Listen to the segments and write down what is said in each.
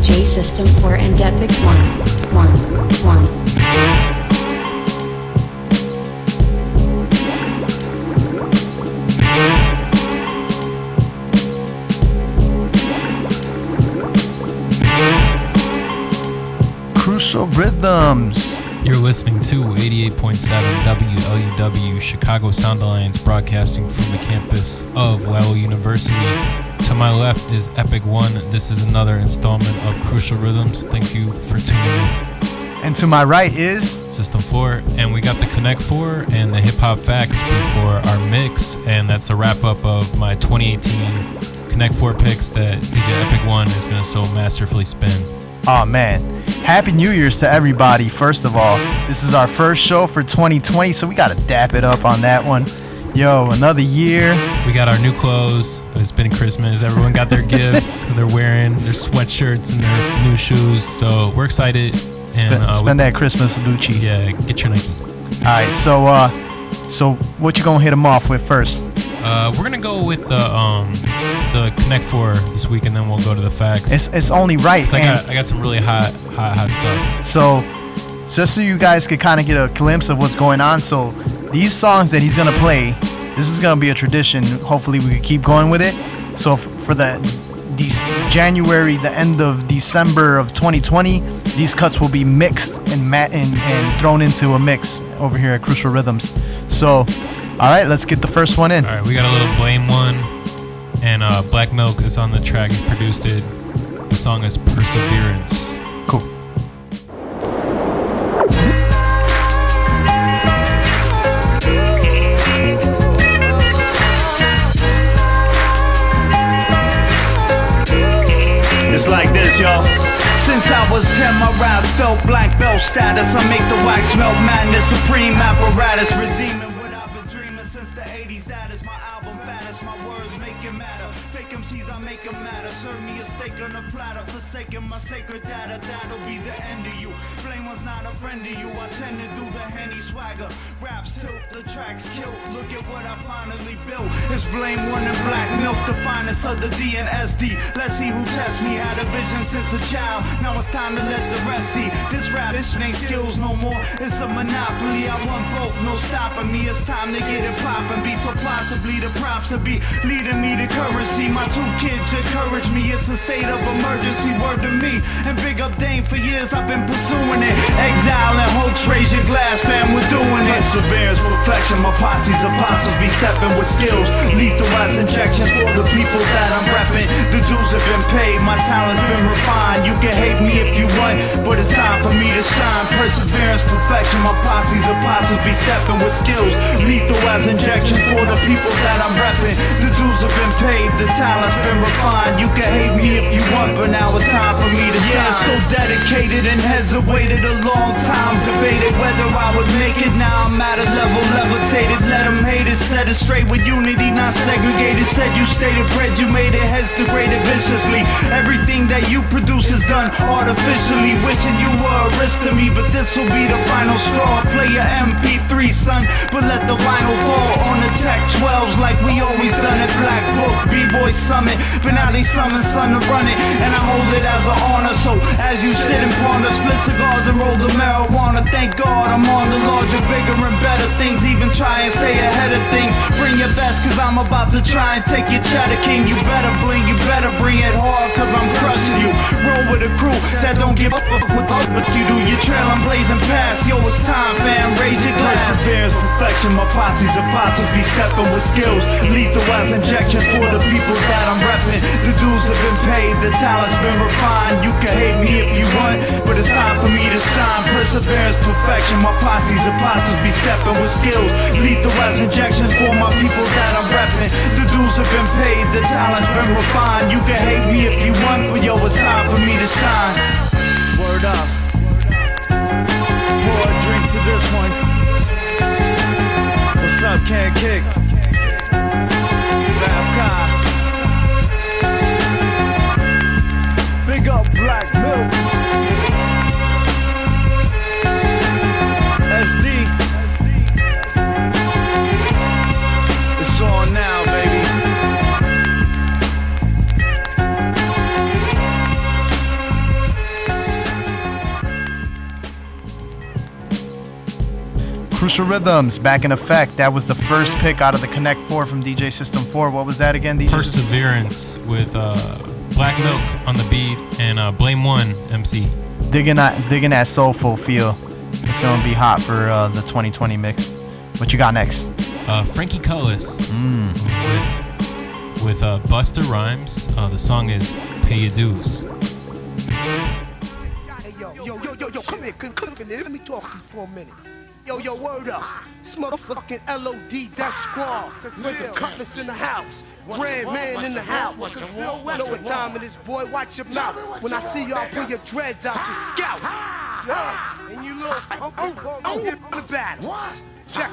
DJ System 4 and Epic 1. Crucial Rhythms. You're listening to 88.7 WLUW Chicago Sound Alliance, broadcasting from the campus of Lowell University. To my left is Epic 1. This is another installment of Crucial Rhythms. Thank you for tuning in. And to my right is System 4, and we got the Connect 4 and the Hip Hop Facts before our mix, and that's a wrap up of my 2018 Connect 4 picks that DJ Epic 1 is going to so masterfully spin. Oh man, Happy New Year's to everybody. First of all, this is our first show for 2020, so we gotta dap it up on that one. Yo, another year. We got our new clothes. It's been Christmas. Everyone got their gifts. They're wearing their sweatshirts and their new shoes, so we're excited. And spend that Christmas Lucci. Yeah, get your Nike. All right, so what you gonna hit them off with first? We're gonna go with the Connect 4 this week, and then we'll go to the facts. It's only right. I got some really hot stuff. So, just so you guys could kind of get a glimpse of what's going on. So, these songs that he's gonna play, this is gonna be a tradition. Hopefully, we can keep going with it. So, for the end of December of 2020, these cuts will be mixed and thrown into a mix over here at Crucial Rhythms. So, all right, let's get the first one in. All right, we got a little Blame one, and Black Milk is on the track. He produced it. The song is Perseverance. Cool. It's like this, y'all. Since I was 10, my rise felt black belt status. I make the wax melt madness, supreme apparatus, redeeming what I've been dreaming since the 80s. That is my album fattest, my words make it matter. Fake MCs, I make them matter. Serve me a steak on a platter, forsaking my sacred data. That'll be the end of you. Blame was not a friend of you. I tend to do the Henny swagger. Raps tilt, the tracks kill. Look at what I finally built. It's Blame One and Black Milk, the finest of the D and SD. Let's see who tests me. Had a vision since a child. Now it's time to let the rest see. This rap, this ain't skills no more. It's a monopoly. I want both, no stopping me. It's time to get it poppin'. Be so possibly the props to be leading me to currency. My two kids encourage me. It's a state of emergency. Word to me. And big up Dame, for years I've been pursuing it. Exile and hoax, raise your glass, fam, we're doing it. Perseverance, perfection. My posse's apostles be stepping with skills. Lethal as injections for the people that I'm repping. The dues have been paid. My talent's been refined. You can hate me if you want, but it's time for me to shine. Perseverance, perfection. My posse's apostles be stepping with skills. Lethal as injections for the people that I'm repping. The dues have been paid. The talent's been refined. You can hate me if you want, but now it's time for me to shine. Yeah, so dedicated, and heads have waited a long time. Debated whether I would make it. Now I'm at a level levitated. Let them hate it. Set it straight with unity, not segregated. Said you stated bread, you made it. Heads degraded viciously. Everything that you produce is done artificially. Wishing you were a risk to me, but this will be the final straw. Play your MP3, son, but let the vinyl fall on the Tech 12s like we always done at Black Book B-Boy Summit. But now they summon son to run it, and I hold it as an honor. So as you sit and ponder, split cigars and roll the marijuana. Thank God I'm on the larger, bigger and better things. Even try and stay ahead of things. Bring your best, cause I'm about to try and take your cheddar king. You better bling, you better bring it hard, cause I'm crushing you. Roll with a crew that don't give up with what you do. Your trail I'm blazing past. Yo, it's time, fam, raise your glass. Perseverance, perfection. My posse's apostles be stepping with skills. Lethal as injections for the people that I'm repping. The dues have been paid, the talent's been refined. You can hate me if you want, but it's time for me to shine. Perseverance, perfection. My posse's apostles be stepping with skills. Lethal as injections for my people that I'm repping. The dues have been paid, the talent's been refined. You can hate me if you want, but yo, it's time for me to shine. Word up. Pour a drink to this one. What's up, Can't Kick? Big up Black Milk. SD. It's on now, baby. Crucial Rhythms, back in effect. That was the first pick out of the Connect 4 from DJ System 4. What was that again, DJ? Perseverance with Black Milk on the beat and Blame One MC. Digging that soulful feel. It's gonna be hot for the 2020 mix. What you got next? Frankie Cutlass with Busta Rhymes. The song is Pay Your Dues. Hey, yo, come here, let me talk to you for a minute. Yo, word up. This motherfucking LOD, that squad. Niggas Cutlass in the house. Red man in the house. Know what time it is, boy. Watch your mouth. When I see y'all pull your dreads out your scalp. Yeah. And you look, get in the battle. Check.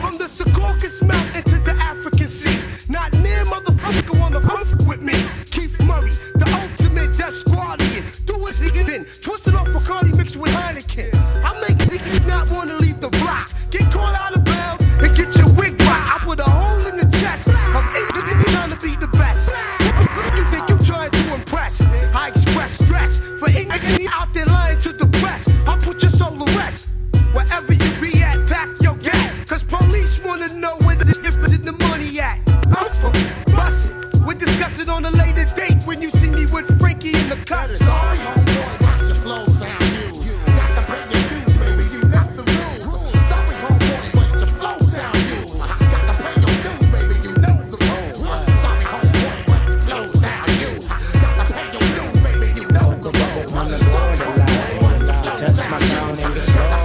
From the Secaucus Mountain to the African Sea. Not near motherfucker on the roof with me. Keith Murray, the ultimate death squadian. Do his in, twisted off Bacardi mixed with Heineken. I make niggas not want to leave the block. Get caught out of bounds and get your wig rocked. I put a hole in the chest of niggas trying to be the best. You think you trying to impress? I express stress for any nigga out there lying to the press. I'll put your soul to rest. Wherever you be at, pack your gat. Cause police wanna know where the difference in the money at. Bust it. We'll discuss it on a later date when you see me with Frankie in the cut. Sorry, homeboy, watch your flow sound used. Got to pay your dues, baby, you know the rules. Sorry, homeboy, but your flow sound used. Got to pay your dues, baby, you know the rules. Sorry, homeboy, but your flow sound used. Got to pay your dues, baby, you know the rules. On the borderline, touch my sound in the store.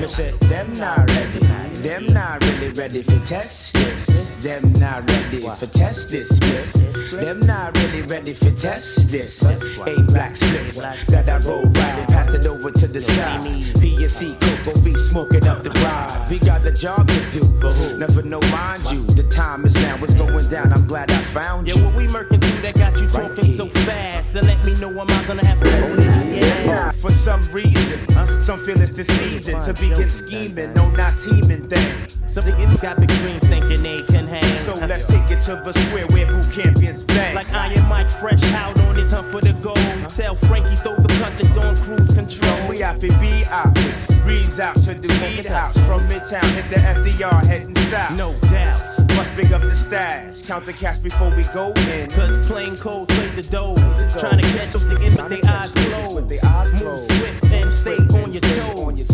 Me said, them not ready. Them not really ready for test this. Them not ready for test this, Smith. Them not really ready for test this. 8 black spliff that I roll right and pass it over to the side. PSC, Coco B smoking up the ride. We got the job to do. Never know, mind you. The time is now. It's going down. I'm glad I found you. Yeah, what we murking through that got you talking so fast? So let me know I'm not gonna have to hold it. Yeah. For some reason, some feel it's the season to begin scheming. No, not teaming things. Some niggas got big dreams thinking they can hang. So let's take it to the square where boot champions bang. Like Iron Mike fresh out on his hunt for the gold. Tell Frankie throw the Cutlass on cruise control. We out for be out. Breeze out to the weed house. From Midtown, hit the FDR heading south. No doubt. Must pick up the stash. Count the cash before we go in. Cause plain cold trade the dough. Trying to catch those niggas with their eyes closed. Move swift and stay on your toes.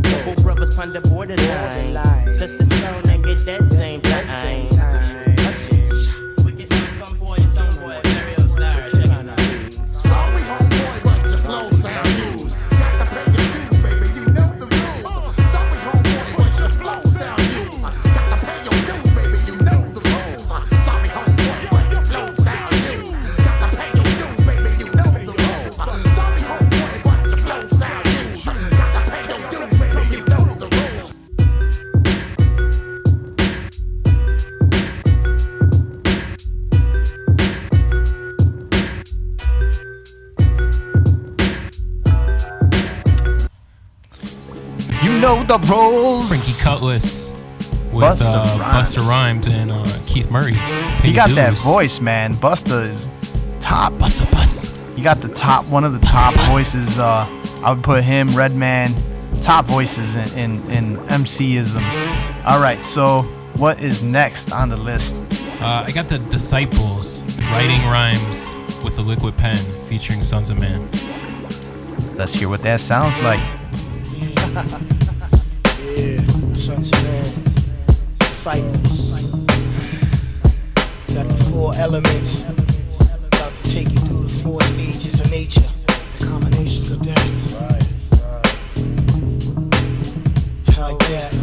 Couple brothers on the borderline. Just to slow and get that same time. We get some for you, some boy. Stereo star. Check it out. Sorry, homeboy, but your flow sound used. Got to pay your dues, baby, you know the rules. Sorry, homeboy, but your flow sound used. Got to pay your dues, baby, you know the rules. Sorry, homeboy, but your flow sound used. Got to pay your dues, baby, you know the rules. Sorry, homeboy, but your flow sound used. Got to pay your dues, baby, you know the rules. You know the roles. Frankie Cutlass with Busta Busta Rhymes and Keith Murray. He got that voice, man. Busta is top. Busta. He got the top, one of the top voices. I would put him, Redman, top voices in MCism. All right, so what is next on the list? I got the Disciples writing rhymes with a liquid pen featuring Sons of Man. Let's hear what that sounds like. Yeah, Sons of Man, Disciples. Got the 4 elements. About to take you through the 4 stages of nature. The combinations of that. Right. Like that.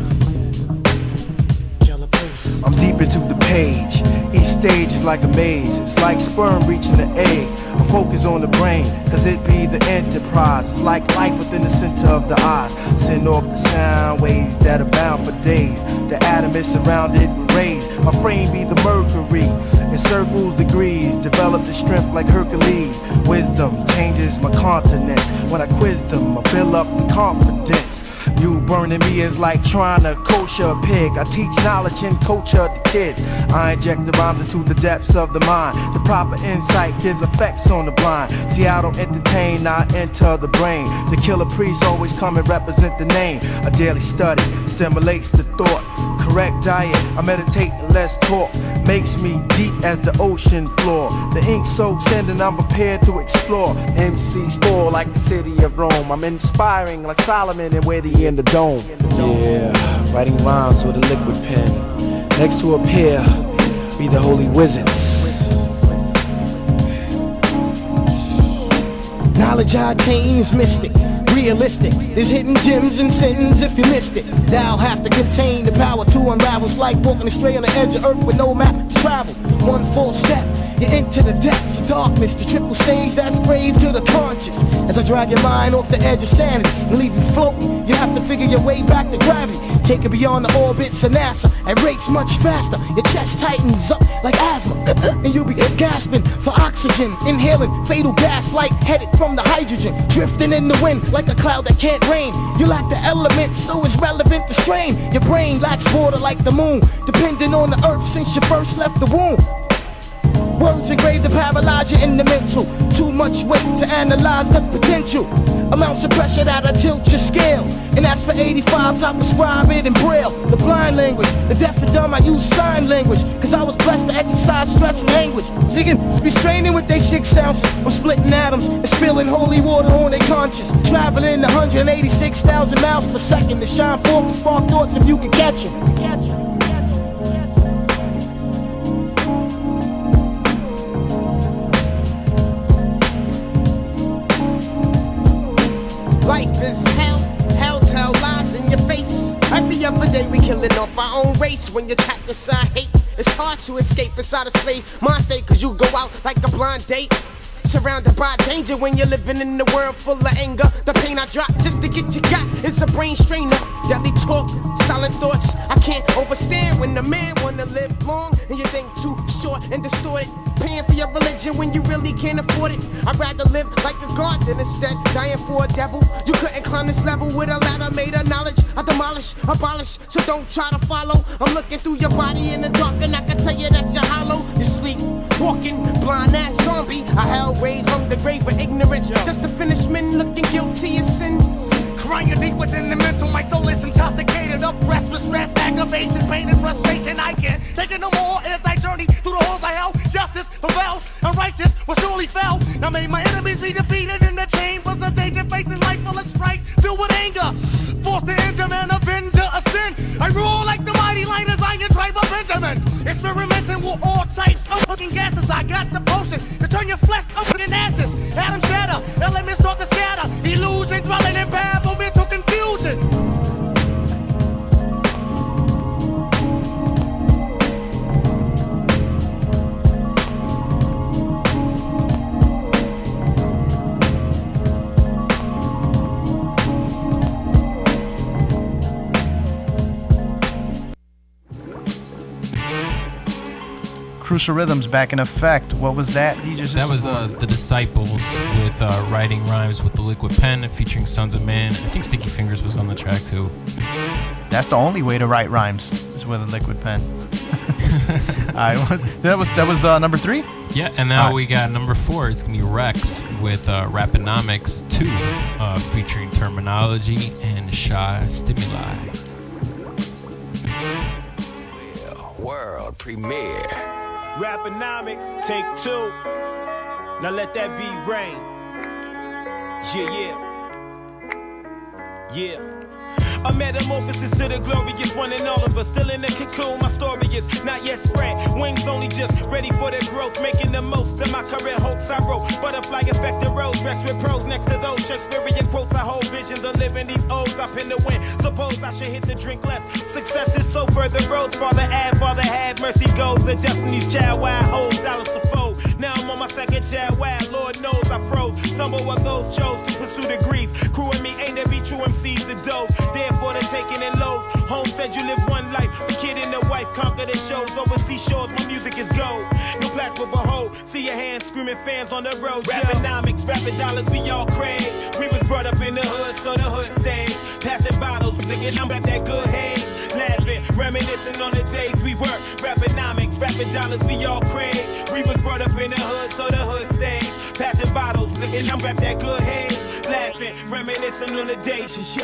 I'm deep into the page. Each stage is like a maze. It's like sperm reaching the egg. I focus on the brain, cause it be the enterprise. It's like life within the center of the eyes. Send off the sound waves that are bound for days. The atom is surrounded with rays. My frame be the mercury. It circles degrees. Develop the strength like Hercules. Wisdom changes my continents. When I quiz them, I build up the confidence. You burning me is like trying to kosher a pig. I teach knowledge and culture to kids. I inject the rhymes into the depths of the mind. The proper insight gives effects on the blind. See, I don't entertain, I enter the brain. The killer priest always come and represent the name. A daily study stimulates the thought. Correct diet, I meditate and less talk. Makes me deep as the ocean floor. The ink soaks in and I'm prepared to explore. MCs fall like the city of Rome. I'm inspiring like Solomon and witty in the dome. Yeah, writing rhymes with a liquid pen. Next to a pair, be the holy wizards. Knowledge I attain is mystic, realistic. There's hidden gems and sins if you missed it. Thou have to contain the power to unravel. It's like walking astray on the edge of earth with no map to travel. One false step, you're into the depths of darkness. The triple stage that's grave to the conscious. As I drag your mind off the edge of sanity and leave you floating, you have to figure your way back to gravity. Take it beyond the orbits of NASA at rates much faster. Your chest tightens up like asthma, and you'll be gasping for oxygen, inhaling fatal gas like headed from the hydrogen, drifting in the wind like a cloud that can't rain. You lack the elements, so it's relevant to strain. Your brain lacks water like the moon, depending on the earth since you first left the womb. Words engraved to paralyze you in the mental. Too much weight to analyze the potential. Amounts of pressure that'll tilt your scale. And as for 85s, I prescribe it in Braille. The blind language, the deaf and dumb, I use sign language. Cause I was blessed to exercise stress and anguish. Singing, restraining with they 6 ounces. I'm splitting atoms and spilling holy water on their conscience. Traveling 186,000 miles per second to shine forth and spark thoughts if you can catch them. Life is hell, hell tell lies in your face. Every other day we killing off our own race. When you trapped inside hate, it's hard to escape inside a slave mind state. Cause you go out like a blind date, surrounded by danger when you're living in a world full of anger. The pain I drop just to get you got is a brain strainer. Deadly talk, silent thoughts I can't overstand. When the man wanna live long and you think too short and distorted. Paying for your religion when you really can't afford it. I'd rather live like a god than instead dying for a devil. You couldn't climb this level with a ladder made of knowledge. I demolish, abolish, so don't try to follow. I'm looking through your body in the dark and I can tell you that you're hollow. You sleep, walking, blind ass zombie. I held raised from the grave with ignorance. Just to finish men looking guilty of sin. Crying deep within the mental, my soul is intoxicated. Up, restless, stress, aggravation, pain and frustration. I can't take it no more as I journey through the halls of hell. Justice prevails, unrighteous will surely fail. Now may my enemies be defeated in the chambers of danger, facing life full of strife, filled with anger. Forced to enter an avenger of sin. I rule like the mighty lion as iron tribe of Benjamin. Experimenting with all types of fucking gases. I got the potion to turn your flesh up in ashes. Atom shatter, elements start to scatter. Illusion dwelling in babble, mental confusion. Crucial Rhythms back in effect. What was that? That was the Disciples with writing rhymes with the liquid pen featuring Sons of Man. I think Sticky Fingers was on the track too. That's the only way to write rhymes is with a liquid pen. Alright, that was number 3? Yeah, and now we got number 4. It's gonna be Rex with Raponomics 2 featuring Terminology and Shy Stimuli. World premiere. Raponomics, take 2. Now let that beat rain. Yeah. A metamorphosis to the glorious one and all of us. Still in the cocoon, my story is not yet spread. Wings only just ready for their growth. Making the most of my current hopes I wrote. Butterfly effect and rose. Rex with pros next to those Shakespearean quotes. I hold visions of living these O's up in the wind. Suppose I should hit the drink less. Success is so further roads. Father have mercy goes. A destiny's child wide holds dollars to fold. Now I'm on my second child wide. Lord knows I froze. Stumble what those chose to pursue degrees. Crew and me ain't there be true MCs the dope. Therefore they're taking in loads. Home said you live one life. The kid and the wife conquer the shows. Overseas shores, my music is gold. No plaques but behold. See your hands screaming fans on the road. Raponomics, rapping dollars we all crave. We was brought up in the hood, so the hood stayed. Passing bottles, thinking I'm got that good haze. Laughing, reminiscing on the days we were. Rappanomics, rapping dollars, we all crave. We was brought up in the hood, so the hood stayed. Passing bottles, thinking I'm got that good haze. Laughing, reminiscing on the days, yo.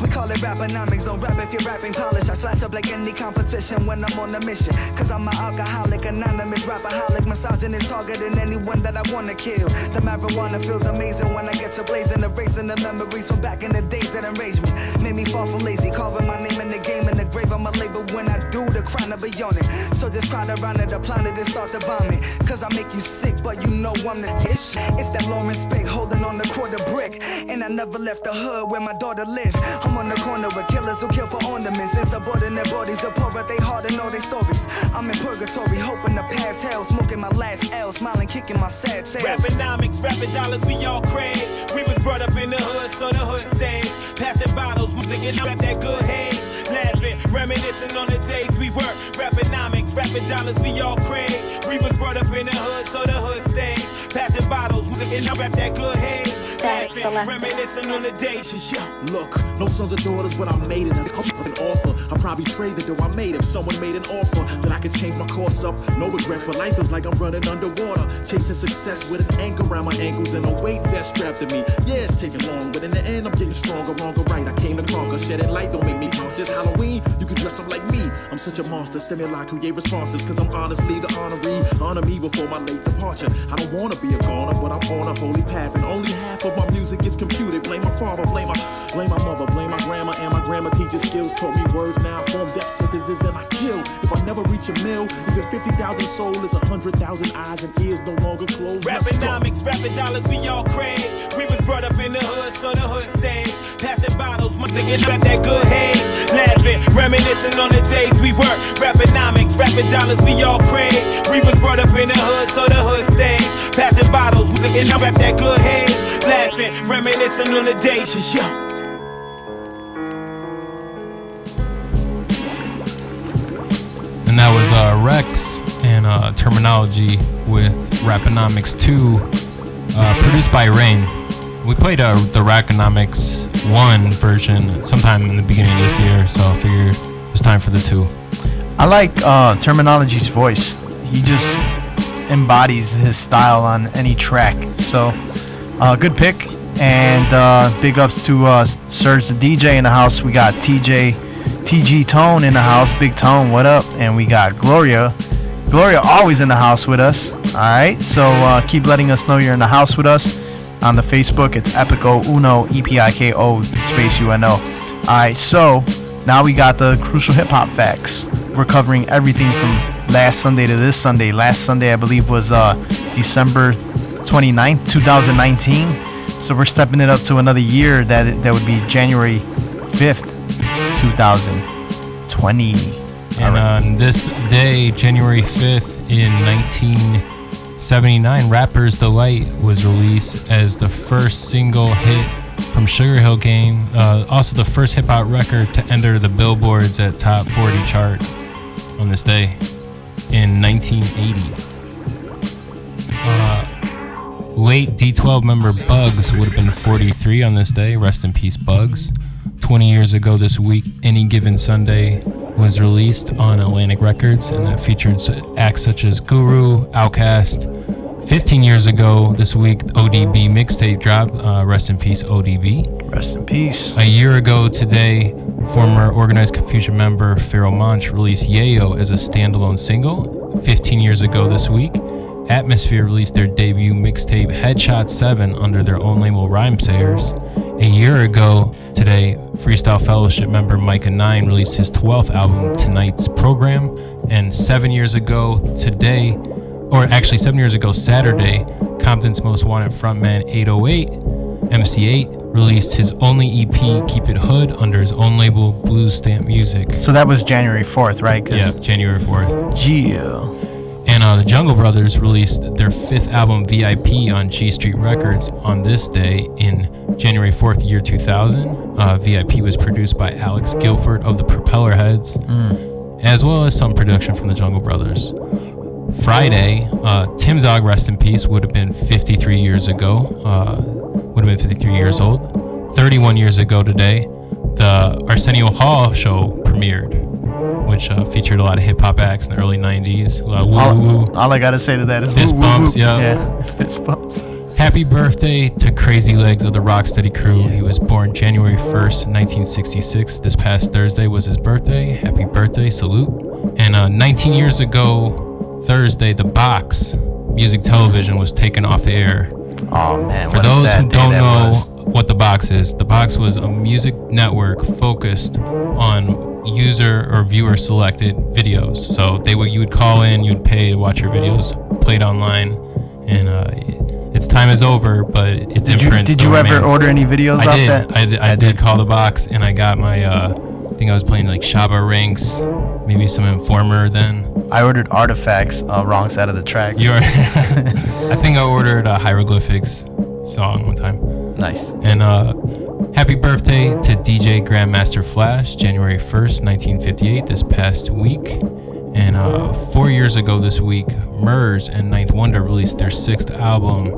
We call it Rappanomics, don't rap if you're rapping polish. I slice up like any competition when I'm on a mission. Cause I'm an alcoholic, anonymous rapaholic, misogynist, targeting anyone that I wanna kill. The marijuana feels amazing when I get to blazing, erasing the memories from back in the days that enraged me. Made me fall from lazy, carving my name in the game, in the grave on my label. When I do, the crime will be on it. So just crowd around it, apply it and start to vomit. Cause I make you sick, but you know I'm the dish. It's that Lawrence Spig holding on the quarter brick. And I never left the hood where my daughter lived. I'm on the corner with killers who kill for ornaments. Insubordinate bodies are poor, but they hard to know their stories. I'm in purgatory, hoping to pass hell. Smoking my last L, smiling, kicking my sad tails. Rappanomics, rapping dollars, we all crave. We was brought up in the hood, so the hood stayed. Passing bottles, thinking I got that good haze. Laughing, reminiscing on the days we were. Rappanomics, rapping dollars, we all crave. We was brought up in the hood, so the hood stayed. Passing bottles, thinking I got that good haze. Laughing, reminiscing on the days, yo. Look, no sons or daughters, but I made it as an offer. I'd probably trade the dough I made if someone made an offer that I could change my course up. No regrets, but life is like I'm running underwater, chasing success with an anchor around my ankles and a weight vest strapped to me. Yeah, it's taking long, but in the end I'm getting stronger, wrong or right. I came to conquer, shedding light don't make me drunk. Just Halloween, you can dress up like me. I'm such a monster, stimuli create responses, cause I'm honestly the honoree. Honor me before my late departure. I don't wanna be a goner, but I'm on a holy path, and only half of my music is computed. Blame my father, blame my mother, blame my grandma, and my grandma teacher skills taught me words. Now I form death sentences and I kill. If I never reach a mill, even 50,000 soul is 100,000 eyes and ears no longer closed. Rappanomics, rapping dollars, we all crave. We was brought up in the hood, so the hood stayed. Passing bottles, my thinking got that good haze. Laughing, reminiscing on the days we were. Rappanomics, rapping dollars, we all crave. We was brought up in the hood, so the hood stayed. Passing bottles, thinking I got that good haze. Laughing, reminiscing on the days, yo. And that was Rex and Terminology with Rappanomics 2, produced by Rain. We played the Rappanomics 1 version sometime in the beginning of this year, so I figured it was time for the 2. I like Terminology's voice. He just embodies his style on any track. So, good pick. And big ups to Serge the DJ in the house. We got TG Tone in the house. Big Tone, what up? And we got Gloria. Gloria always in the house with us. Alright, so keep letting us know you're in the house with us. On the Facebook, it's Epico Uno, EPIKO space UNO. Alright, so now we got the crucial hip hop facts. We're covering everything from last Sunday to this Sunday. Last Sunday, I believe, was December 29th, 2019. So we're stepping it up to another year. That would be January 5th, 2020. And on this day, January 5th, in 1979, Rapper's Delight was released as the first single hit from Sugar Hill Gang. Also the first hip-hop record to enter the Billboard's at Top 40 chart on this day in 1980. Late D12 member Bugs would have been 43 on this day. Rest in peace, Bugs. 20 years ago this week, Any Given Sunday was released on Atlantic Records, and that featured acts such as Guru, Outkast. 15 years ago this week, ODB mixtape dropped. Rest in peace, ODB. Rest in peace. A year ago today, former Organized Confusion member Pharoah Monch released Yayo as a standalone single. 15 years ago this week, Atmosphere released their debut mixtape Headshot 7 under their own label Rhymesayers. A year ago today, Freestyle Fellowship member Micah 9 released his 12th album, Tonight's Program. And 7 years ago today, or actually 7 years ago Saturday, Compton's Most Wanted frontman 808, MC8, released his only EP, Keep It Hood, under his own label Blues Stamp Music. So that was January 4th, right? Yeah, January 4th. Yeah. And the Jungle Brothers released their 5th album, VIP, on G Street Records on this day in January 4th, year 2000. VIP was produced by Alex Guilford of the Propeller Heads, as well as some production from the Jungle Brothers. Friday, Tim Dog, rest in peace, would have been 53 years ago. Would have have been 53 years old. 31 years ago today, the Arsenio Hall show premiered, which featured a lot of hip-hop acts in the early 90s. A lot of woo-woo. All I gotta say to that is fist woo, bumps, woo, woo. yeah. Fist bumps. Happy birthday to Crazy Legs of the Rocksteady crew. He was born January 1st, 1966. This past Thursday was his birthday. Happy birthday, salute. And 19 years ago, Thursday, The Box music television was taken off the air. Oh man, For those who don't know what The Box is, The Box was a music network focused on user or viewer selected videos. So you would call in, you would pay to watch your videos played online, and its time is over, but its imprint Did you ever order any videos off that? I did call The Box, and I got my, I think I was playing like Shabba Ranks, maybe some Informer then. I ordered Artifacts, wrong side of the track. I think I ordered a Hieroglyphics song one time. Nice. And happy birthday to DJ Grandmaster Flash, January 1st, 1958, this past week. And 4 years ago this week, Murs and Ninth Wonder released their 6th album,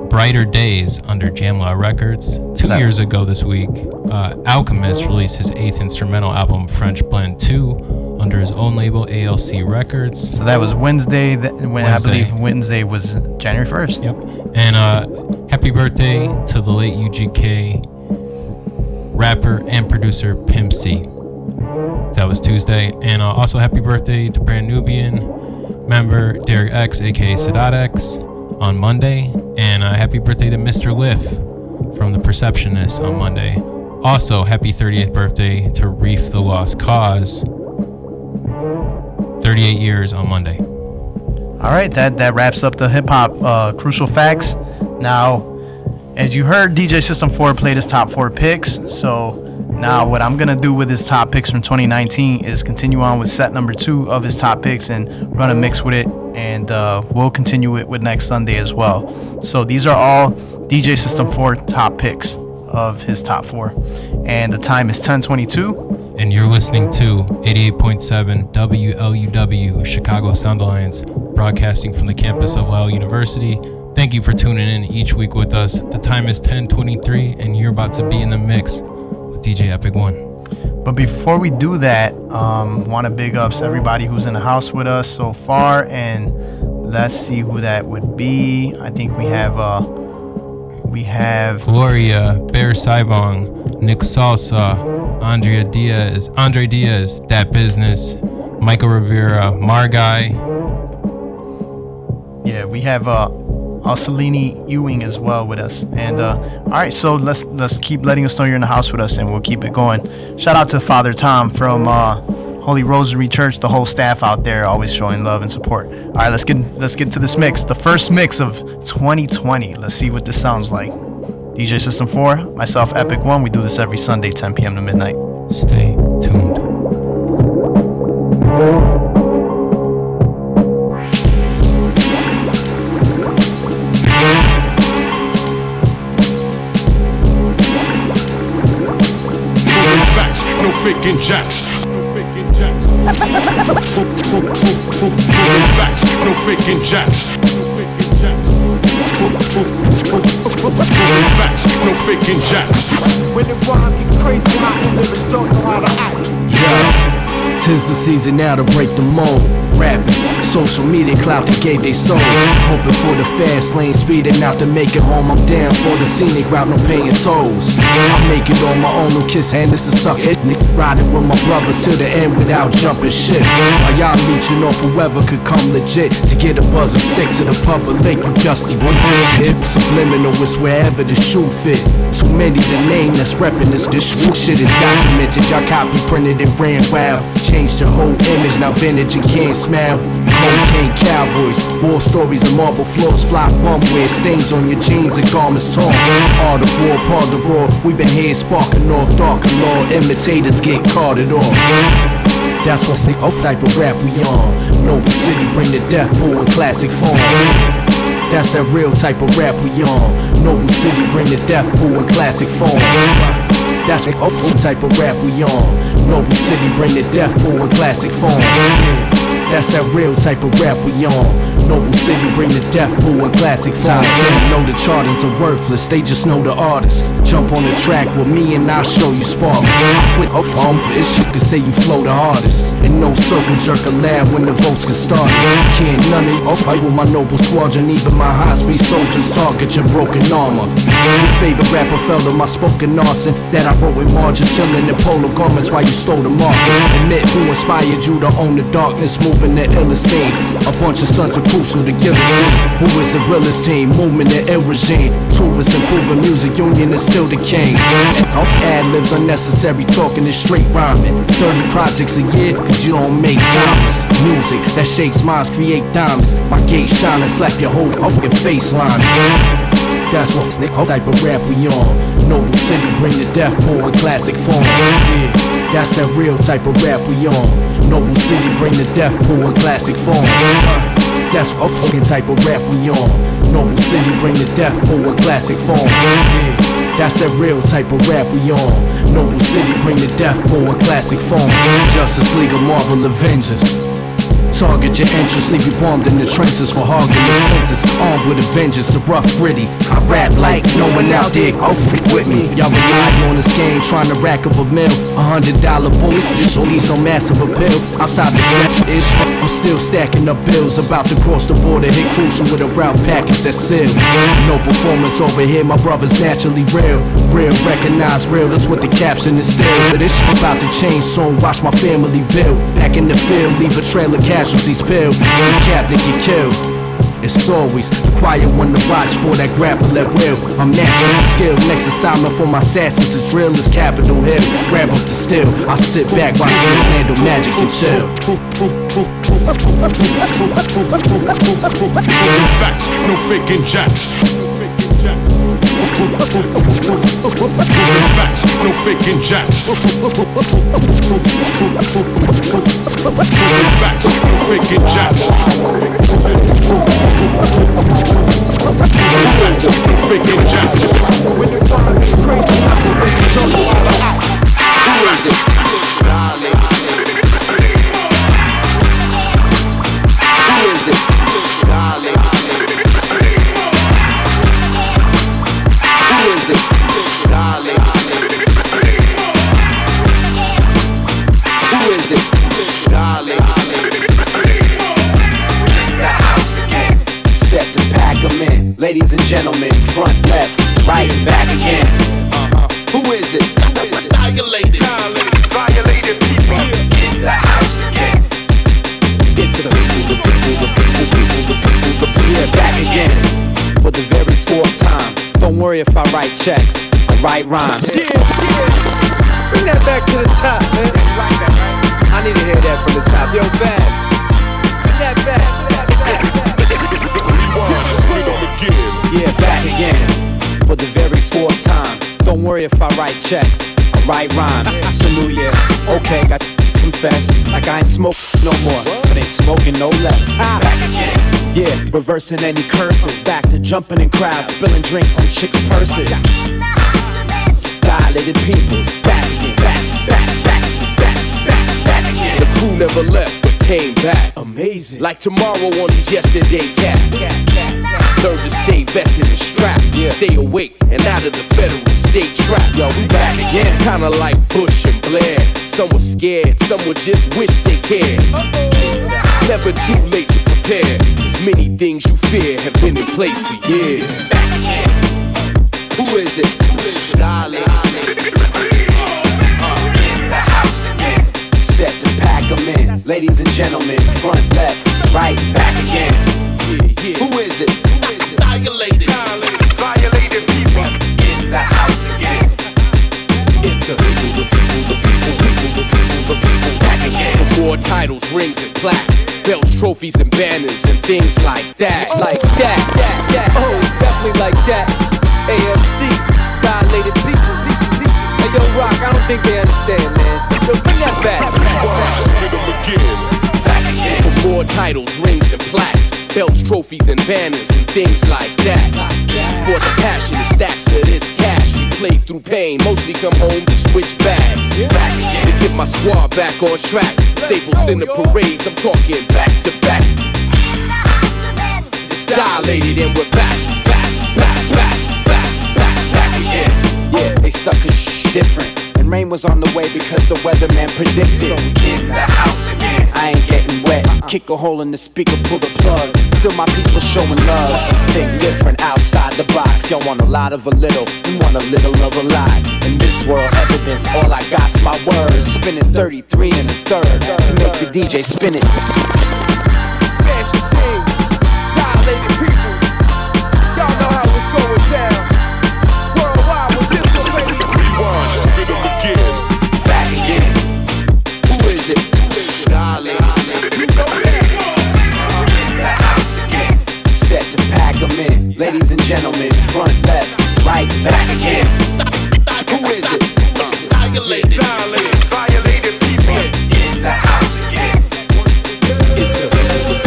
Brighter Days, under Jamla Records. 2 years ago this week, Alchemist released his 8th instrumental album, French Blend 2, under his own label, ALC Records. So that was Wednesday. I believe Wednesday was January 1st. Yep. And happy birthday to the late UGK rapper and producer Pimp C. That was Tuesday. And also happy birthday to Brand Nubian member Derek X, aka Sadat X, on Monday. And happy birthday to Mr. Liff from The Perceptionist on Monday. Also, happy 30th birthday to Reef the Lost Cause, 38 years on Monday. All right, that wraps up the hip-hop crucial facts. Now, as you heard, DJ System 4 played his top 4 picks. So now what I'm going to do with his top picks from 2019 is continue on with set number 2 of his top picks and run a mix with it. And we'll continue it with next Sunday as well. So these are all DJ System 4 top picks of his top 4. And the time is 10:22. And you're listening to 88.7 WLUW, Chicago Sound Alliance, broadcasting from the campus of Lowell University. Thank you for tuning in each week with us. The time is 10:23, and you're about to be in the mix with DJ Epic One. But before we do that, want to big ups everybody who's in the house with us so far, and let's see who that would be. I think we have Gloria, Bear Saivong, Nick Salsa, Andre Diaz, That Business, Michael Rivera, Margai. Yeah, we have Salini Ewing as well with us. And all right, so let's keep letting us know you're in the house with us, and we'll keep it going. Shout out to Father Tom from Holy Rosary Church, the whole staff out there, always showing love and support. All right, let's get to this mix, the first mix of 2020. Let's see what this sounds like. DJ System 4, myself, Epic One. We do this every Sunday, 10 p.m. to midnight. Stay tuned. Facts, no faking jacks. Facts, no faking jacks. Facts, no faking jacks. When the rhyme get crazy, my lyrics don't know how to act. Yeah, 'tis the season now to break the mold. Rappers, social media clout that gave they soul. Hoping for the fast lane, speeding out to make it home. I'm down for the scenic route, no paying tolls. I make it on my own, no kiss hand, this is suck it. Riding with my brothers till the end without jumping shit. While y'all leeching off whoever could come legit to get a buzz and stick to the public. You dusty one hip subliminal, it's wherever the shoe fit. Too many to name that's reppin' this shit is documented. Y'all copy printed and ran wild. Changed the whole image, now vintage and can't smell. Cocaine cowboys, war stories and marble floors, fly bumware, stains on your jeans and garments torn. All the war, part the raw, we been here sparking off darker law, imitators get carted off. That's what sneak off type of rap we on. Noble City bring the death pool in classic form. That's that real type of rap we on. Noble City bring the death pool in classic form. That's the type of rap we on. Noble City bring the death pool in classic form. That's that real type of rap we on. Noble City, bring the death pool and classic time. Know the chartings are worthless, they just know the artists. Jump on the track with me and I'll show you spark. Quit off home for this shit, can say you flow the hardest. And no circle jerk allowed when the votes get started. Can't none of you fight with my noble squadron, even my high-speed soldiers target your broken armor. Your favorite rapper fell to my spoken arson that I wrote in margin, chilling in polo garments while you stole the market. Admit who inspired you to own the darkness, moving the illest scenes. A bunch of sons are crucial to guillotine. Who is the realest team, movement the ill regime? Truest improving music union is still the kings. Off ad-libs, unnecessary talking is straight rhyming. 30 projects a year, cause you don't make timeless music that shakes minds, create diamonds. My gate shining, slap your whole off your face line. That's what type of rap we on. Noble City, bring the death pool in classic form. Yeah, that's that real type of rap we on. Noble City, bring the death pool in classic form. That's what fucking type of rap we on. Noble City, bring the death pool in classic form. Yeah, that's that real type of rap we on. Noble City, bring the death pool in classic form. Justice League of Marvel Avengers. Target your entrance, leave you bombed in the trenches for hogging the census. Armed with a vengeance, the rough gritty. I rap like no one out there, oh freak with me. Y'all rely on this game, trying to rack up a mill. $100 bullshit, so these no massive appeal. Outside this rap ish, I'm still stacking up bills. About to cross the border, hit crucial with a Ralph package that's sealed. No performance over here, my brother's naturally real. Real, recognize real, that's what the caption is still. But this shit about to change soon, watch my family build. Back in the field, leave a trail of casualties spilled. Recap, they get killed. It's always the quiet one to watch for that grapple at will. I'm natural to skill. Next assignment for my assassins is real as Capitol Hill. Grab up the steel. I sit back, watch you handle magic and chill. Facts, no faking jacks. Facts, no faking jacks. Facts, no faking jacks. Facts, no faking jacks. When the time is crazy, I can make it double all the out. Who is it? Who is it? Who is it? Darling. Who is it? Darling. The house again. Set to pack 'em in. Ladies and gentlemen, front, left, right, back again. Who is it? Violated. Violated people. In the house again. It's the people. Yeah, back again. For the very fourth time. Don't worry if I write checks, I write rhymes. Yeah. Bring that back to the top, man. Like that, right? I need to hear that from the top. Yo, Bad. Bring that back. Yeah, back again. For the very fourth time. Don't worry if I write checks, I write rhymes. Salute, yeah. Okay, got to confess. Like I ain't smoke no more, but ain't smoking no less. Back again. Yeah, reversing any curses. Back to jumping in crowds, spilling drinks on chicks' purses. Dilated people. Back again, back again. The crew never left, but came back. Amazing. Like tomorrow on these yesterday cats. Learn to stay vested and strapped. Yeah. Stay awake and out of the federal state traps. Yo, we back again. Kinda like Bush and Blair. Some were scared, some would just wish they cared. Never too late to prepare, cause many things you fear have been in place for years. Who is it? Darling. In the house again. Set to pack 'em in. Ladies and gentlemen, front, left, right, back again. Yeah. Who is it? Violated. Violated people. In the house again. It's the people. Back again. For more titles, rings, and plaques. Belts, trophies, and banners, and things like that. Like that. Oh, definitely like that. AFC, dilated people. Hey, yo, Rock, I don't think they understand, man. Yo, bring that back. Back again. For more titles, rings, and plaques. Belts, trophies, and banners, and things like that. For the passion and stacks of this cash, we play through pain, mostly come home to switch bags. Back again. To get my squad back on track. Staples in the parades, I'm talking back to back. dilated, and we're back again. Yeah, they stuck a different. And rain was on the way because the weatherman predicted. So we in the house again. I ain't getting wet. Kick a hole in the speaker, pull the plug. Still my people showing love. Think different outside the box. Y'all want a lot of a little, we want a little of a lot. In this world, evidence, all I got's my words. Spinning 33 and a third to make the DJ spin it. Special team, dilated people. Y'all know how it's going down. Worldwide with this one, baby. Rewind, spin them again. Back again. Who is it? Dilated. Set to pack them in. Ladies and gentlemen, front, left, right, back again. Who is it? Dilated. Violated people. In the house again. It's the back again.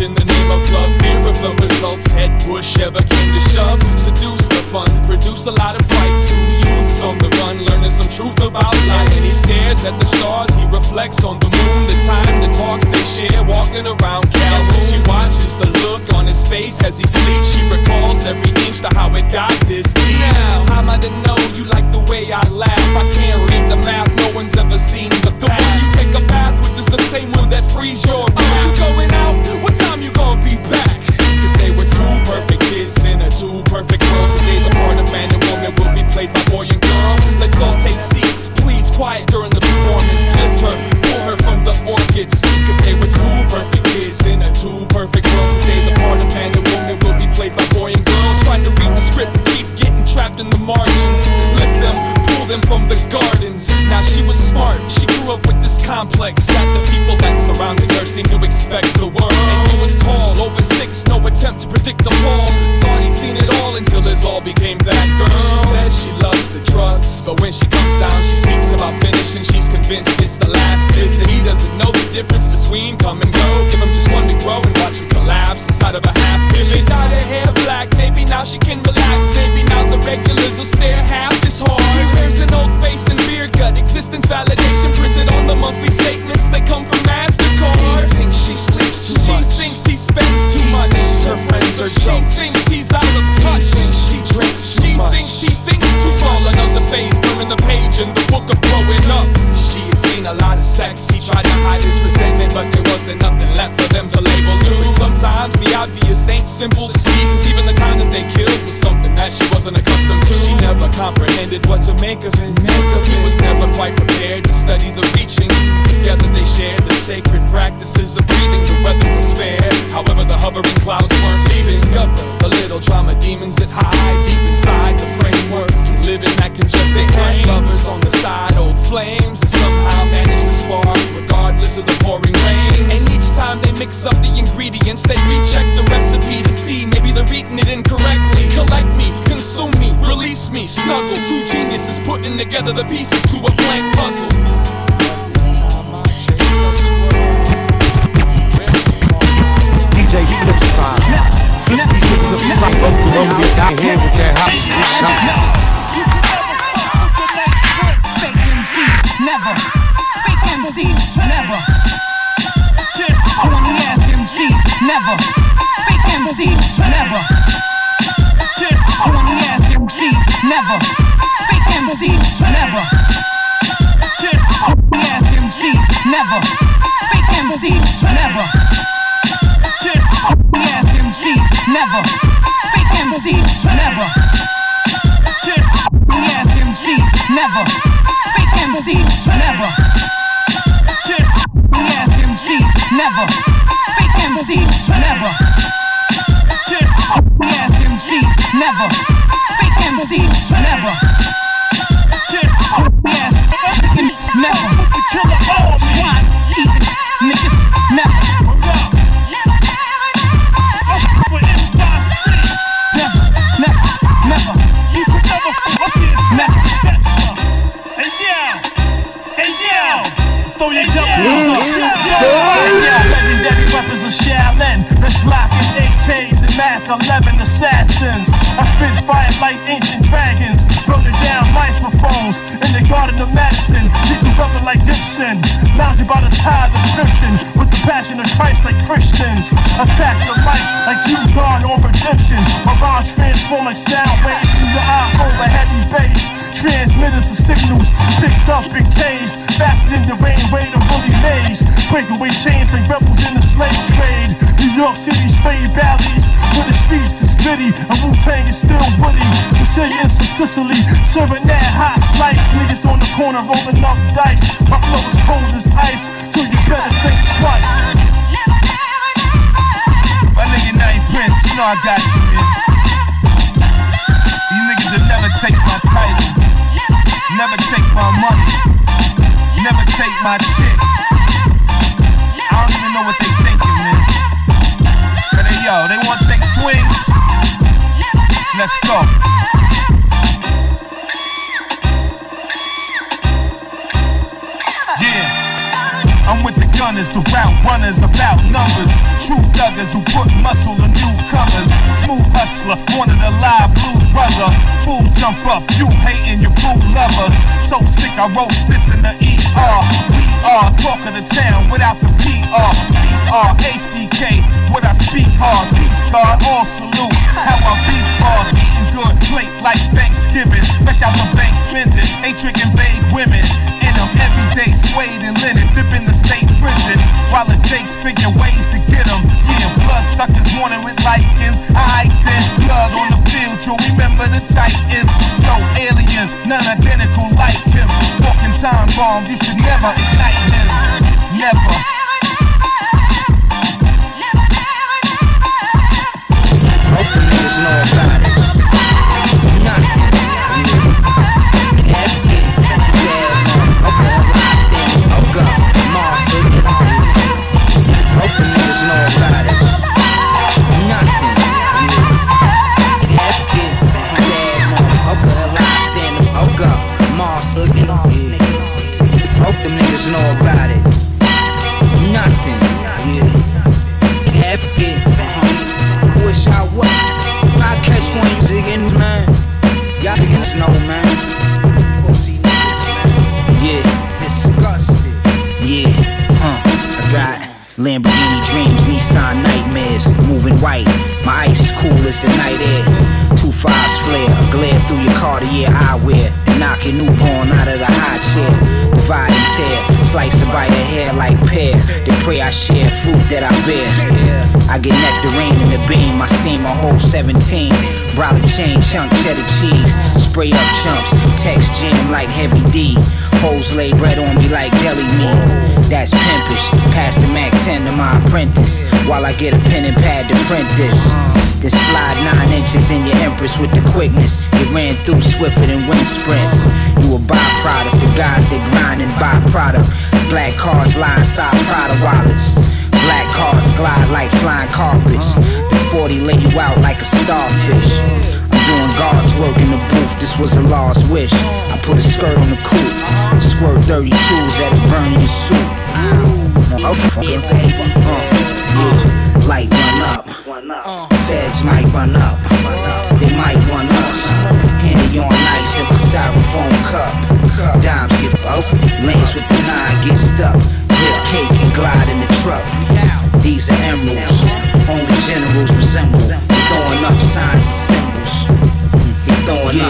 In the name of love, fear of the results, head push ever came to shove. Seduce the fun, produce a lot of fright. Two youths on the run, learning some truth about life. And he stares at the stars, he reflects on the moon. The time, the talks they share, walking around Calhoun. She watches the look on his face as he sleeps. She recalls every inch to how it got this deep. Now, how am I to know you like the way I laugh? I can't read the map, no one's ever seen the path. When you take a bath with is the same one that frees your wrath. You going out? What time you gonna be back? Cause they were two perfect kids in a two perfect world. Today the part of man and woman will be played by boy and girl. Let's all take seats, please, quiet during the performance. Lift her, pull her from the orchids. Cause they were two perfect kids in a two perfect world. Today the part of man and woman will be played by boy and girl. Trying to read the script, keep getting trapped in the margins. Lift them, pull them from the gardens. Now she was smart, she grew up with this complex that the people that surrounded her seemed to expect the world. And he was tall, over 6, no attempt to predict the fall. Thought he'd seen it all until his all became that girl. She says she loves the drugs, but when she comes down she speaks about finishing. She's convinced it's the last visit. He doesn't know the difference between come and go. Give him just one to grow and watch him collapse inside of a half vision. She dyed her hair black, maybe now she can relax. Maybe now the regulars will stare half as hard. He wears an old face and beer gut, existence validation printed on the monthly statements that come from MasterCard. He thinks she sleeps too much. She thinks he spends too much. Her friends are jokes. She thinks he's out of touch. He thinks she drinks too much. She thinks too small. Another phase, turning the page in the book of growing up. She has seen a lot of sex. He tried to hide his resentment, but there wasn't nothing left for them to label new. Sometimes the obvious ain't simple to see, cause even the time that they killed was something that she wasn't accustomed to. She never comprehended what to make of it. He was never quite prepared to study the reaching. Together they shared the sacred practices of breathing. The weather was fair, however the hovering clouds weren't leaving. Discover the little drama demons that hide deep inside the framework. You live in that congested brain. Lovers on the side, old flames that somehow manage to spark regardless of the pouring rain. And each time they mix up the ingredients, they recheck the recipe to see maybe they're eating it incorrectly. Collect me, consume me, release me, snuggle. Two geniuses putting together the pieces to a blank puzzle. DJ Flipside. Flip of Columbia got here with that hot shot. Fake MCs, never. Fake MCs, never. I wanna ask MCs, never. Fake MCs, never. Corny ass MCs, never. Fake MCs, never. Corny ass MCs, never. Fake MCs, never. Corny ass MCs, never. Fake MCs, never. Corny ass MCs, never. Fake MCs, never. Corny ass MCs, never. Fake MCs, never. Corny ass MCs, never. Fake MCs, never. Corny ass niggas, never. Killer all swine eating niggas, never. Never. You could never fuck this. Never. Hey yo, throw your doubles up. Legendary weapons of Shaolin. Let's lock in AKs and Mac 11 assassins. I spit fire like ancient dragons. Burning down microphones in the garden of Madison. People rubbing like Gibson. Lounging by the tide of Christian. With the passion of Christ like Christians. Attack the mic like you God on redemption. My rhymes transform like sound waves through the iPhone with heavy bass. Transmitters and signals picked up in caves. Faster than the rain, way to bully maze. Breaking away chains like rebels in the slave trade. New York City sway valleys where the streets is gritty and Wu-Tang is still woody. Sicilians from Sicily serving that hot life. Niggas on the corner rolling up dice. My flow is cold as ice, so you better think twice. My nigga name Prince, you know I got you, man. You niggas will never take my title, never take my money, never take my chick. I don't even know what they thinking, man. But hey, yo, they wanna take swings? Let's go. Yeah, I'm with the gunners, the route runners, about numbers. True thuggers who put muscle in newcomers. Smooth hustler, one of the live blues brother. Fools jump up, you hating your boo lovers. So sick I wrote this in the ER. We are talk of the town without the PR. C-R-A-C-K, what I speak hard. Peace guard, all salute. How I beast bars, eating good plate like Thanksgiving. Fresh out the bank spending, ain't tricking vague women. In them everyday suede and linen, dip in the state prison. While it takes figure ways to get them. Yeah, blood suckers wanting with lichens. I then blood on the field, you'll remember the Titans. No aliens, none identical like him. Walking time bomb, you should never ignite him. Never. Hope the niggas know about it. Nothing. Hope the niggas know about it. Nothing. Hope them niggas know about it. Nothing. Wish I would. I catch one ziggin', man. Y'all niggas know, man. Pussy niggas, man. Yeah, disgusted. Yeah, I got Lamborghini dreams, Nissan nightmares, moving white. My ice is cool as the night air. 2.5's flare, a glare through your Cartier eyewear. They knock your newborn out of the high chair. Divide and tear, slice it by the hair like pear. They pray I share fruit that I bear. I get nectarine in the beam, I steam a whole 17. Brolic chain, chunk cheddar cheese. Spray up chumps, text jam like Heavy D. Hoes lay bread on me like deli meat. That's pimpish, pass the Mac 10 to my apprentice. While I get a pen and pad to print this. Then slide 9 inches in your Empress with the quickness. It ran through swifter than wind sprints. You a byproduct, the guys they grindin' byproduct. Black cars lie inside Prada wallets. Black cars glide like flying carpets. The 40 lay you out like a starfish. I'm doing God's work in the booth, this was a lost wish. I put a skirt on the coupe, squirt 32s that'll burn in your suit. Oh fucking baby, yeah. Light one up, feds might run up. They might want us. Handy on ice in my styrofoam cup. Dimes give up, lanes with the 9 get stuck. Grip cake and glide in the truck. These are emeralds, You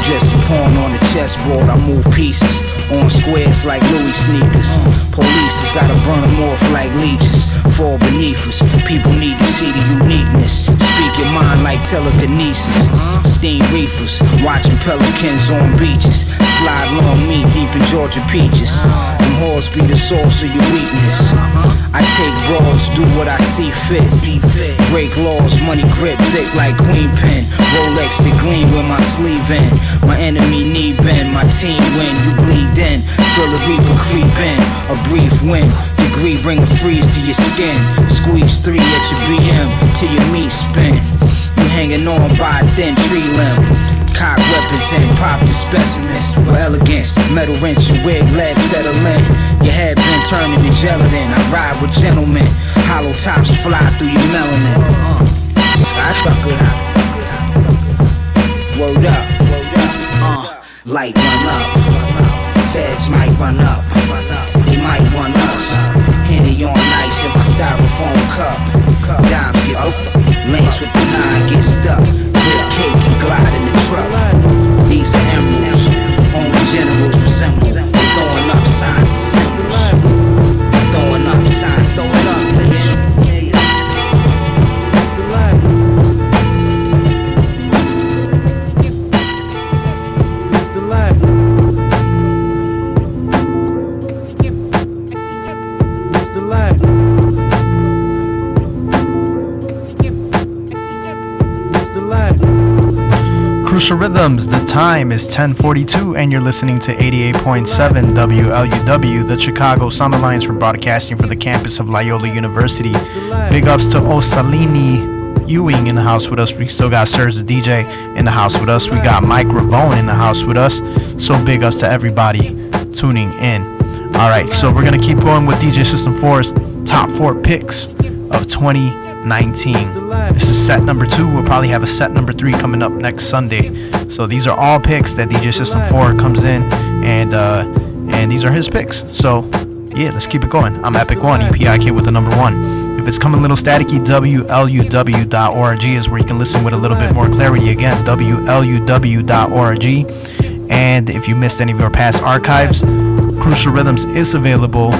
just a pawn on the chessboard, I move pieces on squares like Louis sneakers. Police has gotta burn them off like leeches. Fall beneath us, people need to see the uniqueness. Speak your mind like telekinesis. Steam reefers, watching pelicans on beaches. Slide long me deep in Georgia peaches. Them whores be the source of your weakness. I take broads, do what I see fit. Break laws, money grip thick like Queen Pen. Rolex to gleam with my sleeve in. My enemy knee bend, my team win. You bleed in, feel the reaper creep in. A brief win, degree bring a freeze to your skin. Squeeze 3 at your BM till your meat spin. You hanging on by a thin tree limb. Cock weapons and pop the specimens with elegance. Metal wrench and wig, lead settle in. Your head been turning to gelatin. I ride with gentlemen. Hollow tops fly through your melanin. Word up. Light run up. Feds might run up. They might want us. Henny on ice in my styrofoam cup. Dimes get up. Lanes with the 9 get stuck. Grip cake and glide in the truck. These are emeralds. Only generals resemble. Throwing up signs and symbols. Throwing up signs and symbols. Crucial Rhythms, the time is 10:42 and you're listening to 88.7 WLUW, the Chicago Sound Alliance for broadcasting for the campus of Loyola University. Big ups to Osalini Ewing in the house with us. We still got Serge the DJ in the house with us. We got Mike Ravone in the house with us. So big ups to everybody tuning in. Alright, so we're going to keep going with DJ System 4's top 4 picks of 2019. This is set number 2. We'll probably have a set number 3 coming up next Sunday. So these are all picks that DJ System 4 comes in, and these are his picks. So yeah, let's keep it going. I'm Epic One, EPIK with the number 1. If it's coming a little staticky, WLUW.org is where you can listen with a little bit more clarity. Again, WLUW.org. And if you missed any of our past archives, Crucial Rhythms is available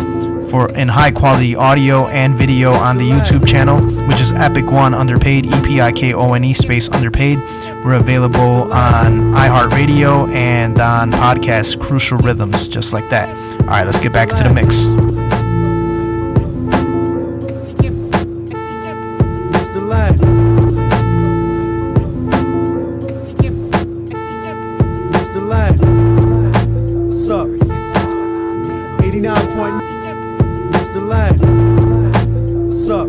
in high quality audio and video on the YouTube channel, which is Epic One Underpaid, EPIKONE space Underpaid. We're available on iHeartRadio and on podcast Crucial Rhythms, just like that. All right, let's get back to the mix. Mr. Lad. Mr. Lad. What's up? 89 point. Mr. Lad. What's up?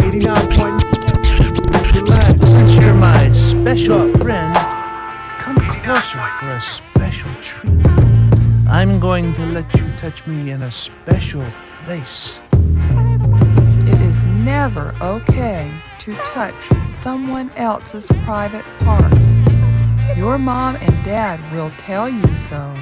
89 point. Mr. Lad. Since you're my special friend, come closer for a special treat. I'm going to let you touch me in a special place. It is never okay to touch someone else's private parts. Your mom and dad will tell you so.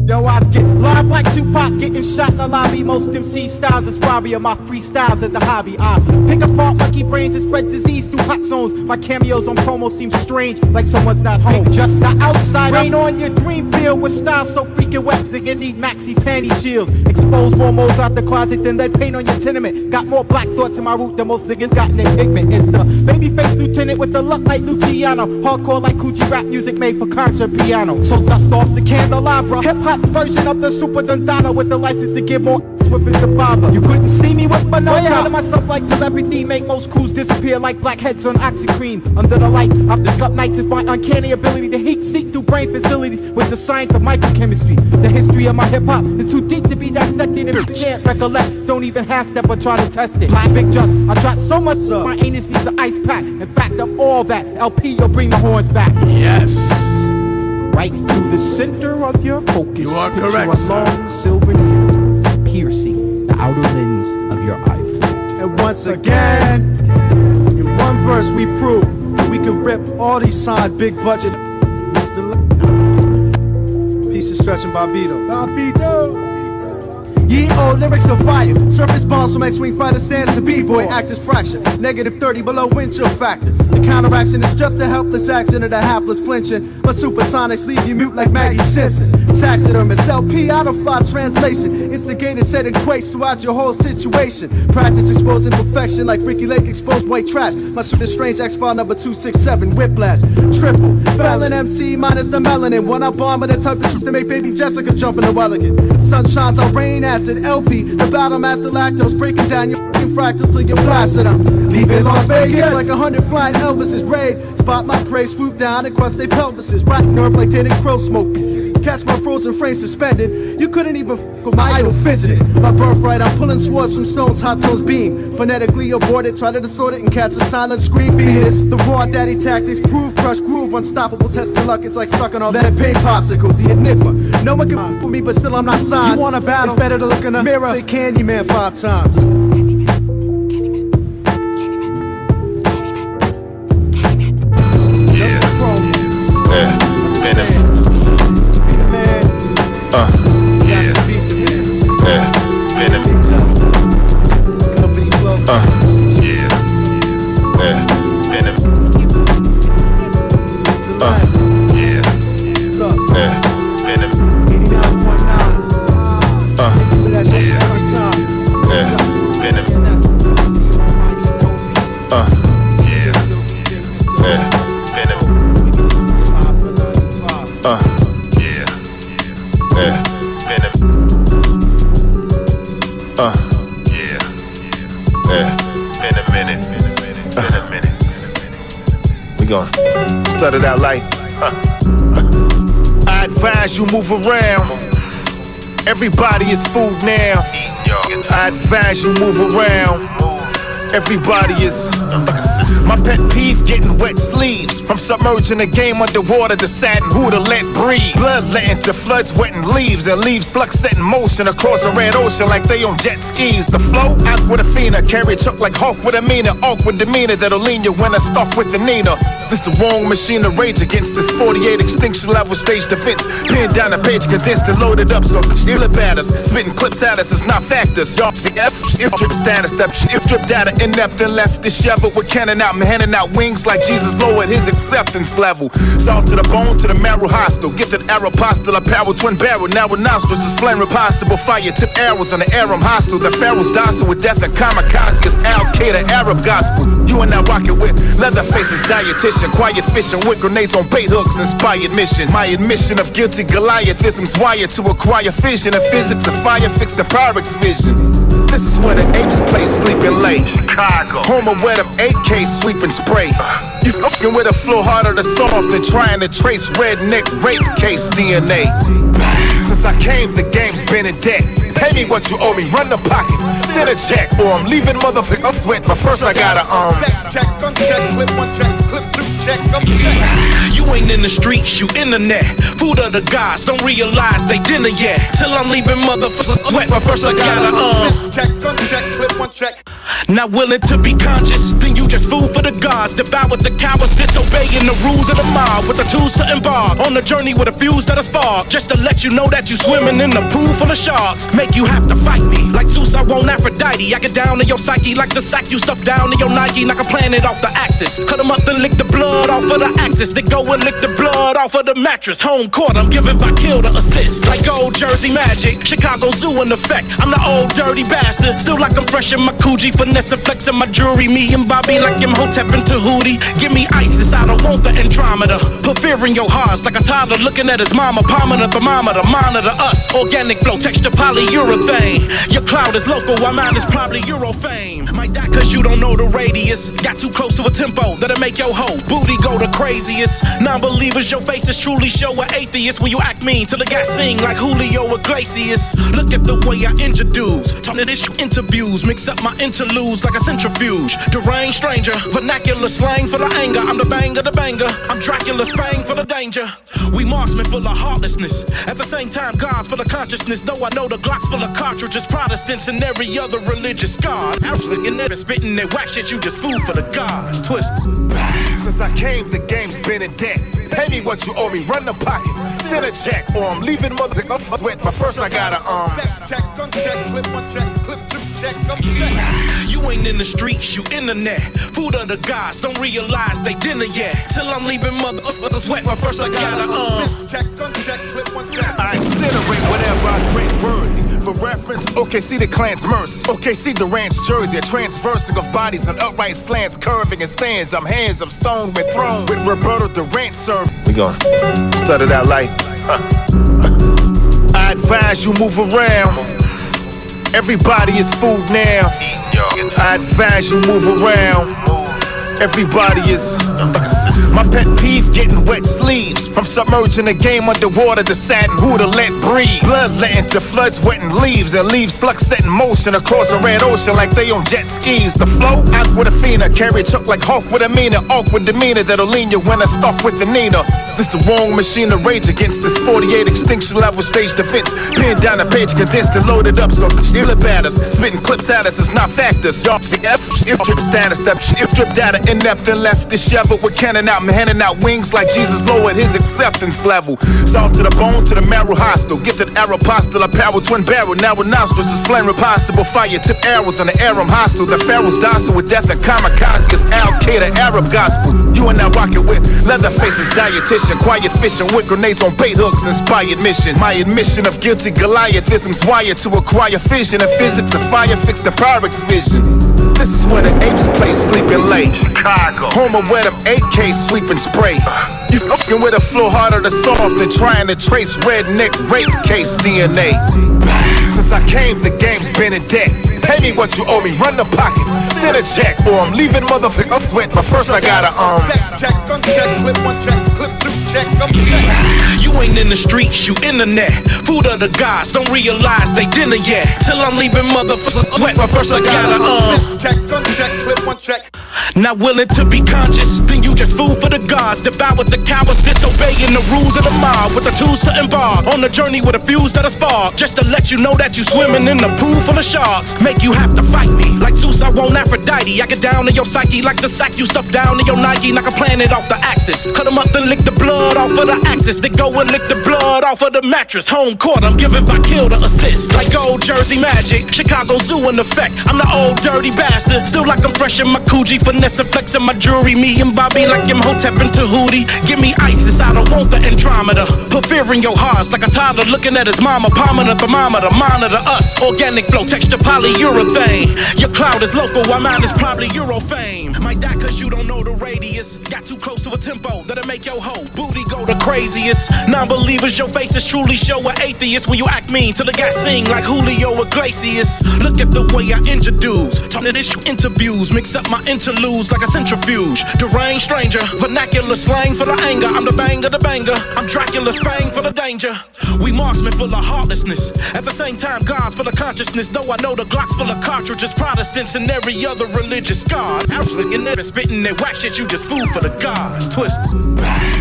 Yo, I get live like Tupac, getting shot in the lobby. Most MC styles is robbery of my freestyles as a hobby. I pick apart monkey brains and spread disease through hot zones. My cameos on promo seem strange, like someone's not home. Just the outside, rain on your dream field with style so freaking wet. You need maxi panty shields. Expose more moles out the closet than lead paint on your tenement. Got more black thought to my root than most niggas got in their pigment. It's the babyface lieutenant with the luck like Luciano. Hardcore like Coochie rap music made for concert piano. So dust off the candelabra. Hip hop version of the Super Dundana with the license to give more whippings to father. You couldn't see me with my nose. Proud of myself like telepathy. Make most crews disappear like blackheads on oxycream. Under the light, I've been up nights with my uncanny ability to heat seek through brain facilities with the science of microchemistry. The history of my hip hop is too deep to be dissected and can't recollect. Don't even half step or try to test it. My big just, I dropped so much my anus needs an ice pack. In fact, I'm all that. LP, you'll bring the horns back. Yes. Right through the center of your focus. You are picture correct, a long silver needle piercing the outer lens of your eye fluid. And once again, in one verse we prove we can rip all these signed big budget. Mr. Piece of stretching Bobito. Ye old lyrics of fire. Surface bombs from X-Wing fighter stands to B-boy. Actors fraction. Negative 30 below wind chill factor. The counteraction is just a helpless action of the hapless flinching. But supersonics leave you mute like Maggie Simpson. Taxidermist LP out of 5 translation. Instigated set equates throughout your whole situation. Practice exposing perfection like Ricky Lake exposed white trash. My shit is strange X-File number 267. Whiplash. Triple. Felon MC minus the melanin. One I bomb with the type of shit to make baby Jessica jump in the well again. Sun shines on rain acid. LP. The battle master lactose. Breaking down your fractals till you're flaccid. I'm leaving Las Vegas like 100 flying Elvises. Raid. Spot my prey. Swoop down and crush their pelvises. Rotten nerve like tainted crow smoke. Catch my frozen frame suspended. You couldn't even with my idle fidgeting. My birthright, I'm pulling swords from stones, hot tones beam. Phonetically aborted, try to distort it and catch a silent scream. Venus, the raw daddy tactics, prove, crush, groove, unstoppable, test your luck. It's like sucking on that pain popsicles, the enigma. No one can f with me, but still I'm not signed. You want a battle? It's better to look in the mirror. Say Candyman 5 times. Started out like, I advise you move around. Everybody is food now. I advise you move around. Everybody is. My pet peeve, getting wet sleeves. From submerging the game underwater, deciding who to let breathe. Bloodletting to floods, wetting leaves, and leaves slugs set in motion across a red ocean like they on jet skis. The flow, Aquafina, carry a chuck like Hawk with a meaner. Awkward demeanor that'll lean you when I stalk with the Nina. This the wrong machine to rage against. This 48 extinction level stage defense. Pinned down the page, condensed and loaded up so flip at us. Spitting clips at us, it's not factors. Y'all speak F, drip status. That shit dripped out of inept and left disheveled with cannon out. I'm handing out wings like Jesus lowered his acceptance level. Salt to the bone, to the marrow hostile. Gifted arrow postal, apparel, twin barrel. Now with nostrils is flame impossible. Fire tip arrows on the air, I'm hostile. The pharaoh's docile with death and kamikaze. It's Al-Qaeda Arab gospel. You and I rockin' with leather faces, dietitian. Quiet fishing with grenades on bait hooks, inspired mission. My admission of guilty Goliathism's wired to acquire vision and physics of fire fixed the Pyrex vision. This is where the apes play sleeping late. Chicago. Home of where them AKs sweeping spray. You fucking with a flow harder to soft than trying to trace redneck rape case DNA. Since I came, the game's been in debt. Pay me what you owe me, run the pockets, send a check, or I'm leaving motherfucker sweat. But first I gotta check, clip one check, clip two check, check. You ain't in the streets, you internet. Food of the gods, don't realize they dinner yet. Till I'm leaving motherfucker sweat. But first I gotta check, clip one check. Not willing to be conscious, then you just food for the gods. Devour the cowards, disobeying the rules of the mob. With the tools to embark on the journey with a fuse that'll spark. Just to let you know that you swimming in the pool full of sharks. Make you have to fight me like Zeus, I want Aphrodite. I get down in your psyche like the sack you stuff down in your Nike. Knock a planet off the axis. Cut them up and lick the blood off of the axis. They go and lick the blood off of the mattress. Home court, I'm giving by kill the assist. Like old Jersey Magic, Chicago Zoo in effect. I'm the old dirty bastard. Still like I'm fresh in my Coogee. Finesse and flexing my jewelry. Me and Bobby like Imhotep and Tahuti. Give me ISIS, I don't want the Andromeda. Put fear in your hearts like a toddler looking at his mama. Palming a thermometer, monitor us. Organic flow, texture polyurethane. Your cloud is local, while mine is probably Euro fame. Might die cause you don't know the radius. Got too close to a tempo that'll make your hoe booty go the craziest. Non-believers, your faces truly show an atheist. When you act mean till the guy sing like Julio Iglesias. Look at the way I introduce. Turning issue interviews. Mix up my interludes like a centrifuge. Deranged stranger, vernacular slang for the anger. I'm the banger, I'm Dracula's fang for the danger. We marksmen full of heartlessness. At the same time, God's full of consciousness. Though I know the Glock's full of cartridges, Protestants and every other religious god. Absolutely never spitting that whack shit, you just food for the gods. Twisted. Since I came, the game's been in debt. Pay me what you owe me, run the pockets. Send a check, or I'm leaving mother sweat. But first I gotta check, clip one check, clip two check, check. You ain't in the streets, you internet. Food of the gods, don't realize they dinner yet. Till I'm leaving motherfuckers sweat. But first I gotta check, clip one check. I incinerate whatever I think worthy. For reference, okay, see the clan's mercy. Okay, see the ranch jersey, a transversing of bodies on upright slants, curving in stands. I'm hands of stone when thrown with Roberto Durant serve. We gon' start it out like I advise you move around. Everybody is food now. I advise you move around. Everybody is my pet peeve, getting wet sleeves. From submerging the game underwater, deciding who to let breathe. Bloodletting to floods, wetting leaves, and leaves slugs set in motion across a red ocean like they on jet skis. The flow, Aquafina, carry chuck like Hawk with a meaner, awkward demeanor that'll lean you when I stalk with the Nina. This the wrong machine to rage against. This 48 extinction level stage defense. Pinned down the page, condensed and loaded up, so ill at us. Spitting clips at us, it's not factors. Y'all speak F, drip status, that shit drip data, inept and left disheveled with cannon out, handing out wings like Jesus lowered his acceptance level. Salt to the bone, to the marrow hostile. Gifted arrow postal, a power twin barrel. Now with nostrils is flame impossible. Fire tip arrows on the air, I'm hostile. The pharaoh's docile with death and kamikaze. It's Al-Qaeda, Arab gospel. You and I rockin' with leather faces, dietitian. Quiet fishing with grenades on bait hooks, inspired mission. My admission of guilty Goliathism's wired to acquire vision and physics of fire fix the Pyrex vision. This is where the apes play sleeping late. Chicago. Home of where them AK sweeping spray. You fucking with a flow harder to soft than trying to trace redneck rape case DNA. Since I came, the game's been in debt. Pay me what you owe me, run the pockets. Send a check, or I'm leaving motherfuckers sweat. But first I gotta check, clip one check, clip two check, check. You ain't in the streets, you internet. Food of the gods, don't realize they dinner yet. Till I'm leaving motherfuckers sweat. But first I gotta check, clip one check. Not willing to be conscious, then you just food for the gods. Devour the cowards, disobeying the rules of the mob. With the tools to embark on the journey with a fuse that'll spark. Just to let you know that you swimming in the pool full of sharks. Make you have to fight me like Zeus, I want Aphrodite. I get down in your psyche like the sack you stuff down in your Nike. Like a planet off the axis. Cut them up and lick the blood off of the axis. Then go and lick the blood off of the mattress. Home court, I'm giving by kill the assist. Like old Jersey Magic, Chicago Zoo in effect. I'm the old dirty bastard. Still like I'm fresh in my Coogee. Finesse and flexing my jewelry. Me and Bobby like Imhotep and Tahuti. Give me ISIS, I don't want the Andromeda. Put fear in your hearts like a toddler looking at his mama. Palming a thermometer, monitor us. Organic flow, texture polyurethane. Your cloud is local, while mine is probably Euro fame. Might die cause you don't know the radius. Got too close to a tempo that'll make your hoe booty go the craziest. Non-believers, your faces truly show an atheist. When you act mean till it got sing like Julio Iglesias. Look at the way I introduce. Turn it issue interviews. Mix up my interludes like a centrifuge. Deranged stranger, vernacular slang for the anger. I'm the banger, I'm Dracula's fang for the danger. We marksmen full of heartlessness. At the same time, God's full of consciousness. Though I know the Glock's full of cartridges, Protestants and every other religious god. Absolutely never spitting that whack shit, you just food for the gods. Twisted.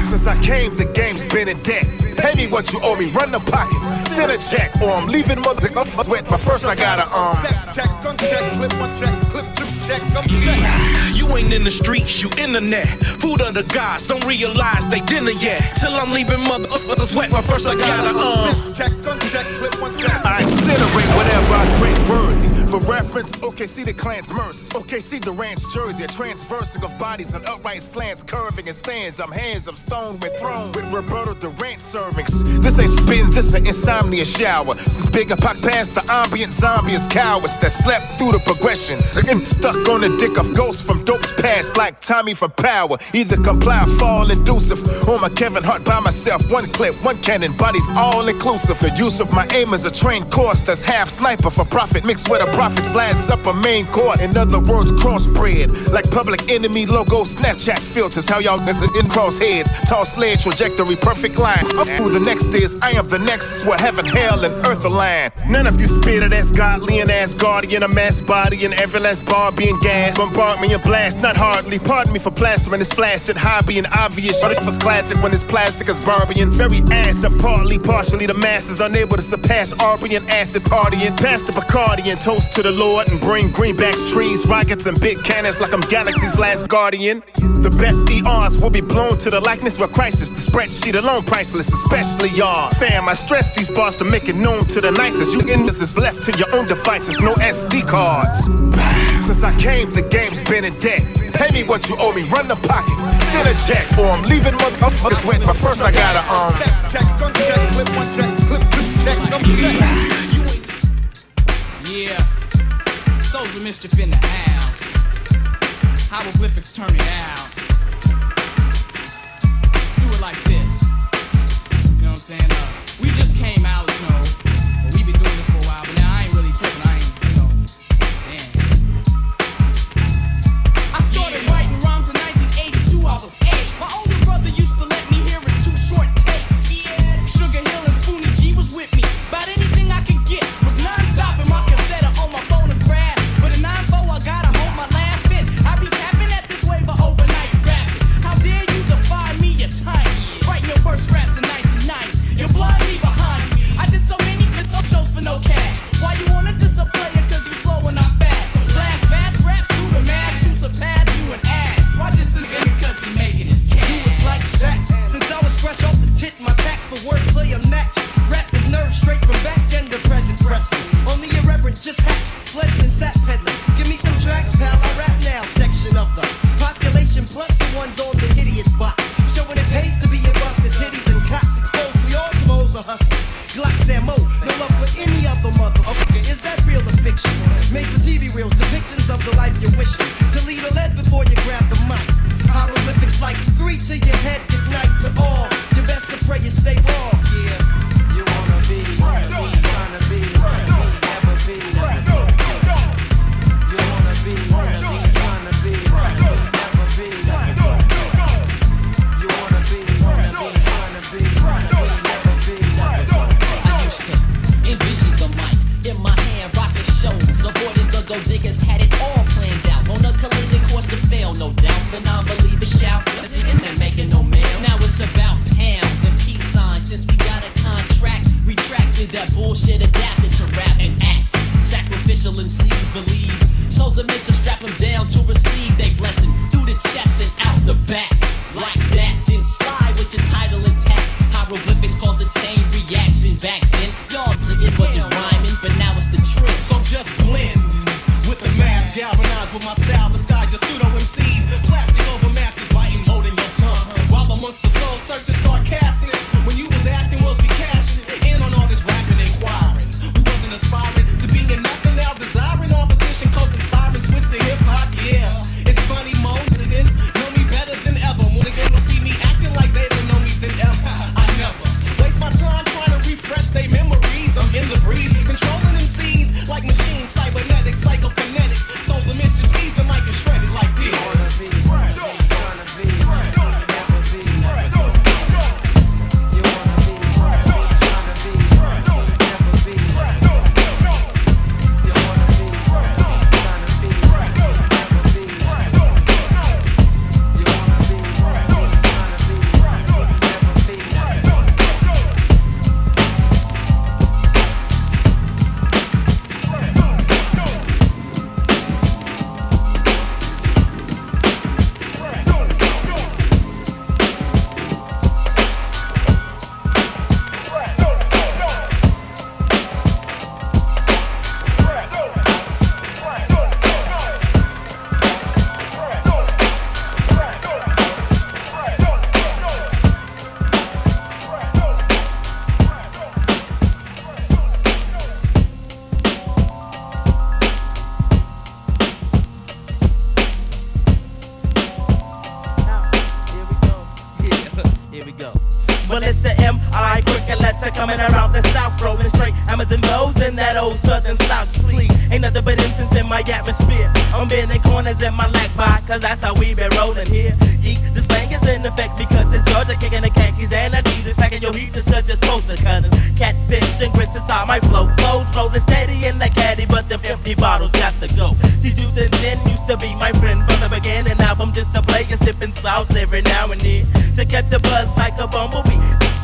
Since I came, the game's been in debt. Pay me what you owe me, run the pockets. Send a check, or I'm leaving motherfuckers sweat. But first I gotta check, clip one check, clip two check, check. You ain't in the streets, you internet. Food of the gods, don't realize they dinner yet. Till I'm leaving motherfuckers sweat. But first I gotta check, clip one check. I incinerate whatever I think worthy. For reference, okay, see the clan's mercy. Okay, see the ranch jersey, a transversing of bodies on upright slants, curving in stands. I'm hands of stone when thrown with Roberto Durant servings. This ain't spin, this an insomnia shower. Since Big and Pac passed, the ambient zombie is cowards that slept through the progression. Stuck on the dick of ghosts from dopes past, like Tommy from Power. Either comply or fall inducive. On my Kevin Hart by myself, one clip, one cannon, bodies all inclusive. The use of my aim is a trained course that's half sniper for profit mixed with a Profits last up a main course. In other words, crossbred. Like Public Enemy logo, Snapchat filters. How y'all niggas in crossheads. Toss lead trajectory, perfect line. Up who the next is, I am the next. Where heaven, hell, and earth align. None of you spirit that's godly and ass guardian. A mass body and every last bar being gas. Bombard me and blast, not hardly. Pardon me for plastering this flaccid hobby and obvious. Shit was classic when it's plastic as Barbie and very ass. And partially the masses unable to surpass Arby and acid partying. Past the Bacardi and toast to the Lord and bring greenbacks, trees, rockets, and big cannons like I'm Galaxy's last guardian. The best ERs will be blown to the likeness where crisis. The spreadsheet alone priceless, especially y'all. Fam, I stress these bars to make it known to the nicest. You endless is left to your own devices, no SD cards. Since I came, the game's been in debt. Pay me what you owe me, run the pockets, send a check, or I'm leaving motherfuckers wet. But first I gotta Yeah, Souls of Mischief in the house. Hieroglyphics turn it out. Do it like this. You know what I'm saying? We just came out, you know. We've been doing this for a while, but now I ain't really tripping. I ain't, you know. Damn. I started writing rhymes in 1982. I was 8. My older brother used to let me hear his 2 short takes. Yeah. Sugar Hill and Spoonie G was with me. About anything I could get was non-stop in my cassette on my phonograph. With a 9-4, I gotta hold my laugh in. I be capping at this wave of overnight rapping. How dare you defy me, you tiny. Writing your first raps in 1990. You're blindly behind me. I did so many flip-up shows for no cash. Why you wanna display it? Cause you slow and I'm fast. Blast fast raps through the mass to surpass you and ass. Why just in it cause he making his cash? Do it like that. Since I was fresh off the tit, my tack for wordplay a match. Rap with nerves straight from back then to present pressing. Only irreverent, just hatch, fledgling, sap peddling. Give me some tracks, pal, I rap now. Section of the population plus the ones on the idiot box. Showing it pays to be a busted titties and cocks exposed. We all some hoes are hustlers. Glocks ammo, no love for any other motherfucker. Is that real or fiction? Made for TV reels, depictions of the life you're wishing. To lead a lead before you grab the mic. Hieroglyphics like 3 to your head, good night to all. Your best to pray you stay raw. Yeah, you wanna be, trying to be, never be, never go. You wanna be, trying to be, never be, never go. You wanna be, trying to be, never be, never go. I used to envision the mic in my hand, rocking shows. Avoiding the gold diggers, had it all planned out. On a collision course to fail, no doubt. The non-believers shout, and they're making no mail. Now it's about pounds and peace signs. Since we got a contract, retracted that bullshit, adapted to rap and act. Sacrificial MCs believe. Souls of Mischief strap them down to receive they blessing through the chest and out the back. Like that, then slide with your title intact. Hieroglyphics cause a chain reaction. Back then, y'all took it wasn't rhyming, but now it's the trend. So just blend with the mask, galvanized with my style, disguise your pseudo MCs. Plastic over mastic, biting, holding your tongues. While amongst the soul searchers sarcastic, when you was asking, was we cashing in on all this rapping, inquiring? We wasn't aspiring to being nothing, now desiring opposition, co-conspiring, switch to hip hop. Yeah, it's funny, most niggas know me better than ever. When they will see me acting like they don't know me than ever. I never waste my time trying to refresh their memories. I'm in the breeze, controlling MCs like machines, cybernetic, psychokinetic. Souls of Mischief sees the mic and shredded like this. Well, it's the M.I. cricket letter coming around the south, rolling straight hammers and blows in that old southern slouch. Please Ain't nothing but incense in my atmosphere. I'm bending corners in my lag by, cause that's how we been rolling here. Yeet, the slang is in effect because it's Georgia kicking the khakis and Adidas packing your heat just cause you're supposed to. Cousin, catfish and grits inside my flow. Flow, rolling steady in the caddy, but them empty bottles got to go. See, juice and gin used to be my friend from the beginning. Now I'm just a player sipping sauce every now and then to catch a buzz like a bumblebee.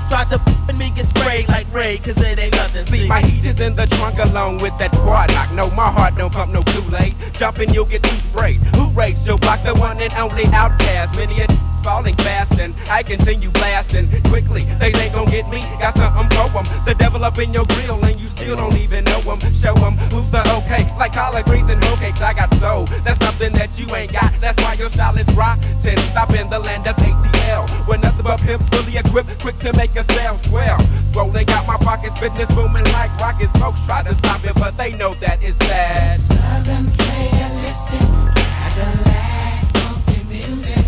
Try to f***ing me get sprayed like Ray, cause it ain't nothing. See, my heat is in the trunk along with that quad knock. No, my heart don't pump no Kool-Aid. Jumping, you'll get too sprayed. Who raised your block? The one and only outcast. Many a falling fast and I continue blasting quickly. They ain't gon' get me. Got something for 'em. The devil up in your grill and you still don't even know 'em. Show 'em who's the okay. Like collard greens and hoe cakes, I got soul. That's something that you ain't got. That's why your style is rotten. Stop in the land of ATL, where nothing but pimps fully equipped, quick to make a sale swell. Swollen got my pockets, business booming like rockets. Folks try to stop it, but they know that it's bad. Southern playalistic, Cadillac, funky music.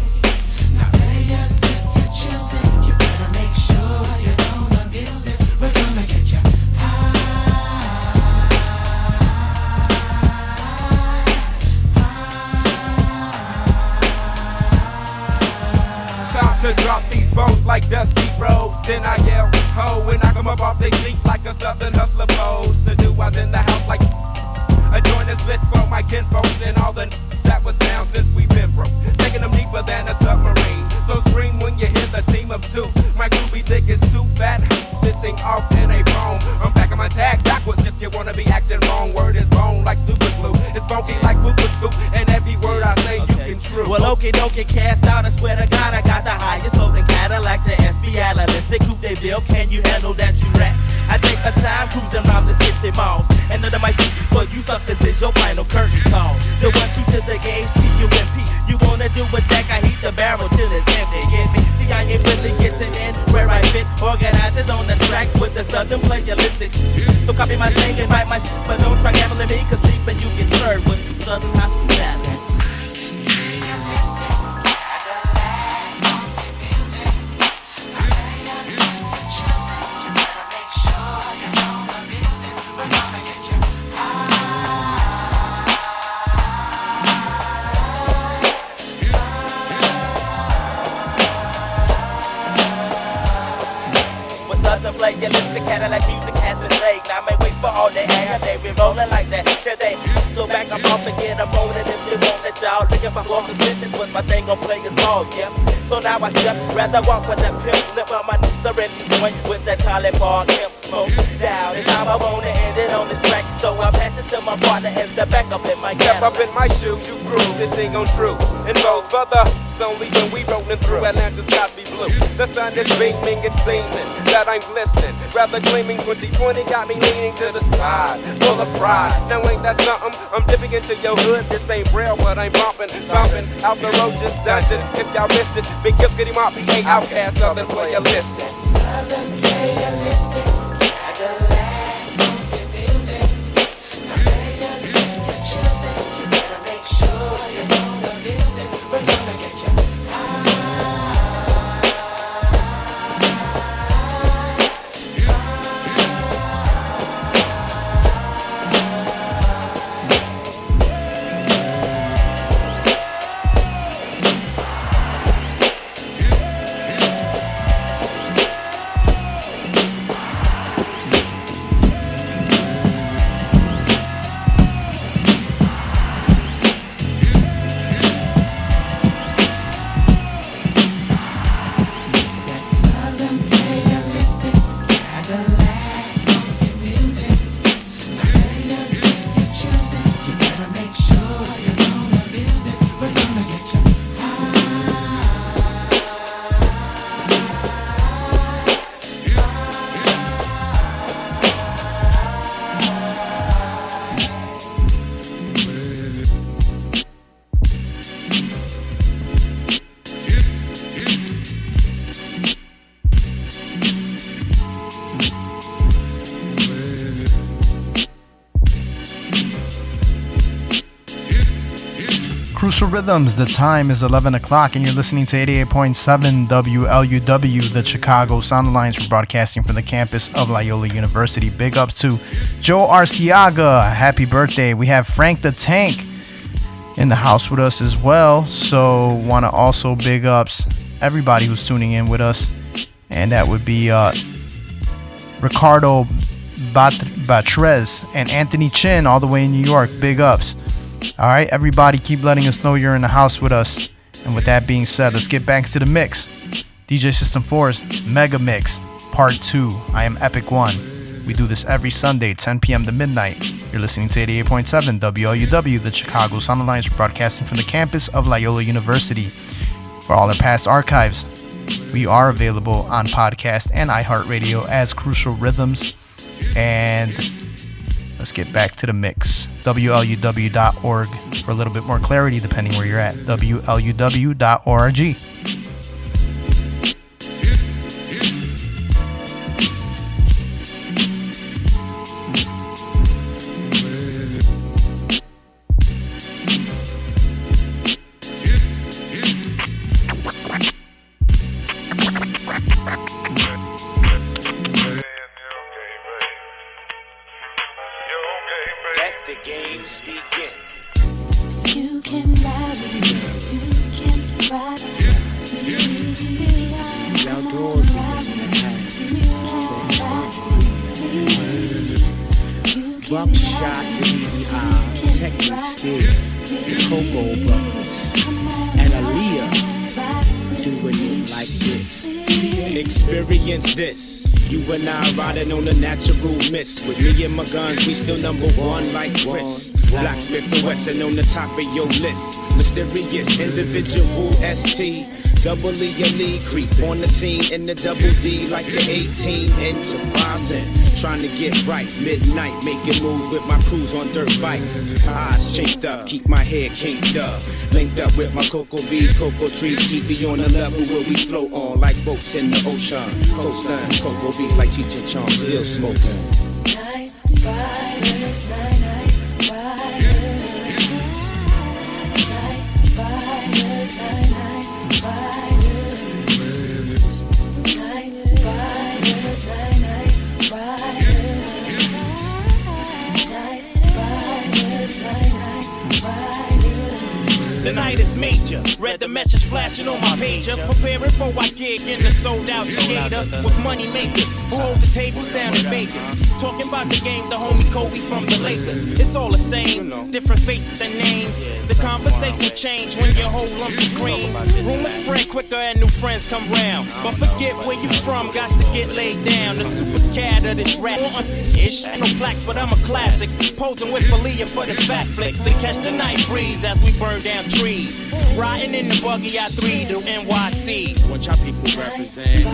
Now players, if you choose it, you better make sure you don't abuse it. We're gonna get you Time to drop these bones like dusty roads. Then I yell, ho, when I come up off they feet like a southern hustler pose. To do what's in the house like a joint is lit for my kinfolks and all the that was down since we been broke. Taking them deeper than a submarine. So scream when you hear the team of two. My groovy dick is too fat, sitting off in a foam. I'm back on my tag backwards if you wanna be acting wrong. Word is bone like super glue. It's funky like whoopah scoop, and every word I say you can true. Well, okay, cast out. I swear to God, I got the highest loading Cadillac, the SB Analytic Coupe de Ville. Can you handle that, you rat? I take a time cruising around the city malls, and under my seat for you suckers is your final curtain call. The 1-2 to the gauge, P-U-M-P. You wanna do a jack? I heat the barrel till it's empty. Get me? See, I ain't really getting in where I fit. Organizers on the track with the southern playalistic. So copy my slang and write my shit, but don't try gambling me, cause sleeping you get served with some southern hospitality. Playalistic Cadillac music has been played. Now I may wait for all the air. They be rolling like that today. So back up off and get up on it if you want that y'all. Looking for more positions, but my thing gon' play is ball, yeah. So now I step, rather walk with that pimp. Lip on my knees already joint with that Charlie Ball Pimp smoke. Down, it's how I wanna end it on this track. So I pass it to my partner and step back up in my Step up in my shoes, you cruise, it ain't gon' true. And those further only when we rollin' through Atlanta's got me blue. The sun is beaming, it's seeming that I'm glistening, rather gleaming. 2020 got me leaning to the side, full of pride. Now ain't that something? I'm dipping into your hood. This ain't real, but I'm bumping out the road, just dungeon. If y'all missed it, big gift getting my PA outcast, southern playalistic. Southern playalistic, Cadillac, funky music. Now players, if you choose it, you better make sure you don't abuse it. We're gonna get you Crucial Rhythms. The time is 11 o'clock, and you're listening to 88.7 WLUW, the Chicago Sound Alliance. We're broadcasting from the campus of Loyola University. Big ups to Joe Arciaga. Happy birthday. We have Frank the Tank in the house with us as well. So, want to also big ups everybody who's tuning in with us. And that would be Ricardo Batrez and Anthony Chin all the way in New York. Big ups. All right, everybody, keep letting us know you're in the house with us. And with that being said, let's get back to the mix. DJ System 4's Mega Mix Part 2. I am Epic One. We do this every Sunday, 10 p.m. to midnight. You're listening to 88.7 WLUW, the Chicago Sound Alliance, broadcasting from the campus of Loyola University. For all our past archives, we are available on podcast and iHeartRadio as Crucial Rhythms. And let's get back to the mix. WLUW.org for a little bit more clarity, depending where you're at. WLUW.org. And I riding on a natural mist. With me and my guns, we still number one like Chris. Blacksmith and Wesson on the top of your list. Mysterious individual ST. Double E elite creep on the scene in the double D like the 18 enterprising. Trying to get right, midnight, making moves with my crews on dirt bikes. Eyes shaped up, keep my head kinked up. Linked up with my cocoa bees, cocoa trees, keep me on the level where we float on like boats in the ocean. Coastline, cocoa bees like Cheech and Chong, still smoking. Night riders, night riders. Night riders, night riders. Night riders, night The night is major. Read the message flashing on my pager. Preparing for our gig in the sold out theater with money makers who hold the tables down in Vegas. Talking about the game, the homie Kobe from the Lakers. It's all the same, different faces and names. The conversation change when you hold lumps of cream. Rumors spread quicker and new friends come round. But forget where you from, got to get laid down. The super cat of this rap ish. No plaques, but I'm a classic. Posing with Falia for the fat flicks. They catch the night breeze as we burn down trees. Riding in the buggy I-3 to NYC. What y'all people represent? Who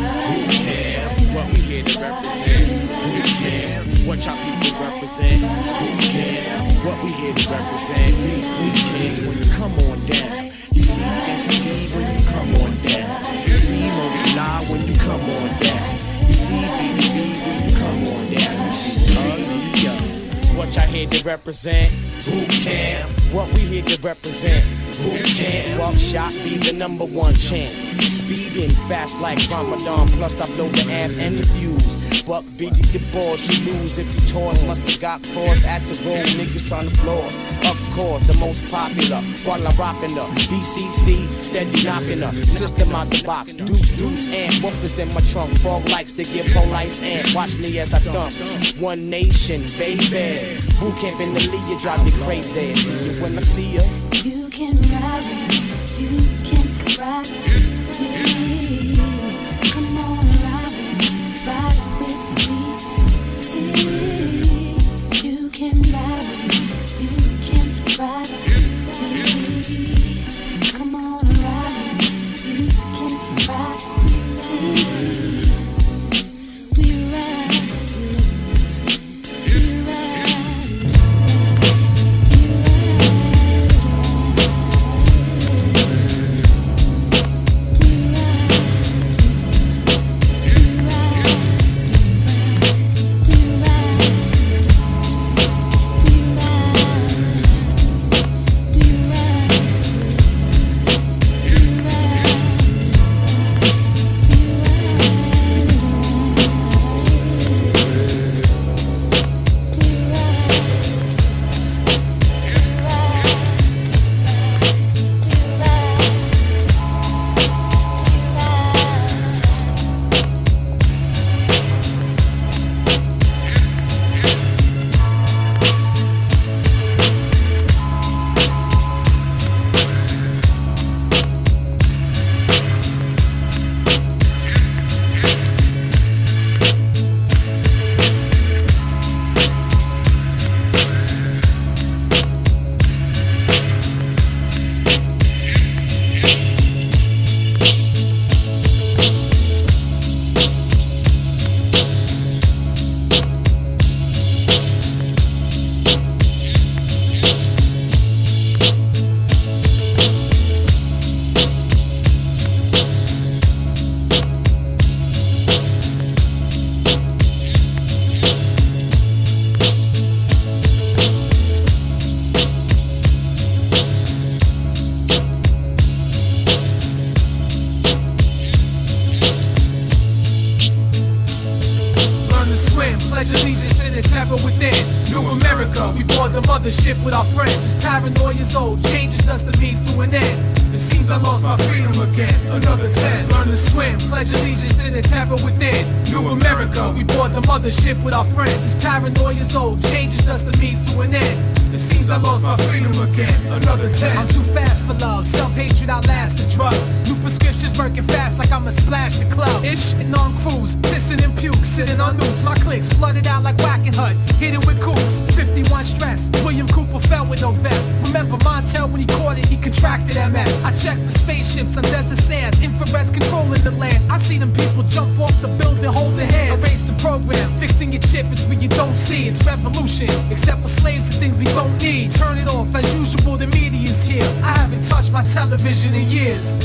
cares? What we here to represent? Who cares? What y'all people represent? Who cares? What we here to represent? We king when you come on down. You see ST when you come on down. You see Mola when you come on down. You see BDB when you come on down. You see Aaliyah. What y'all here to represent? Who can? What we here to represent? Who can? Buckshot be the number one champ. Speeding fast like Ramadan. Plus I blow the amp and the fuse. Buck Biggie the boss, you lose if you toss. Musta got crossed at the road, niggas tryna floss. Of course, the most popular, while I'm rocking her. BCC, steady knocking her. System out the box, deuce, and whoopers in my trunk. Frog likes to get police and watch me as I thump. One nation, baby. Boot camp in the league, you drive me crazy. See you when I see you. You can ride with me, you can ride with me. Come on and ride with me, ride with me. See, you can ride with me, you can ride with me. Come on and ride with me, you can ride with me. We ride, we ride. pledge allegiance to the terror within. New America, we board the mothership with our friends. Paranoia's old, changes us the means to an end. It seems I lost my freedom again. Another 10, learn to swim, pledge allegiance to the terror within. New America, we board the mothership with our friends. Paranoia's old, changes us the means to an end. It seems I lost my freedom again. Another 10. I'm too fast for love. Self-hatred outlasts the drugs. New prescriptions working fast like I'ma splash the club. Ish and on cruise, pissing and puke, sitting on newts. My clicks flooded out like whacking hut. Hit it with coops. 51 stress. William Cooper fell with no vest. Remember Montel when he caught it, he contracted MS. I checked for spaceships on desert sands. Infrareds controlling the land. I see them people jump off the building, hold their hands. Erase the program. Fixing your chip is what you don't see. It's revolution. Except for slaves and things we don't need. Turn it off, as usual, the media's here. I haven't touched my television in years.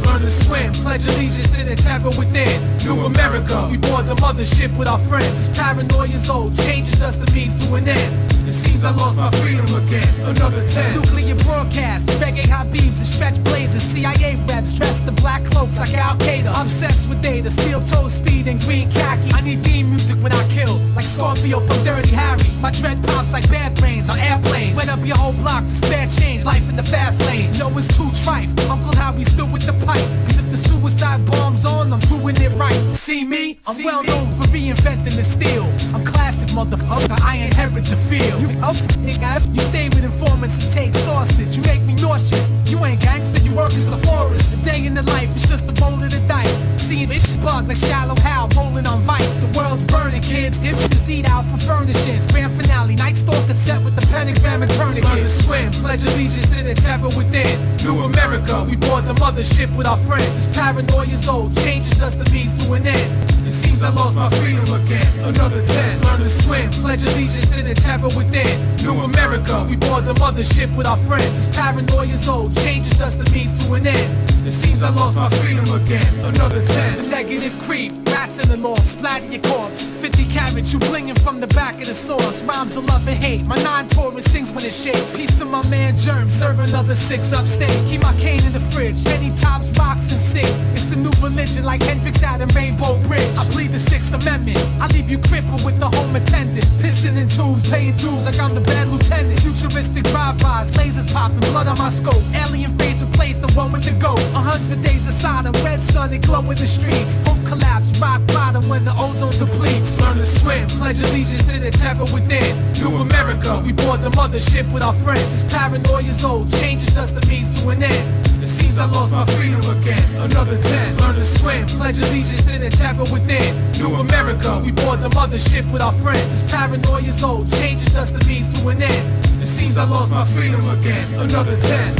Learn to swim, pledge allegiance to the terror within. New America, we board the mothership with our friends. Paranoia's old, changes us the means to an end. It seems I lost my freedom again. Another 10. Nuclear broadcast, reggae hot beams and stretch blazers. CIA reps dressed in black cloaks like Al-Qaeda. Obsessed with data, steel toe speed and green khaki. I need theme music when I kill, like Scorpio from Dirty Harry. My dread pops like bad brains on airplanes. Went up your whole block for spare change, life in the fast lane. No, it's too trife. Uncle Howie stood with the pipe. Cause if the suicide bomb's on, I'm doing it right. See me? I'm well known for reinventing the steel. I'm classic, motherfucker. I inherit the field. You stay with informants and take sausage. You make me nauseous. You ain't gangster, you work as a florist. A day in the life is just a roll of the dice. Seeing this bug like Shallow Hal rolling on Vikes. The world's burning, kids. Gibsons eat out for furnishings. Grand finale, Night Stalker set with the pentagram and tourniquet. Learn to swim, pledge allegiance to the terror within. New America, we board the mothership with our friends. Paranoia's old, changes us the means to an end. It seems I lost my freedom again. Another 10, learn to swim, pledge allegiance to the terror within. New America, we board the mothership with our friends. Paranoia's old, changes us the means to an end. It seems I lost my freedom again. Another 10. The negative creep, rats in the loft, splatter your corpse. 50 carats, you blinging from the back of the source. Rhymes of love and hate, my non-Taurus sings when it shakes. Peace to my man Germ, serve another 6 upstate. Keep my cane in the fridge, Penny tops, rocks and sing. It's the new religion like Hendrix out in Rainbow Bridge. I plead the 6th Amendment, I leave you crippled with the home attendant. Pissing in tubes, paying dues like I'm the bad lieutenant. Futuristic drive-bys, lasers popping, blood on my scope. Alien face replaced the one with the goat. 100 days of Sodom, red sun and glow in the streets. Hope collapse, rock bottom when the ozone depletes. Learn to swim, pledge allegiance to the terror within. New America, we board the mothership with our friends. Paranoia's old, changes us the means to an end. It seems I lost my freedom again. Another 10, learn to swim, pledge allegiance to the terror within. New America, we board the mothership with our friends. Paranoia's old, changes us the means to an end. It seems I lost my freedom again. Another 10.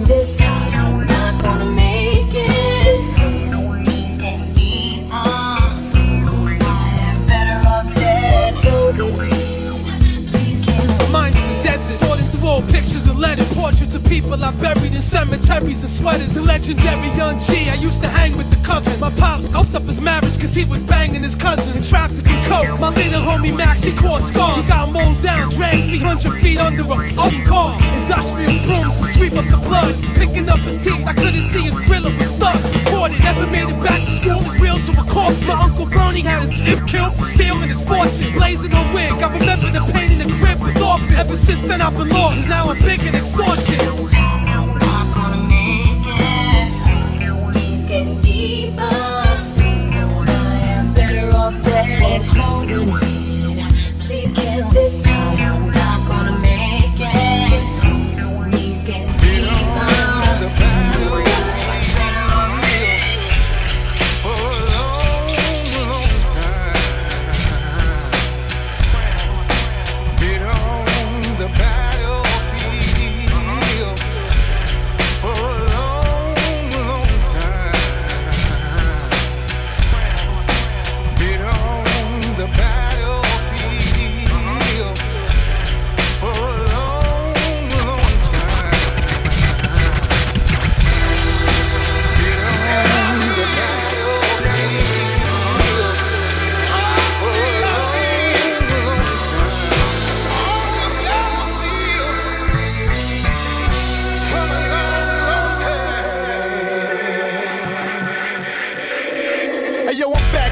This time I'm not gonna make it. He's getting deep on. I'm better off dead. Please can't. Mine is a desert, sorting through old pictures and letters. Portraits of people I buried in cemeteries and sweaters. The legendary young G, I used to hang with the coven. My pops hooked up his marriage cause he was banging his cousin and trafficking coke. My little homie Max, he caught scars. He got mowed down, dragged 300 feet under a fucking car. Industrial brooms to sweep up the blood. Picking up his teeth, I couldn't see his grill, was stuck. Caught it, never made it back to school, was real to a corpse. My uncle burned Shorty had his shit killed, stealing his fortune, blazing a wig. I remember the pain in the crib was often. Ever since then I've been lost, now I'm big in extortion. He's getting deeper. I am better off dead. Holding it. Please get this time. I'm not gonna make it. He's getting deeper.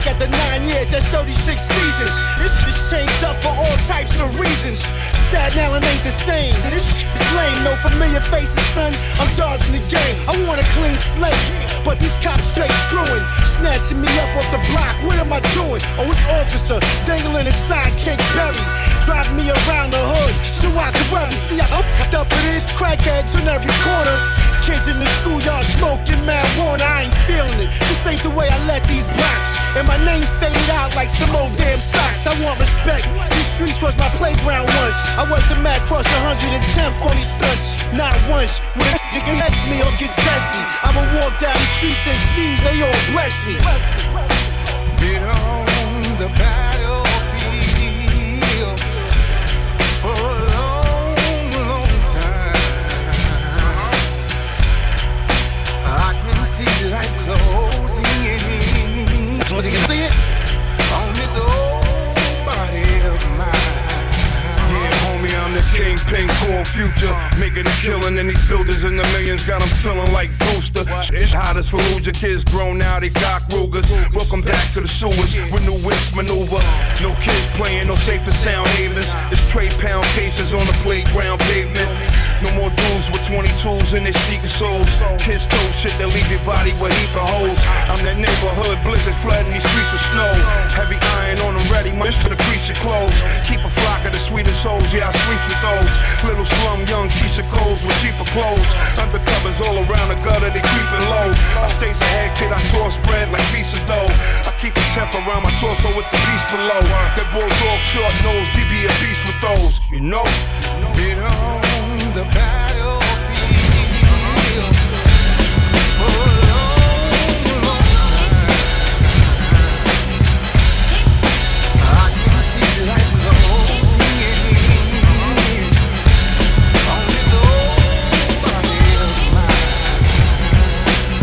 At the 9 years, that's 36 seasons. This changed up for all types of reasons. Staten Island ain't the same. This is lame, no familiar faces, son. I'm dodging the game. I want a clean slate, but these cops straight screwing, snatching me up off the block. What am I doing? Oh, it's officer dangling his sidekick Berry, driving me around the hood so I can run. See how fucked up it is. Crackheads on every corner. Kids in the schoolyard smoking marijuana. I ain't feeling it. This ain't the way I let these blocks. And my name faded out like some old damn socks. I want respect. These streets was my playground once. I worked the mat across 110 funny stunts. Not once when a nigga lets me or gets testy. I'ma walk down the streets and sneeze, they all bless me. Been on the battlefield for a long, long time. I can see life closing in. As long as you can see it on this old body of mine. Yeah, homie, I'm the kingpin, corn future. Making a killing in these buildings in the millions. Got them feeling like Booster. It's hot as Fallujah. Kids grown now, they got Rugers. Welcome back to the sewers with new whips maneuver. No kids playing, no safe and sound havens. It's trade pound cases on the playground pavement. No more dudes with 22s in their sneaker soles. Kids throw shit that leave your body with heap of holes. I'm that neighborhood blizzard flooding these streets with snow. Heavy iron on them ready, much for the creature clothes. Keep a flock of the sweetest hoes, yeah, I sleep with those. Little slum young Keisha Coles with cheaper clothes. Undercovers all around the gutter, they creeping low. I stays ahead, kid, I toss bread like piece of dough. I keep a tef around my torso with the piece below. That bulldog short nose, DB a beast with those, you know. Been on the battlefield for a long, long time. I can see life closing in on this old body of mine.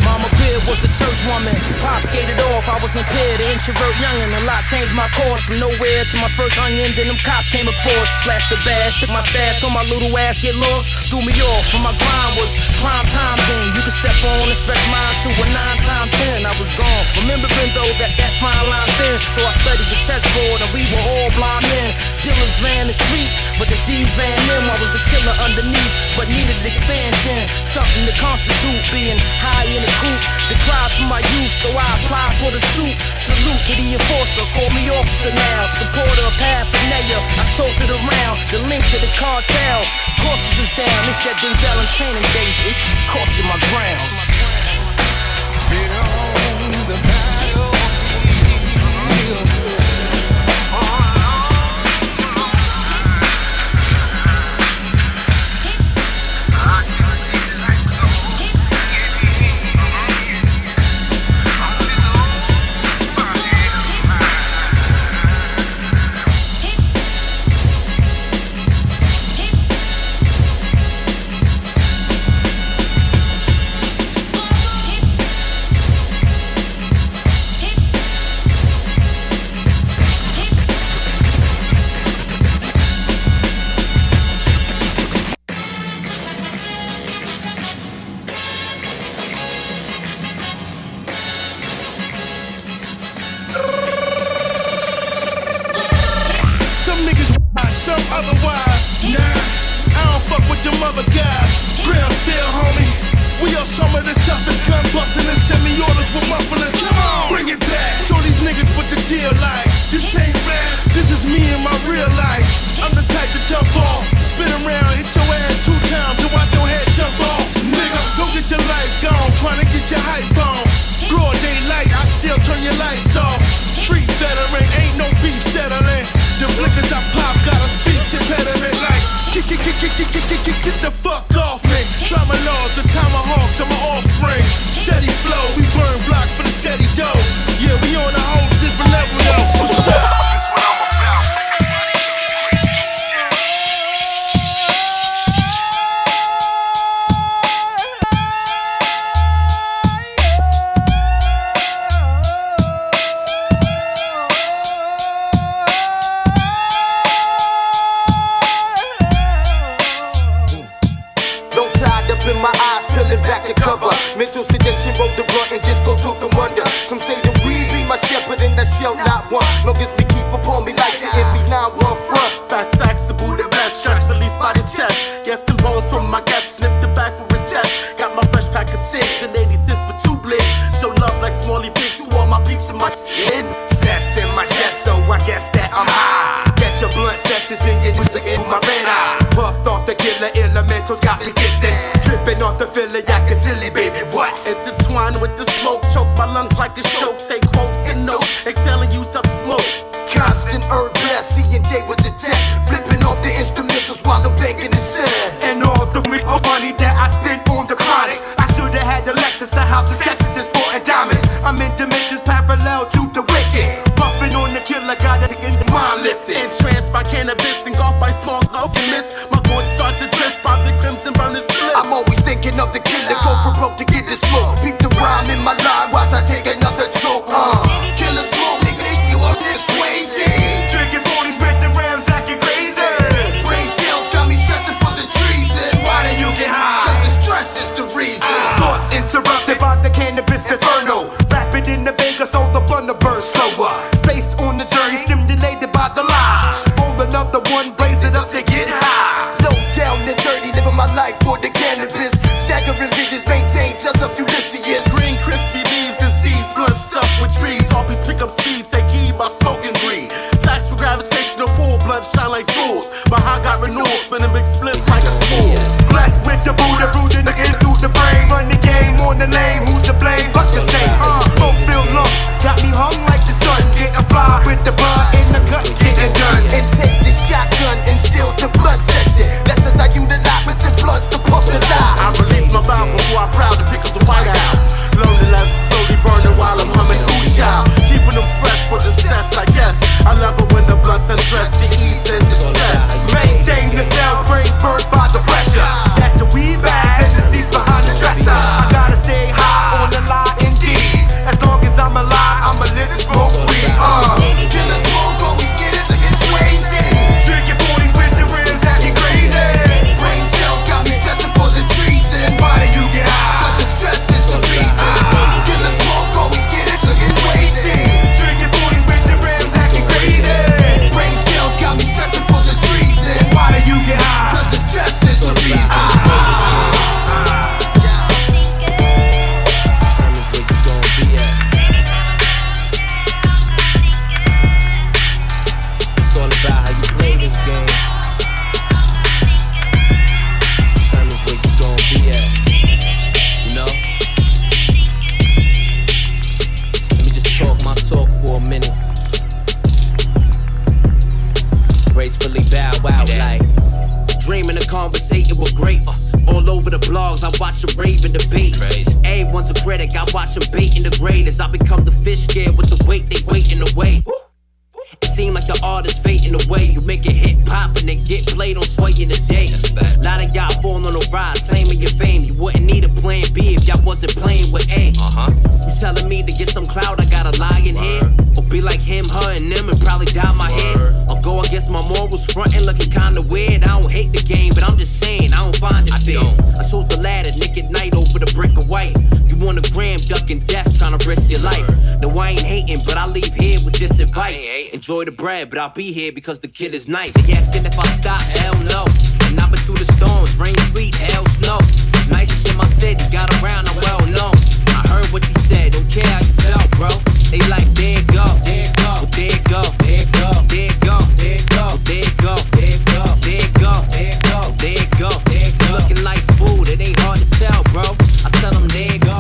Mama Bear was a church woman. Pop skated off, I was impaired, an introvert youngin'. A lot changed my course from nowhere to my first onion. Then them cops came across, flashed the bash, took my stash, told my little ass get lost, threw me off. When my grind was prime time thing, you could step on and stretch mines to a 9 times 10. I was gone, remembering though that fine line thin. So I studied the chessboard and we were all blind men. Dealers ran the streets, but the D's ran them. I was a killer underneath, but needed expansion. Something to constitute being high in the coop. The cries from my youth, so I applied for the suit. Salute to the enforcer, call me officer now. Supporter of paraphernalia, I toss it around. The link to the cartel, courses is down. It's that Denzel and training days, it should cost you my grounds. Been on the battlefield for a long, long time. I can see life closing in on this old body of mine. some other guys. Real deal, homie. We are some of the toughest gun busting and semi-orders with mufflers. Come on, bring it back. Show these niggas what the deal like. This ain't rap, this is me in my real life. I'm the type to dump off, spin around, hit your ass 2 times and watch your head jump off. Nigga, don't get your life gone, trying to get your hype on. Broad daylight, I still turn your lights off. Street veteran, ain't no beef settling. The flickers I pop got a speech impediment like get the fuck off me. Trauma laws, the tomahawks, I'm an offspring. Steady flow, we burn block for the steady dough. Yeah, we on a whole different level though. What's up? That's what I'm about. Back to cover, mental sedation, roll the blunt and just go to the wonder. Some say the weed be my shepherd and that shall not one. Long as me keep upon me like the MB9 one front. Fast sacks, the Buddha best, tracks released by the chest. Yes, some bones from my guests, snipped the back for a test. Got my fresh pack of 6 and 80 cents for 2 blades. Show love like Smalley pigs to all my peeps in my skin. Sass in my chest, so I guess that I'm high. Get your blunt sessions in your music in my red eye. Puffed off the killer elementals, got me kissing. Tripping off the filler, yak silly baby, what? Intertwined with the smoke, choke my lungs like a stroke. Take quotes and notes, exhaling used up smoke. Constant herb blast, C&J with the tech. Flipping off the instrumentals while I'm banging the set. And all the money that I spent on the chronic. I should've had the Lexus, a house of Texas and sporting diamonds. I'm in dimensions parallel to the wicked. Buffing on the killer, got it in mind lifted. Entranced by cannabis, engulfed by small love and miss. My gourds start to drift by the crimson burning slip. I'm always thinking of the killer, go for broke to get the smoke. Peep the rhyme in my line whilst I take another choke. Killer smoke, nigga, they see what this Swayze. Drinking 40s, with the Rams, acting crazy. Brain cells got me stressing for the treason. Why do you get high? Cause the stress is the reason. Thoughts interrupted by the cannabis inferno. Rapid in the Vegas, so the blunder burns slower. Spaced on the journey, stimulated by the lie. Roll another one, blaze it up to get high. Low down and dirty, living my life for the cannabis. Staggering visions, maintain tells of Ulysses. Green crispy leaves and seeds, blood stuffed with trees. Always pick up speed, take heed by smoking green. Sights for gravitational pull, blood shine like jewels. My heart got renewal, spinning big splits like a spool. Blessed with the Buddha, rooted again through the brain. Run the game on the lane, who's to blame? What's the name? Smoke filled lungs, got me hung like the sun. Get a fly with the blood in the gut, getting done. And take the shotgun and steal the blood session. That's as I utilize missing bloods to pump the lie. I release my vows before I'm proud to pick up the White House. Lonely left slowly burning while I'm humming ooh child. Keeping them fresh for the cess, I guess. I love it when the blood's undressed, the ease and the stress. Maintain the cells, brain burnt by the pressure. Stash the weed bags and the seats behind the dresser. I gotta stay high on the lie indeed. As long as I'm alive, I'ma live and smoke weed. Killer smoke, always get it to get Swayze. Drinking 40s with the rims, acting crazy. Brain cells got me stressing for the treason. Why do you get high? Cause the stress is the reason. Killer smoke, always get it to get Swayze. Drinking 40s with the rims, acting crazy. Brain cells got me stressing for the treason. Why do you get high? Cause the stress is the reason. Conversating with greats all over the blogs. I watch them rave and debate. Everyone's a critic. I watch them bait in the grade as I become the fish scared with the weight they waiting away. It seem like the artist fading away. You make a hit pop and then get played on Sway in the day. Lot of y'all falling on the rise, claiming your fame. You wouldn't need a plan B if y'all wasn't playing with A. You telling me to get some clout, I gotta lie in here? Or be like him, her, and them and probably dye my hair? Or go against my morals, frontin' looking kinda weird? I don't hate the game, but I'm just saying, I don't find it fair. I chose the ladder, naked night over the brick of white. You want a gram, ducking death, trying to risk your life. No, I ain't hating, but I leave here with this advice. Enjoy the bread, but I'll be here because the kid is nice. They asking if I stop, hell no. And I've been through the storms, rain, sleet, hell, snow. Nicest in my city, got around, I'm well known. I heard what you said, don't care how you felt, bro. They like, there it go, there it go, there it go, there it go, there it go, there it go, there it go, there it go, there it go, there it go, there it go, there it go. Looking like food, it ain't hard to tell, bro. I tell them, there it go.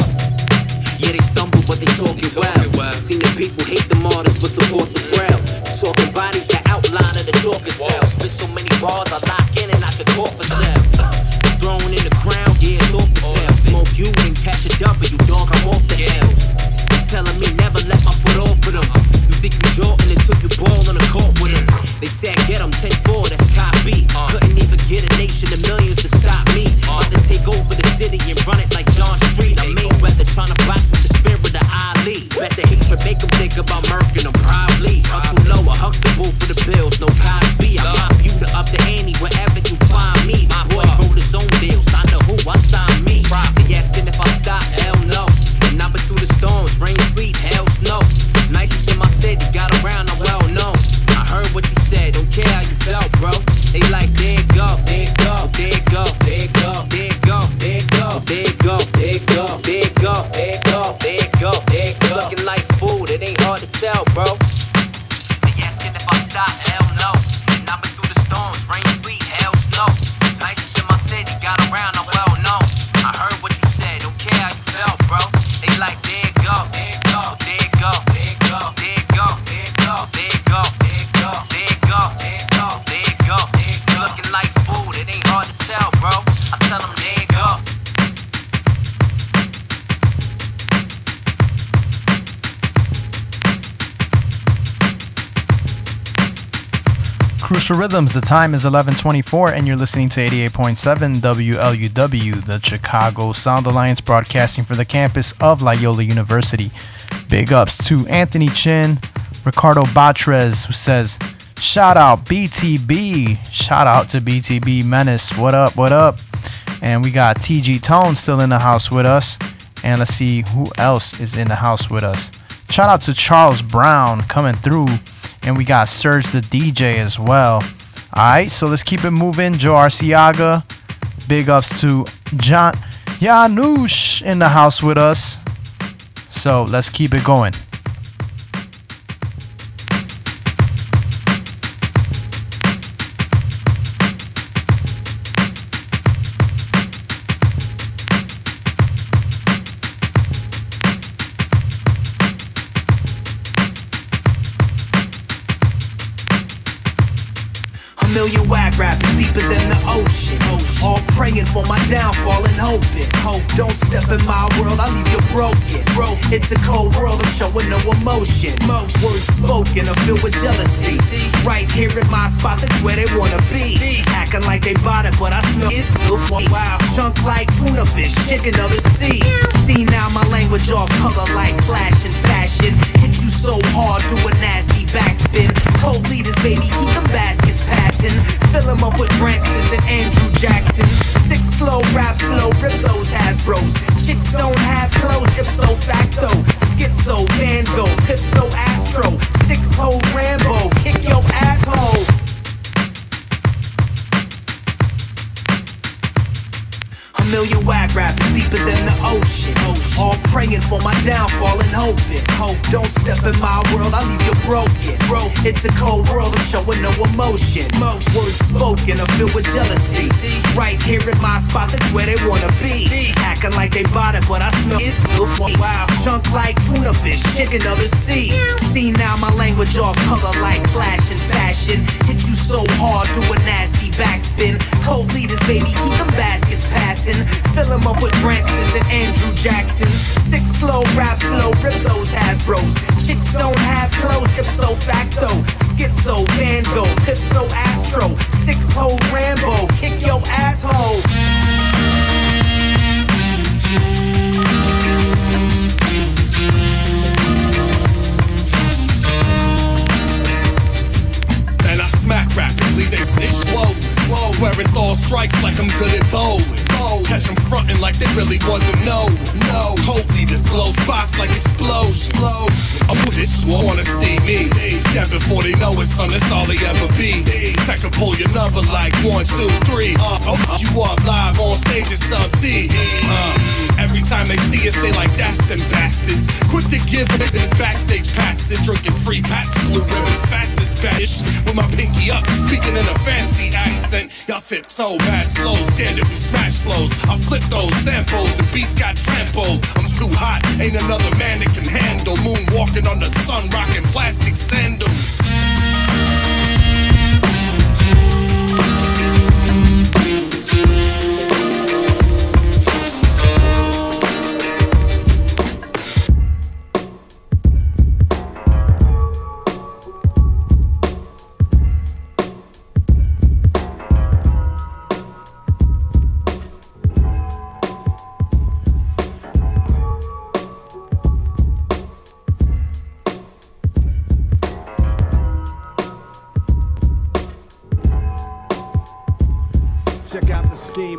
Yeah, they stumble, but they talking well. Seen the people hate them artists, but support the frail. Talking bodies, the outline of the talking cell. Spit so many bars, I lock in and I could call for sale. Thrown in the crowd, yeah, it's off for sale. Smoke you and catch a W, dog, I'm off the hills. Telling me never let my foot off of them. You think you Jordan until you ball on the court with them. They said get them 10-4, that's copy. Couldn't even get a nation of millions to stop me. About to take over the city and run it like John Street. I'm Mayweather trying to box with the spirit of Ali. Bet the hatred make them think about murking them probably. Hustle lower, Huxtable for the bills, no Cosby. I mop you to up the ante wherever you find me. My boy wrote his own deal, signed to who, I signed me. They asking if I stop, hell no. And I've been through the storms, rain, sleet, hell, snow. Nicest in my city, got around, I'm well known. I heard what you said, don't care how you felt, bro. They like, there it go, there it go, there it go, there it go, there it go, there it go, there it go, there it go, there it go, there it go, there it go, there it go. Looking like food, it ain't hard to tell, bro. They asking if I stop, hell no. And I've been through the storms, rain, sleet, hell, snow. Nicest in my city, got around, I'm well known. I heard what you said, don't care how you felt, bro. They like, there it go, there it go, there it go, there it go, there it go, there it go, there it go, there it go, there it go, there it go, there it go, there it go. Looking like food, it ain't hard to tell, bro. I tell them, there it go. Crucial Rhythms, the time is 11:24 and you're listening to 88.7 WLUW, the Chicago Sound Alliance, broadcasting for the campus of Loyola University. Big ups to Anthony Chin, Ricardo Batres, who says, shout out BTB, shout out to BTB Menace, what up, what up? And we got TG Tone still in the house with us, and let's see who else is in the house with us. Shout out to Charles Brown coming through. And we got Serge the DJ as well. Alright, so let's keep it moving. Joe Arciaga. Big ups to John Janusz in the house with us. So let's keep it going. Million whack rappers deeper than the ocean. All praying for my downfall and hoping. Don't step in my world, I'll leave you broken. It's a cold world, I'm showing no emotion. Words spoken are filled with jealousy. Right here in my spot, that's where they wanna be. Acting like they bought it, but I smell it's so wow. Chunk like tuna fish, chicken of the sea. See now my language off color like clash and fashion. Hit you so hard, do a nasty backspin. Cold leaders, baby, keep them baskets passing. Fill them up with Francis and Andrew Jacksons. 6 slow rap flow, rip those Hasbros. Chicks don't have clothes, ipso facto. Schizo, Van Gogh, Pipso Astro. 6-toed Rambo, kick your asshole. A million whack rappers deeper than the ocean. All praying for my downfall and hoping. Don't step in my world, I'll leave you broken. It's a cold world, I'm showing no emotion. Words spoken are filled with jealousy. Right here in my spot, that's where they wanna be. Acting like they bought it, but I smell it's so wow. Chunk like tuna fish, chicken of the sea. See now my language off color like clash and fashion. Hit you so hard, do a nasty backspin. Cold leaders, baby, keep them baskets passing. Fill them up with Francis and Andrew Jacksons. 6 slow rap flow, rip those Hasbros. Chicks don't have clothes, ipso facto. Schizo, Van Gogh, Pipso Astro. 6-toed Rambo, kick your asshole. And I smack rappers, leave they sick slow. Swear it's all strikes like I'm good at bowling. Catch them frontin' like they really wasn't no. Cold leaders, glow spots like explosions. I'm with it, wanna see me. Dead before they know it, son, that's all they ever be. Tech can pull your number like 1, 2, 3. You up live on stage at Sub T. Every time they see us, they like, that's them bastards. Quick to give niggas backstage passes, drinking free pats, blue ribbons, fastest batch. With my pinky up, speaking in a fancy accent. Y'all tiptoe, mad slow, standard, we smash flows. I flip those samples and beats got trampled. I'm too hot, ain't another man that can handle. Moonwalking on the sun, rocking plastic sandals.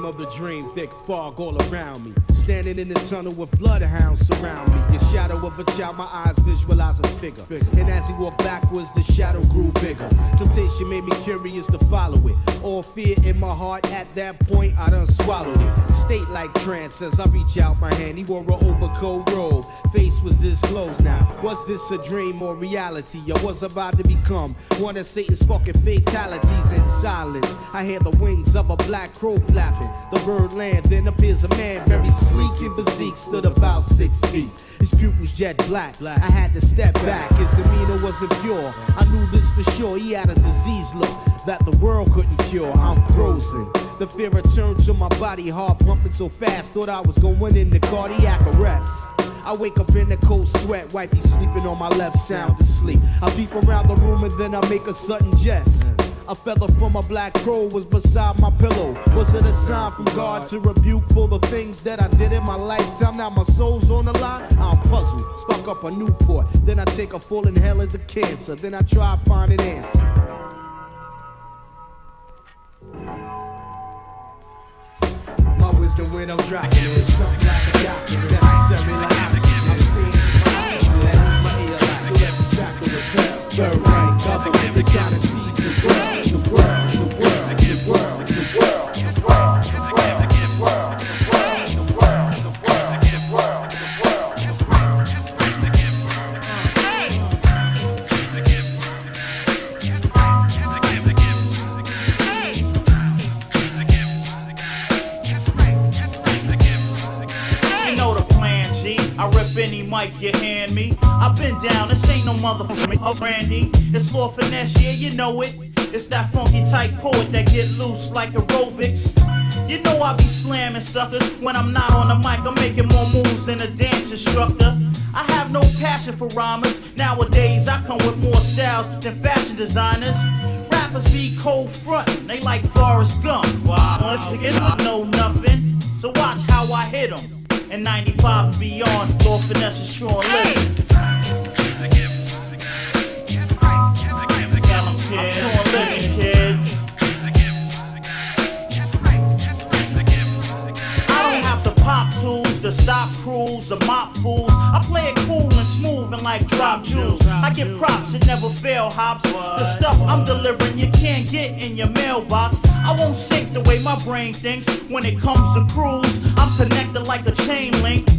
Of the dream, thick fog all around me. Standing in the tunnel with bloodhounds surround me. The shadow of a child, my eyes visualize a figure. And as he walked backwards, the shadow grew bigger. Temptation made me curious to follow it. All fear in my heart, at that point, I done swallowed it. State like trance as I reach out my hand. He wore an overcoat robe. Face was disclosed now. Was this a dream or reality? I was about to become one of Satan's fucking fatalities in silence. I hear the wings of a black crow flapping. The bird land, then appears a man very sleek in physique, stood about 6 feet. His pupils jet black. I had to step back. His demeanor wasn't pure. I knew this for sure. He had a disease look that the world couldn't cure. I'm frozen. The fear returned to my body, heart pumping so fast. Thought I was going into cardiac arrest. I wake up in a cold sweat, wifey sleeping on my left, sound asleep. I peep around the room and then I make a sudden jest. A feather from a black crow was beside my pillow. Was it a sign from God to rebuke for the things that I did in my lifetime? Now my soul's on the line, I'm puzzled. Spark up a Newport, then I take a full inhale of the cancer. Then I try to find an answer. My wisdom when I'm dropping is something like a doctor. Necessary like I'm seeing my eyes, that is my ear light. So that's exactly what counts. Third right, double, the kind of sees the world, the world, the world, the world, the world, the world, the world, the world, the world, the world, the world, the world, the world, the world. You know the plan, G. I rip any mic you hand me. I've been down, this ain't no motherfucking Randy. It's Lord Finesse, yeah, you know it. It's that funky type poet that get loose like aerobics. You know I be slamming suckers. When I'm not on the mic, I'm making more moves than a dance instructor. I have no passion for rhymers. Nowadays, I come with more styles than fashion designers. Rappers be cold frontin', they like Forrest Gump. Once again, I know nothing, so watch how I hit 'em. In 95 and beyond, Lord Finesse is true and living. Tell 'em, kid, I'm true and living, kid. I don't have to pop tools to stop crews or mop fools. I play it cool and smooth and like drop jewels. I get props, it never fail hops. The stuff I'm delivering you can't get in your mailbox. I won't sink the way my brain thinks when it comes to crews. I'm connected like a chain link.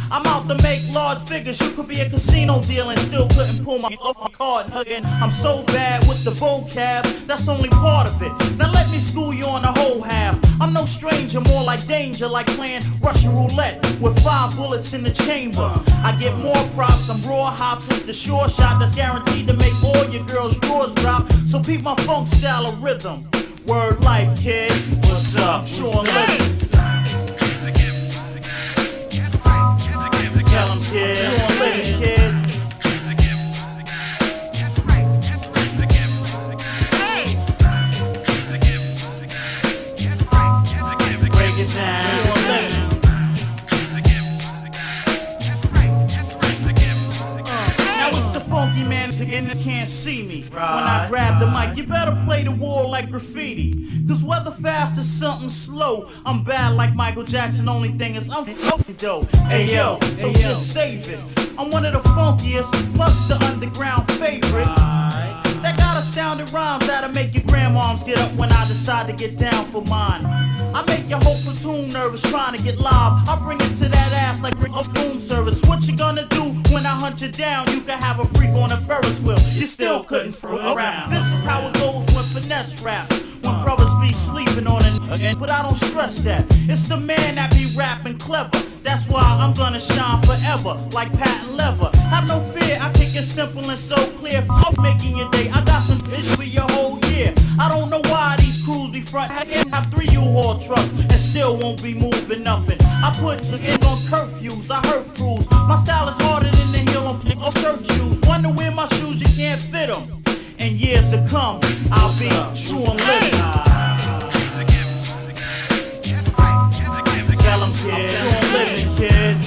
I'm out to make large figures. You could be a casino deal and still couldn't pull my off my card hugging. I'm so bad with the vocab, that's only part of it. Now let me school you on the whole half. I'm no stranger, more like danger, like playing Russian roulette with 5 bullets in the chamber. I get more props, I'm raw hops with the sure shot that's guaranteed to make all your girls' drawers drop. So peep my funk style of rhythm. Word life, kid. What's up? Sure living. Tell 'em, kid. Sure living, kid. Break it down. Sure living. Now it's the funky man. and you can't see me. When I grab the mic, you better play the war like graffiti. Cause whether fast or something slow, I'm bad like Michael Jackson. Only thing is I'm fucking dope. Hey yo, so just save it. I'm one of the funkiest, plus the underground favorite. That got astounding rhymes that'll make your grandmoms get up when I decide to get down for mine. I make your whole platoon nervous trying to get live. I bring it to that ass like a room service. What you gonna do when I hunt you down? You can have a freak on a Ferris wheel. You still couldn't throw around. This is how it goes when finesse raps. When brothers be sleeping on it, but I don't stress that. It's the man that be rapping clever. That's why I'm gonna shine forever, like patent leather. Have no fear, I kick it simple and so clear. I'm making your day, I got some vision for your whole year. I don't know why these crews be front. I have 3 U-Haul trucks and still won't be moving nothing. I put the in on curfews, I hurt crews. My style is harder than the heel of shirt shoes. Wonder where my shoes, you can't fit them. In years to come, I'll be true and living. Tell them, kid, I'm true and living, kid.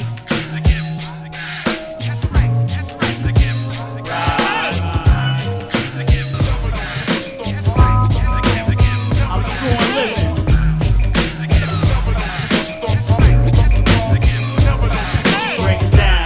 I'm true and living. Break it down.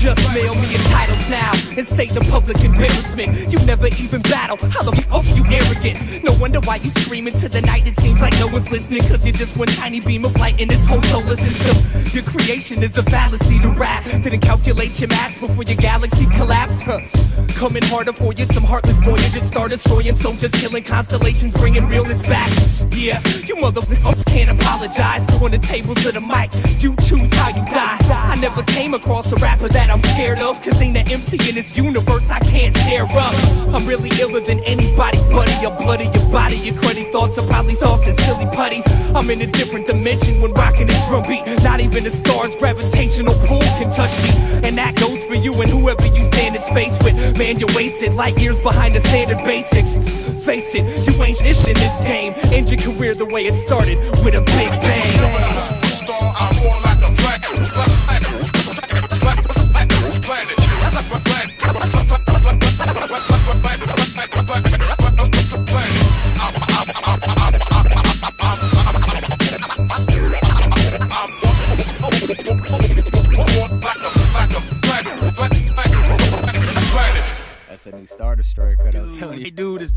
Just mail me your titles now and say the public embarrassment. You never even battle. How the fuck you arrogant? No wonder why you scream into the night. It seems like no one's listening, cause you're just one tiny beam of light in this whole solar system. Your creation is a fallacy to rap. Didn't calculate your mass before your galaxy collapsed. Coming harder for you, some heartless voyagers start destroying soldiers, killing constellations, bringing realness back. Yeah, you motherfuckers can't apologize. On the tables of the mic, you choose how you die. I never came across a rapper that I'm scared of, cause ain't an MC in this universe I can't tear up. I'm really iller than anybody, buddy. I'll bloody your body, your cruddy thoughts are probably soft and silly putty. I'm in a different dimension when rocking a drum beat. Not even the stars' gravitational pull can touch me. And that goes for you and whoever you stand in space with. Man, you're wasted, light years behind the standard basics. Face it, you ain't shit in this game. End your career the way it started, with a big bang. I'm more like a That's a new starter story, cause I was telling you. Hey, dude, this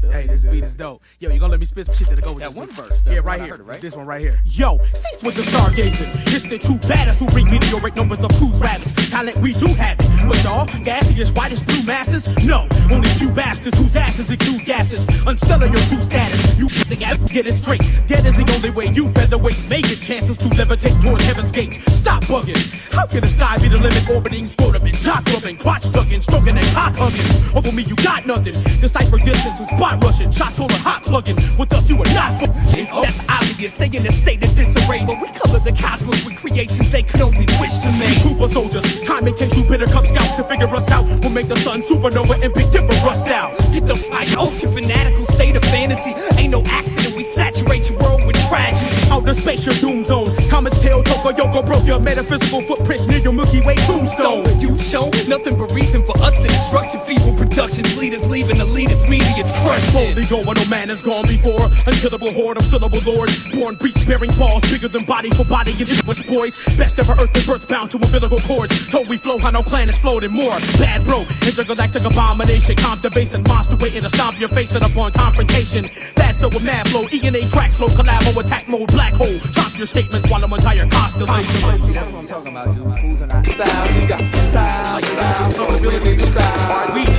beat is dope. Yo, you gonna let me spit some shit that'll go with that this one beat? verse? Yeah, right here. It's this one right here. Yo, cease with the stargazing. It's the two baddest who bring meteoric numbers of who's rabbits. Talent we do have it, but y'all gaseous white as blue masses. No, only few bastards whose asses exude gases. Unstellar your true status. You the ass, get it straight. Dead is the only way you featherweights make it. Chances to levitate towards heaven's gates. Stop bugging. How can the sky be the limit? Orbiting, scrotum, jock rubbing, crotch tugging, stroking and cock hugging. Over me, you got nothing. Decipher distance is spot rushing, shots all the hot plugging. With us, you are not fucking. That's obvious. Stay in a state of disarray, but we color the cosmos with creations they could only wish to make. Trooper soldiers, time and you bitter Cub Scouts to figure us out. We'll make the sun supernova and Big Dipper rust out. Get the fight off your fanatical state of fantasy. Ain't no accident, we saturate your world with tragedy. Outer space, your doom zone. Comet's tail, Toko Yoko broke your metaphysical footprints near your Milky Way tombstone. You've shown nothing but reason for us to construct your feeble productions. Leaders leaving, elitist media's crushed. Slowly going, no man has gone before. Unkillable horde of syllable lords. Born beats bearing balls bigger than body for body and much boys. Best ever earth and birth bound to umbilical cords. Told we flow how no planets floated more. Bad bro, intergalactic abomination. Comp the base and monster waiting to stomp your face and upon confrontation. That's over mad flow. E&A track slow, collabo, attack mode, black hole. Chop your statements while I'm entire constellation. That's what I'm talking about, dude. Fools are not styles. He's got style, style, ability, style.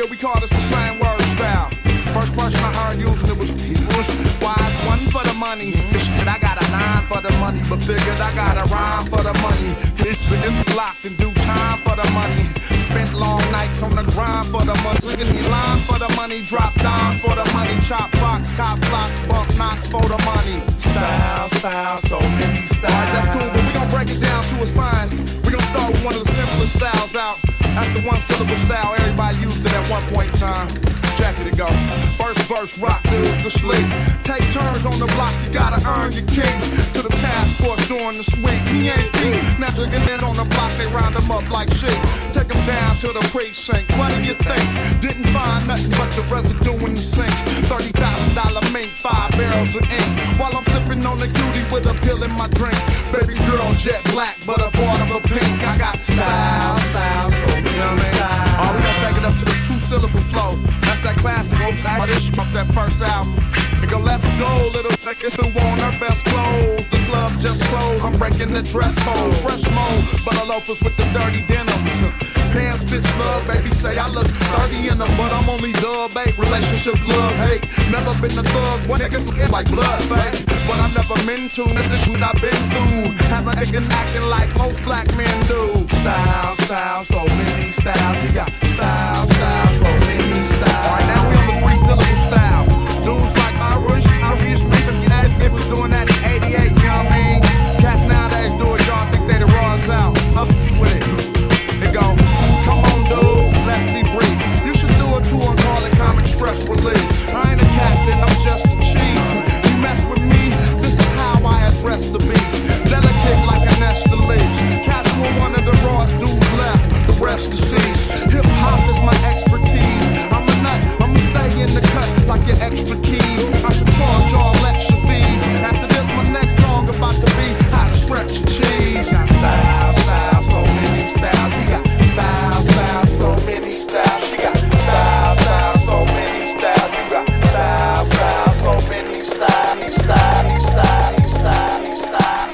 here, we call this the slang word style. First person I heard using it was wise one for the money. Shit, I got a line for the money, but figured I got a rhyme for the money. It's locked and do time for the money. Spent long nights on the grind for the money. Line for the money, drop down for the money. Chop rocks, cop blocks, bump knocks for the money. Style, style, so many styles. Alright, that's cool, but we gon' break it down to its fines. We gon' start with one of the simplest styles out. That's the one syllable style everybody used it at one point in time. Check it go. First verse, rock dudes to sleep. Take turns on the block, you gotta earn your keep. To the task force doing the sweep. He ain't deep. Now chicken in on the block, they round him up like shit. Take him down to the precinct. What do you think? Didn't find nothing but the residue in the sink. $30,000 mink, 5 barrels of ink. While I'm sipping on the cutie with a pill in my drink. Baby girl, jet black, but a part of a pink. I got style, style, so you know what I mean? Oh, we gonna take it up to the 2-syllable flow. That's that classic, oops, I this off that first album. And go, let's go, little chicken who on her best clothes. The club just closed, I'm breaking the dress code. Fresh mode, but I loafers with the dirty denims. Pants fit snug, baby say I look 30 in them, but I'm only dub, babe. Relationships, love, hate. Never been a thug, one nigga like blood, fake. But I've never been to the shit I've been through. Have a niggas acting like most black men do. Style, style, so many styles. He got style, style, so many styles. Alright, now we on the 3-syllable style. Dudes like Irish, me, that was doing that in 88, you know what I mean? Cats nowadays do it, y'all think they the raws out. Up with it. They go, come on, dude, let's be brief. You should do a tour and call it comic stress relief. I ain't a captain, I'm just a chief. You mess with me, this is how I address the beef. Delicate like a nest of leaves. Cats were one of the rawest dudes left, the rest deceased. Hip hop is my expertise. I'm a nut, I'ma stay in the cut like your extra keys. I should charge y'all lecture fees. After this, my next song about to be how to stretch your cheese. Got style, style, so many styles. He got style, style, so many styles. She got style, style, so many styles. You got style, style, so many styles. Style, style, style, style.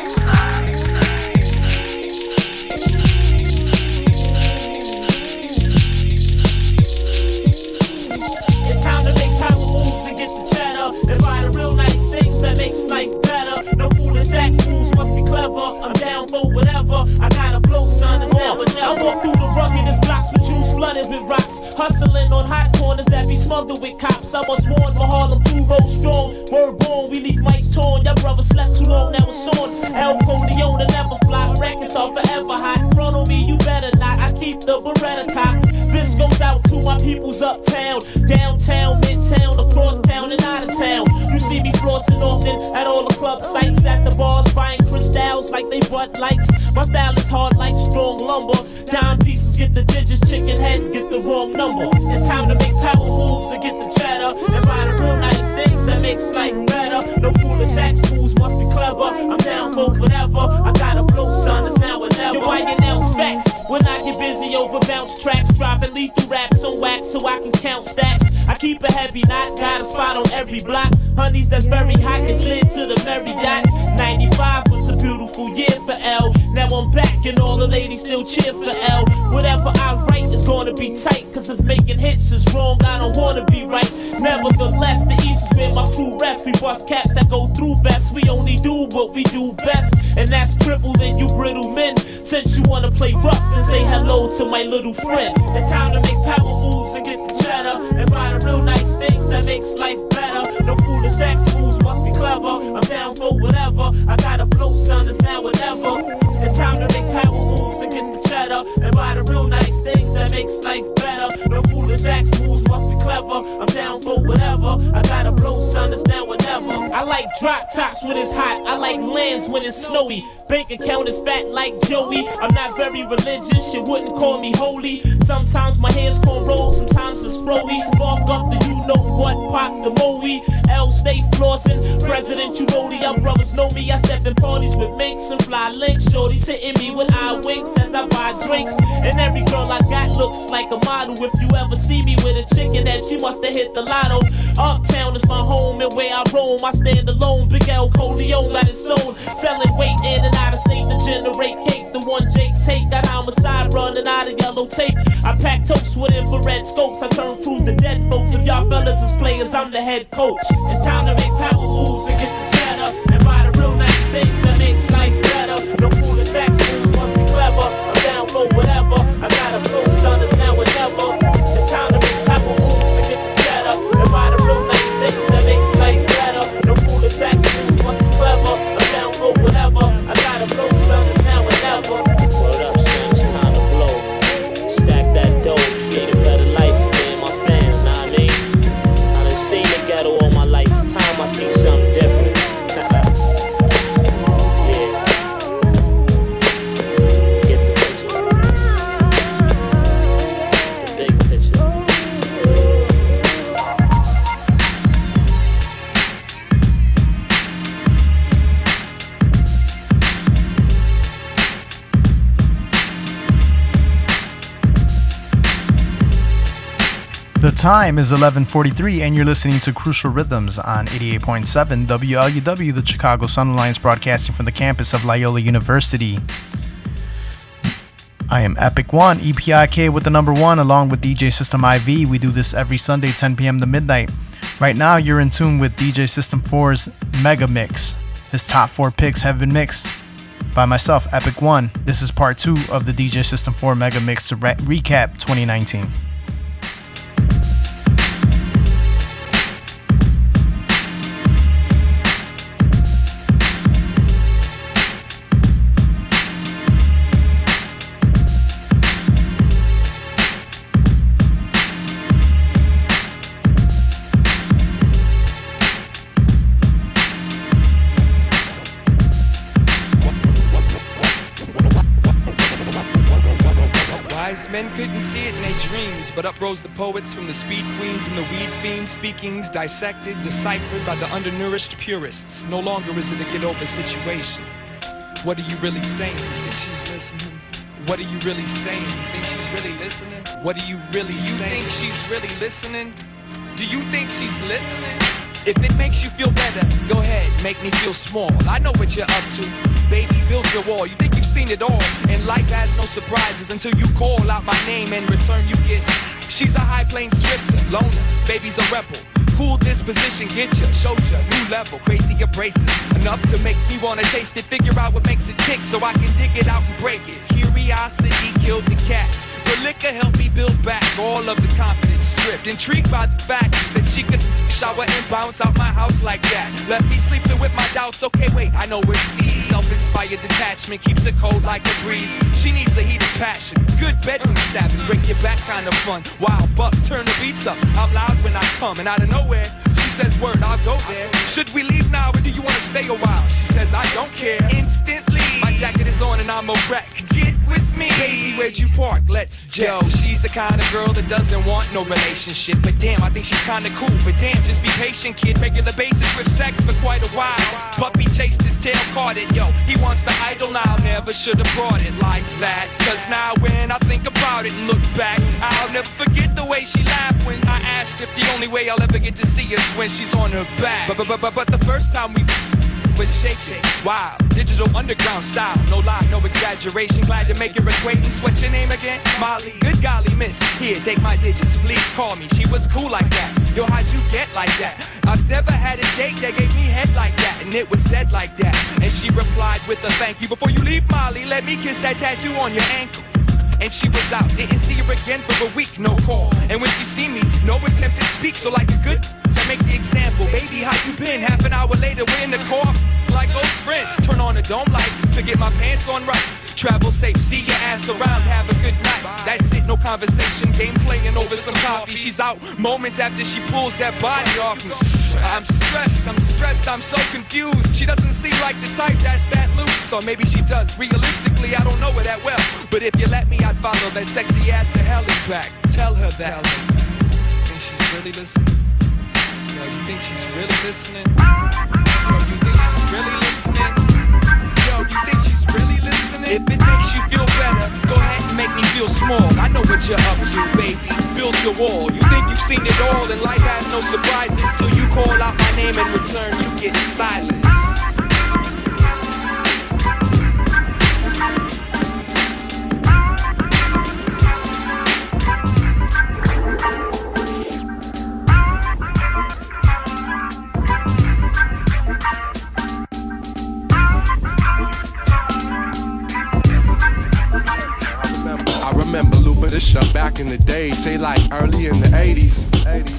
It's time to make power moves and get the cheddar and buy the real nice things that makes life better. No foolish ass moves, must be clever. I'm down for whatever. I gotta blow, son. It's never never. I walk through the ruggedest blocks with juice flooded with rocks, hustling on hot corners that be smothered with cops. I was warned for Harlem, true road strong. Word born, we leave mics torn. Y'all brothers slept too long, now it's on. El Coleone never fly. Records are forever hot. Front on me, you better not. I keep the Beretta cock. This goes out to my peoples uptown, downtown, midtown, across town and out of town. You see me flossing often at all the club sites, at the bars, buying crystals like they Bud Lights. My style is hard like strong lumber. Dime pieces get the digits, chicken heads get the wrong number. It's time to make power moves and get the cheddar and buy the real nice things that makes life better. No foolish ass moves, must be clever. I'm down for whatever. I gotta blow, son, it's now or never. Yo, I announce facts when I get busy over bounce tracks, dropping lethal raps on wax so I can count stacks. I keep a heavy knot, got a spot on every block. Honeys that's very hot get slid to the merry dot. 95 was a beautiful year for L. Now I'm back and all the ladies still cheer for L. Whatever I write is gonna be tight, cause if making hits is wrong, I don't wanna be right. Nevertheless, the East is where my crew rests. We bust caps that go through vests. We only do what we do best, and that's cripple than you brittle men. Since you wanna play rough and say hello to my little friend, it's time to make power moves and get the cheddar and buy the real nice things that makes life better. No foolish ass moves, must be clever. I'm down for whatever. I gotta blow, son, it's now or never. It's time to make power moves and get the cheddar and buy the real nice things that makes life better. No foolish ass moves, must be clever. I'm down for whatever. I gotta blow, son, it's now or never. I like drop tops when it's hot. I like lands when it's snowy. Bank account is fat like Joey. I'm not very religious, you wouldn't call me holy. Sometimes my hair's cornrows, sometimes it's froey. Spark up the know what pop the moe. L stay flossing. President, you know the young brothers know me. I step in parties with minks and fly links. Shorty's hitting me with eye winks as I buy drinks. And every girl I got looks like a model. If you ever see me with a chicken, then she must have hit the lotto. Uptown is my home and where I roam. I stand alone. Big L Coleon got his own. Selling weight in and out of state to generate cake. The one Jake's hate. Got homicide running out of yellow tape. I pack totes with infrared scopes. I turn crews to dead folks. If y'all fellas is players, I'm the head coach. It's time to make power moves and get the cheddar. And buy the real nice things that makes life better. No foolish actions must be clever. I'm down for whatever. I gotta blow, son, it's now or never. It's time to make power moves and get the cheddar. And buy the real nice things that makes life better. No foolish actions must be clever. I'm down for whatever. I gotta blow, son, it's now or never. Word up, son, it's time to blow. Stack that dough, create a better life for me and my fam, know what I mean? I done seen the ghetto all my life, it's time I see something different. The time is 11:43, and you're listening to Crucial Rhythms on 88.7 WLUW, the Chicago Sun Alliance, broadcasting from the campus of Loyola University. I am Epic One, EPIK with the number 1, along with DjSystemIV. We do this every Sunday, 10 p.m. to midnight. Right now, you're in tune with DJ System 4's Mega Mix. His top 4 picks have been mixed by myself, Epic One. This is part 2 of the DJ System 4 Mega Mix to recap 2019. Men couldn't see it in their dreams, but up rose the poets from the speed queens and the weed fiends, speakings dissected, deciphered by the undernourished purists. No longer is it a get over situation. What are you really saying? You think she's listening? What are you really saying? You think she's really listening? What are you really saying? Do you think she's really listening? Do you think she's listening? If it makes you feel better, go ahead, make me feel small. I know what you're up to. Baby, build your wall. You think you've seen it all, and life has no surprises until you call out my name and return you kiss. She's a high plains drifter, loner, baby's a rebel. Cool disposition, get ya, showed ya, new level, crazy abrasive. Enough to make me wanna taste it, figure out what makes it tick so I can dig it out and break it. Curiosity killed the cat. But liquor helped me build back all of the confidence stripped. Intrigued by the fact that she could shower and bounce out my house like that. Let me sleeping with my doubts. Okay, wait, I know where Steve. Self-inspired detachment keeps it cold like a breeze. She needs a heated passion. Good bedroom stabbing, break your back kind of fun. Wild buck, turn the beats up. I'm loud when I come, and out of nowhere, she says, word, I'll go there. Should we leave now, or do you want to stay a while? She says, I don't care. Instantly, my jacket is on and I'm a wreck. Get with me, baby, where'd you park? Let's go. She's the kind of girl that doesn't want no relationship. But damn, I think she's kinda cool. But damn, just be patient, kid. Regular basis with sex for quite a while. Puppy chased his tail, caught it. Yo, he wants the idol now. Never should have brought it like that. Cause now when I think about it and look back, I'll never forget the way she laughed when I asked if the only way I'll ever get to see is when she's on her back. But the first time we was shaking, wow, digital underground style, no lie, no exaggeration, glad to make your acquaintance. What's your name again? Molly, good golly, miss, here, take my digits, please call me. She was cool like that, yo, how'd you get like that? I've never had a date that gave me head like that, and it was said like that, and she replied with a thank you. Before you leave, Molly, let me kiss that tattoo on your ankle. And she was out, didn't see her again for a week, no call. And when she see me, no attempt to speak, so like a good I make the example. Baby, how you been? Half an hour later, we're in the car like old friends. Turn on a dome light to get my pants on right. Travel safe, see your ass around, have a good night. That's it, no conversation, game playing over some coffee. She's out moments after she pulls that body off me. I'm stressed, I'm so confused. She doesn't seem like the type that's that loose. Or maybe she does, realistically, I don't know her that well. But if you let me, I'd follow that sexy ass to hell and back. Tell her that. Think she's really listening? Yo, you think she's really listening? Yo, you think she's really listening? Yo, you think she's really listening? If it makes you feel better, go ahead and make me feel small. I know what you're up to, baby. Build your wall. You think you've seen it all, and life has no surprises till you call out my name in return. You get silence. Remember looping this shit back in the day, say like early in the 80s.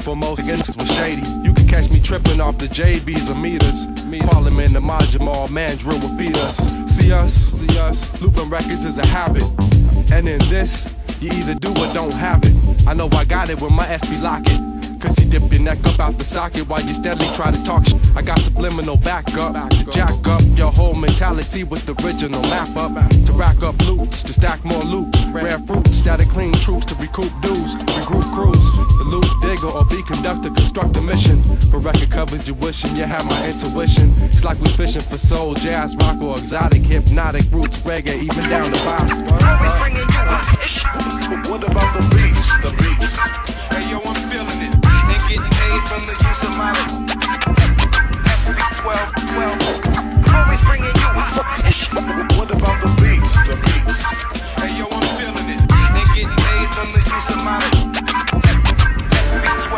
For most against was shady. You could catch me tripping off the JBs or meters. Parliament, the Majamal, Mandrill will beat us. See us, looping records is a habit. And in this, you either do or don't have it. I know I got it when my SB lock it. Cause you dip your neck up out the socket while you steadily try to talk shit. I got subliminal backup to jack up your whole mentality with the original map up. To rack up loots, to stack more loot. Rare fruits, static clean troops to recoup dues. Regroup crews, the loop digger or be conductor, construct a mission. For record covers you wishing you had my intuition. It's like we fishing for soul, jazz, rock or exotic, hypnotic roots, reggae, even down the bottom. Always bringing you hot. What about the beats? The beats. Hey yo, I'm feeling it. And getting paid from the use of my SB12. Always bringing you hot. What about the beats? The beats. Hey yo, I'm feeling it. And getting paid from the use of my SB12.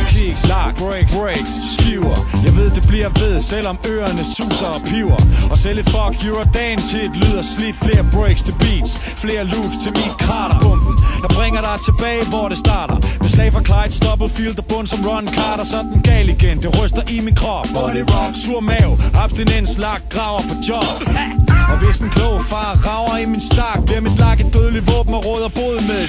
Kicks, lag, breaks, skiver. Jeg ved det bliver ved, selvom ørerne suser og piver. Og selv et fuck Eurodance hit lyder slidt. Flere breaks til beats, flere loops til mit kraterbomben. Der bringer dig tilbage, hvor det starter. Med slag fra Clyde, Stubblefield og bund som Ron Carter. Sådan gal igen, det ryster i min krop. Sur mave, abstinens, lagt, graver på job. Og hvis en klog far rager i min stak, bliver mit lak et dødeligt våben og råd og bod med.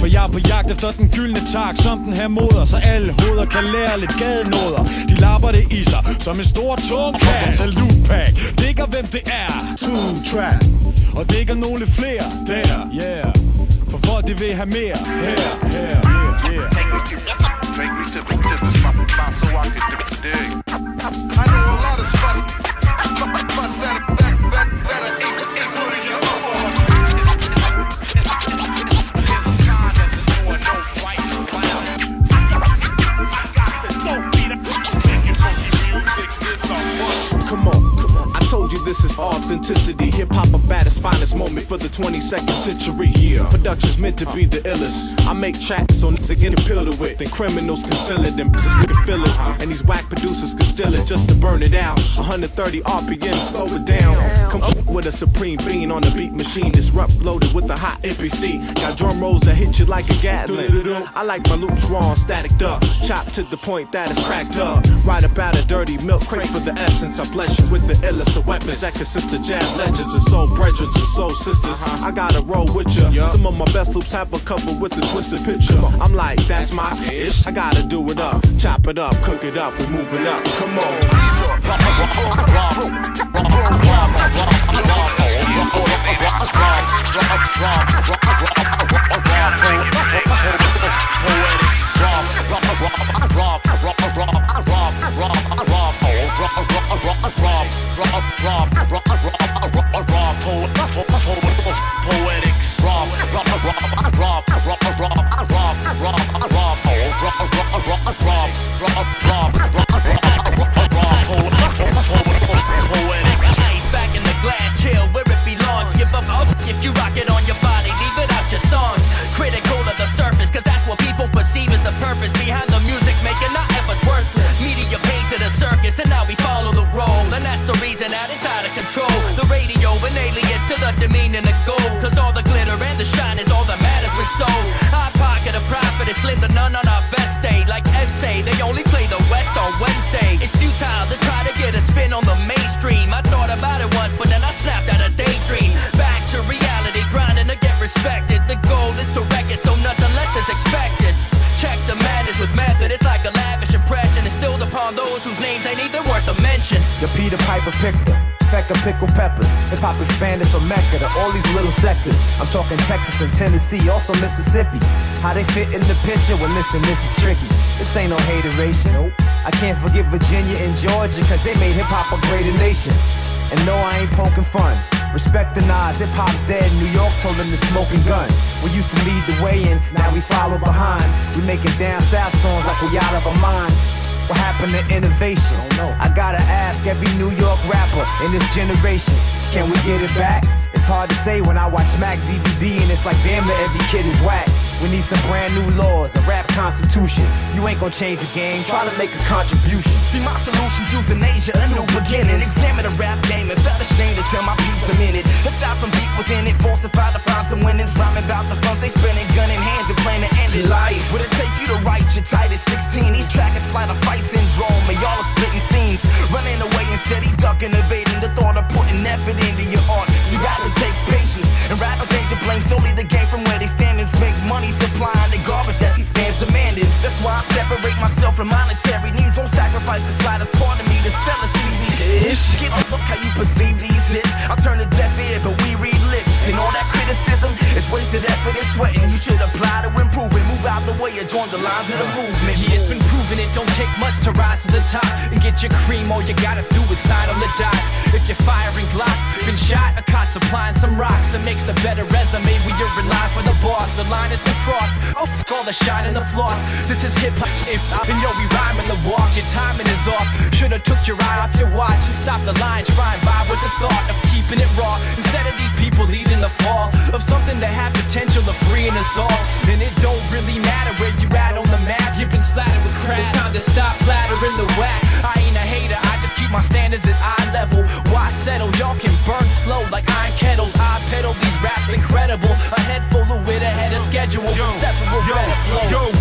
For jeg er på jagt efter den gyldne tak, som den her moder, så alle hoveder kan lære lidt gadenoder. De lapper det i sig, som en stor tung kat. Salutpack, digger hvem det er. Two-track, og digger nogle flere der, yeah. For folk de vil have mere her. Take me to the spot so I can dig. I know a lot of spots that ain't putting you on. Here's a sign that the new one don't quite allow. Don't beat up, making funky music, it's a must. Come on. I told you this is authenticity. Hip-hop about its finest moment for the 22nd century. Production's meant to be the illest. I make tracks so niggas can appeal to it. Then criminals conceal it, then bitches can feel it. And these whack producers can steal it just to burn it out. 130 RPM, slow it down. Come up with a supreme bean on the beat machine. It's loaded with the hot MPC. Got drum rolls that hit you like a Gatling. I like my loops raw and static up. Chopped to the point that it's cracked up. Write about a dirty milk crate for the essence. I bless you with the illest of weapons that consist of jazz legends and soul brethren and soul sisters. I gotta roll with ya. Some of my best loops have a couple with the twisted picture. I'm like, that's my ish. I gotta do it up, chop it up, cook it up, we're moving up. Come on. If you rock it on your body, leave it out your songs. Critical of the surface, cause that's what people perceive as the purpose behind the music making our efforts worthless. Media paints to the circus, and now we follow the role. And that's the reason that it's out of control. The radio an alias to the demeaning of gold. Cause all the glitter and the shine is all that matters with soul. Our pocket of profit is slim to none on our best day. Like F say, they only play the West on Wednesday. It's futile to try to get a spin on the mainstream. I thought about it once, but then I snapped out a daydream. Back to reality, grinding to get respected. The goal is to wreck it so nothing less is expected. Check the madness with method, it's like a lavish impression instilled upon those whose names ain't even worth a mention. The Peter Piper picked her. peck of pickled peppers. Hip-hop expanded from Mecca to all these little sectors. I'm talking Texas and Tennessee, also Mississippi. How they fit in the picture? Well, listen, this is tricky. This ain't no hateration. Nope. I can't forget Virginia and Georgia, cause they made hip-hop a greater nation. And no, I ain't poking fun. Respect the Nas, hip-hop's dead. New York's holding the smoking gun. We used to lead the way and now we follow behind. We making down south songs like we out of our mind. What happened to innovation? I gotta ask every New York rapper in this generation, can we get it back? It's hard to say when I watch Mac DVD and it's like damn that every kid is whack. We need some brand new laws, a rap constitution. You ain't gonna change the game, try to make a contribution. See my solution's euthanasia, a new beginning. Examine the rap game and felt ashamed to tell my peeps a minute. Aside from beat within it, falsified to find some winnings. Rhyming about the funds they spending, gun in hands and playing to end it. Life, would it take you to write your tightest 16? Each track is flat a fight syndrome, and y'all are splitting scenes. Running away instead, he ducking, evading the thought of putting effort into your art. See, rapping takes patience, and rappers ain't to blame, solely the game from where they standings make money. Supplying the garbage that these fans demanding. That's why I separate myself from monetary needs. Won't sacrifice the slightest part of me to sell a CD. Get a look how you perceive these hits. I turn a deaf ear, but we read lips. And all that criticism is wasted effort and sweating. You should apply to improve it. Move out the way and join the lines of the movement. Yeah, it's been proven it don't take much to rise to the top and get your cream. All you gotta do is sign on the dots. If you're firing Glocks, been shot, a caught supplying some rocks. It makes a better resume when you're in line for the boss. The line has been crossed. Oh, f*** all the shine and the floss. This is hip-hop shit, and yo, we rhyming the walk. Your timing is off. Should've took your eye off your watch and stopped the line. Try and vibe with the thought of keeping it raw instead of these people leading the fall of something that had potential of freeing us all. And it don't really matter where you at on the map. You've been splattered with crap. It's time to stop flattering the whack. I ain't a hater, I just keep my standards at eye level. Why settle? Y'all can burn slow like iron kettles. I pedal these raps incredible. A head full of wit ahead of schedule. Yo,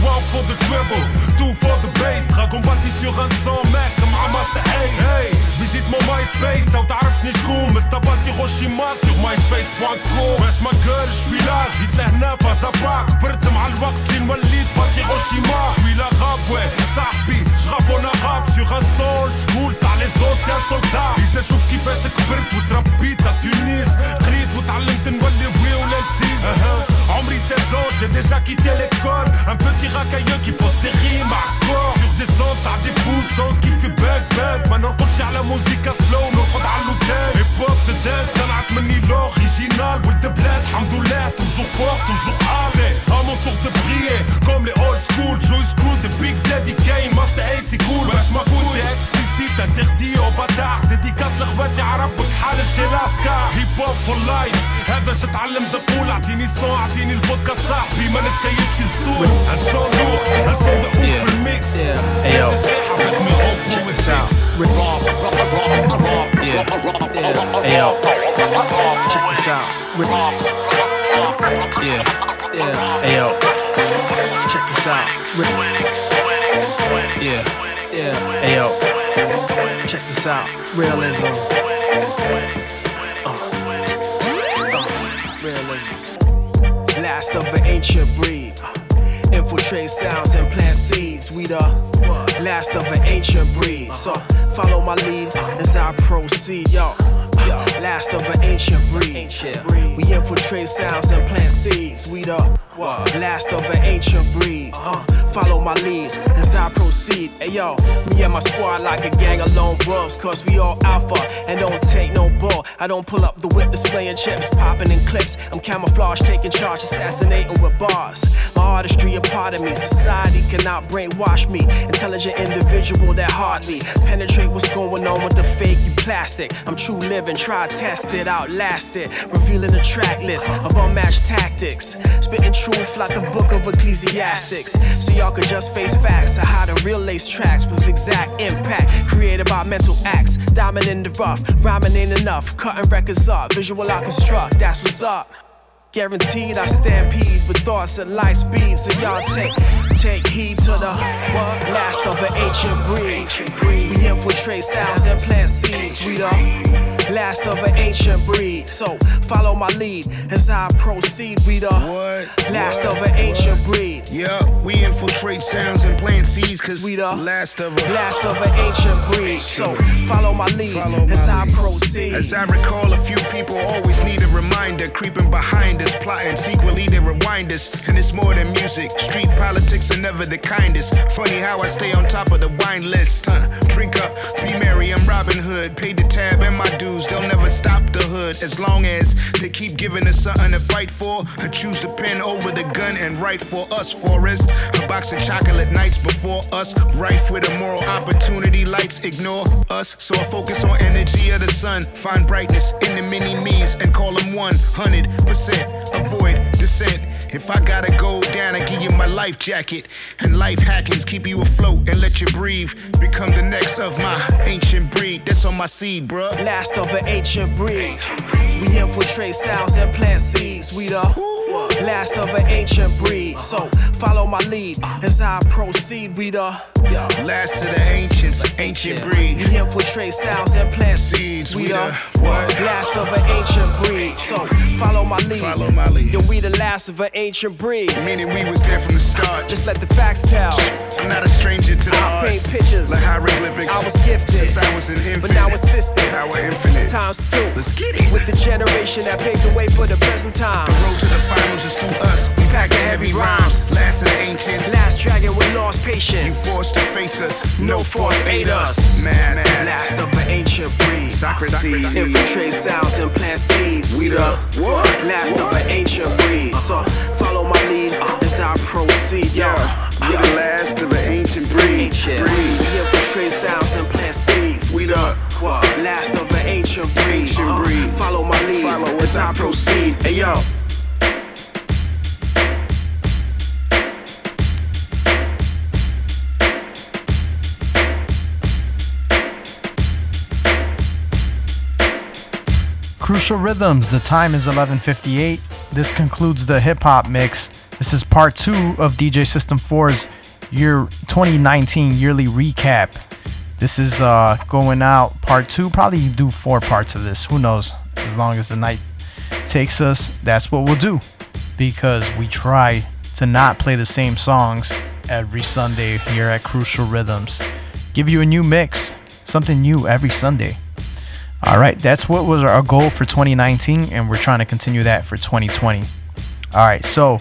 one for the dribble, two for the bass. Dragon Ball sur un 100 mètres comme un Master Ace. Hey, visite mon MySpace, t'as تعرفني شكون مستقبل Hiroshima sur myspace.com. باش ما gueule, j'suis là, جيت لهنا pas à pas. كبرت مع الوقت كي نوليت بار Hiroshima. J'suis là rap, ouais, صاحبي, j'rappe en arabe sur un sol school تاع les anciens soldats. إجا شوف كيفاش كبرت وتربيت à Tunis. قريت وتعلمت نولي وي ولا MCs. عمري 16 ans, j'ai déjà quitté l'école. Un petit racailleux qui pose des rimes hardcore. Sur des sons, t'as des fous, son qui fait bang. ما نرقدش على موسيقى سلو, نرقد على اللوتان. Époque de dingue, صنعت مني l'original. ولد بلاد, hamdoulah, toujours fort, toujours hard. À mon tour de briller, comme les old school. Joy School, the Big Daddy Kane, Master Ace, c'est cool. باش ما كون c'est explicite, interdit aux bâtards. Dédicace لخواتي عربك حال الشيلاسكا. Hip hop for life, هذا شتعلم تقول. اعطيني الصون, اعطيني الفودكا صاحبي, ما نتكيفش زدور. Un son lourd, un son de ouf في الميكس. Hey yo, check this out. Hey yo, check this out. Hey yo, check this out. Hey yo, check this out. Realism. Realism. Last of an ancient breed. Infiltrate sounds and plant seeds. We the last of an ancient breed. So follow my lead as I proceed. Yo, last of an ancient breed. We infiltrate sounds and plant seeds. We the last of an ancient breed. Follow my lead as I proceed. Hey yo, me and my squad like a gang of lone wolves. Cause we all alpha and don't take no bull. I don't pull up the whip displaying chips, popping in clips. I'm camouflage, taking charge, assassinating with bars. My artistry a part of me. Society cannot brainwash me. Intelligent individual that hardly penetrate what's going on with the fake, you plastic. I'm true living, try test it out, last it. Revealing the track list of unmatched tactics. Spitting truth like the book of Ecclesiastics. So y'all could just face facts of how to real lace tracks with exact impact. Created by mental acts, diamond in the rough. Rhyming ain't enough, cutting records up. Visual I construct, that's what's up. Guaranteed I stampede with thoughts at light speed. So y'all take heed to the last of an ancient breed. We infiltrate sounds and plant seeds. We the last of an ancient breed. So follow my lead as I proceed. We the last of an ancient breed. Yeah, we infiltrate sounds and plant seeds, cause we the last of an ancient breed. So follow my lead as I proceed. As I recall, a few people always need a reminder, creeping behind us, plotting secretly to rewind us. And it's more than music, street politics are never the kindest. Funny how I stay on top of the wine list. Drink up, be merry, I'm Robin Hood. Paid the tab and my dues, they'll never stop the hood. As long as they keep giving us something to fight for, I choose the pen over the gun and write for us, Forrest. A box of chocolate nights before us, rife with a moral opportunity. Lights ignore us, so I focus on energy of the sun. Find brightness in the mini-me's and call them 100%. Avoid dissent. If I gotta go down, I give you my life jacket. And life hackings keep you afloat and let you breathe. Become the next of my ancient breed. That's on my seed, bruh. Last of an ancient breed. We infiltrate sounds and plant seeds. We the last of an ancient breed. So follow my lead as I proceed. We the last of the ancients, ancient breed. We infiltrate sounds and plant seeds. We the last of an ancient breed. So follow my lead. Follow my lead. Yo, we the last of an ancient breed. Meaning we was there from the start. Just let the facts tell. I'm not a stranger to the I art. paint pictures like hieroglyphics. I was gifted since I was an infant. but now it's system. Power infinite. Times 2. Let's get it. With the generation that paved the way for the present times. The road to the finals is through us. We pack the heavy rhymes. Last of the ancients. Last dragon with lost patience. You forced to face us. No force ate us. Man. Last of an ancient breed. Socrates. Infiltrate sounds and plant seeds. We the last of an ancient breed. So follow my lead as I proceed. We the last of an ancient breed. We infiltrate sounds and plant seeds. We the last of an ancient breed. Follow my lead as I proceed. Hey yo. Crucial Rhythms, the time is 11:58. This concludes the hip hop mix. This is part 2 of DJ System 4's year 2019 yearly recap. This is going out part 2. Probably do 4 parts of this. Who knows? As long as the night takes us, that's what we'll do. Because we try to not play the same songs every Sunday here at Crucial Rhythms. Give you a new mix, something new every Sunday. All right, that's what was our goal for 2019, and we're trying to continue that for 2020. All right, so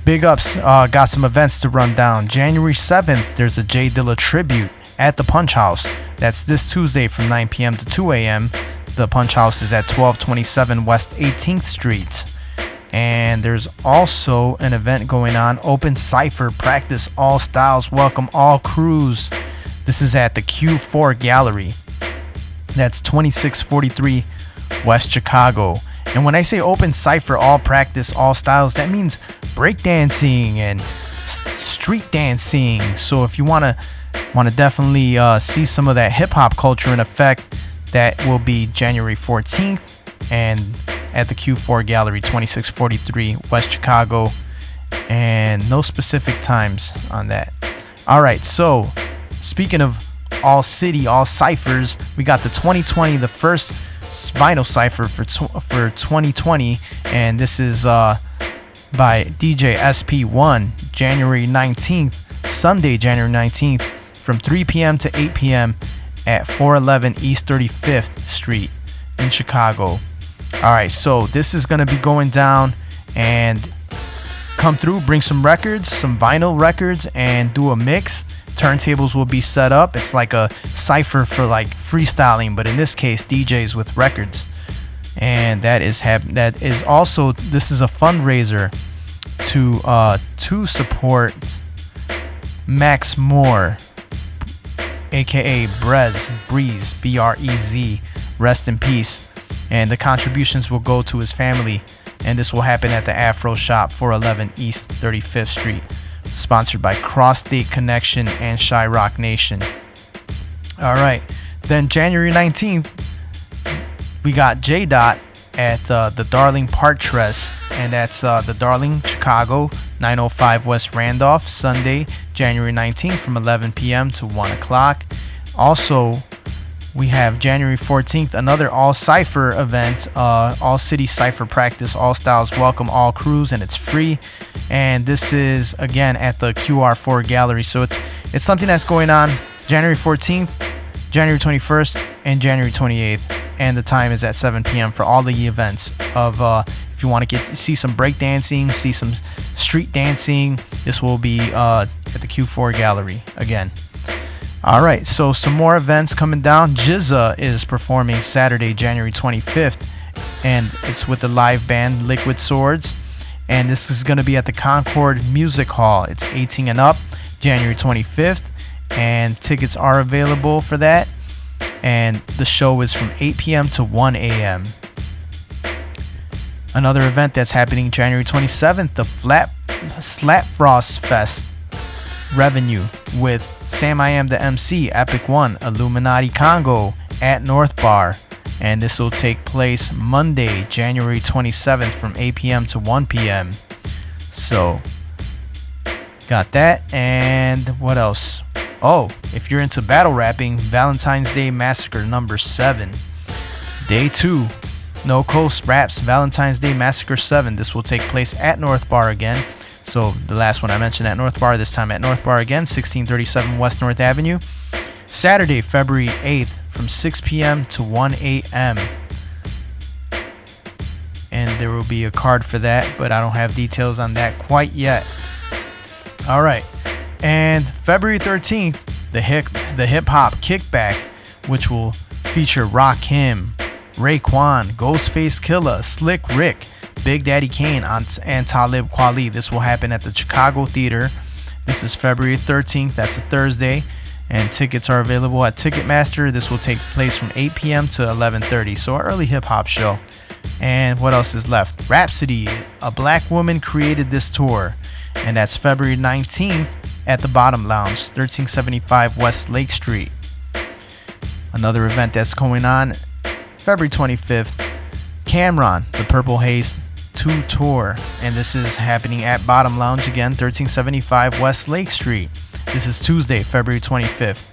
big ups, got some events to run down. January 7th, there's a J Dilla tribute at the Punch House. That's this Tuesday from 9 p.m. to 2 a.m. The Punch House is at 1227 West 18th Street. And there's also an event going on, Open Cypher, practice all styles, welcome all crews. This is at the Q4 Gallery. That's 2643 West Chicago. And when I say Open Cypher, all practice, all styles, that means breakdancing and street dancing. So if you want to definitely see some of that hip hop culture in effect, that will be January 14th and at the Q4 Gallery, 2643 West Chicago, and no specific times on that. All right, so speaking of all city, all ciphers, we got the 2020, the first vinyl cipher for 2020, and this is by DjSystemIV, January 19th, Sunday, January 19th, from 3 p.m. to 8 p.m. at 411 East 35th Street in Chicago. All right, so this is going to be going down, and come through, bring some records, some vinyl records, and do a mix. Turntables will be set up. It's like a cipher for like freestyling, but in this case, DJs with records. And that is also, this is a fundraiser to support Max Moore, aka Breeze, B-R-E-Z, rest in peace. And the contributions will go to his family, and this will happen at the Afro Shop, 411 East 35th Street. Sponsored by Cross State Connection and Shy Rock Nation. All right, then January 19th, we got J Dot at the Darling Park Tress, and that's the Darling, Chicago, 905 West Randolph, Sunday, January 19th from 11 p.m. to 1 o'clock. Also, we have January 14th, another all Cypher event, all city Cypher practice, all styles welcome, all crews, and it's free. And this is again at the QR4 gallery. So it's something that's going on January 14th, January 21st, and January 28th. And the time is at 7 p.m. for all the events of if you want to see some breakdancing, see some street dancing, this will be at the Q4 gallery again. All right, so some more events coming down. GZA is performing Saturday, January 25th, and it's with the live band Liquid Swords. And this is going to be at the Concord Music Hall. It's 18 and up, January 25th, and tickets are available for that. And the show is from 8 p.m. to 1 a.m. Another event that's happening January 27th, the Slap Frost Fest Revenue with Sam I Am the MC, Epic One, Illuminati Congo at North Bar. And this will take place Monday, January 27th from 8 p.m. to 1 p.m. So, got that. And what else? Oh, if you're into battle rapping, Valentine's Day Massacre number 7. Day 2, No Coast Raps Valentine's Day Massacre 7. This will take place at North Bar again. So the last one I mentioned at North Bar, this time at North Bar again, 1637 West North Avenue. Saturday, February 8th from 6 p.m. to 1 a.m. And there will be a card for that, but I don't have details on that quite yet. All right. And February 13th, the hip hop kickback, which will feature Rakim, Raekwon, Ghostface Killah, Slick Rick, Big Daddy Kane, and Talib Kweli. This will happen at the Chicago Theater. This is February 13th. That's a Thursday. And tickets are available at Ticketmaster. This will take place from 8 p.m. to 11:30. So an early hip-hop show. And what else is left? Rhapsody, a black woman created this tour. And that's February 19th at the Bottom Lounge, 1375 West Lake Street. Another event that's going on February 25th, Cameron, the Purple Haze 2 tour, and this is happening at Bottom Lounge again, 1375 West Lake Street. This is Tuesday, February 25th.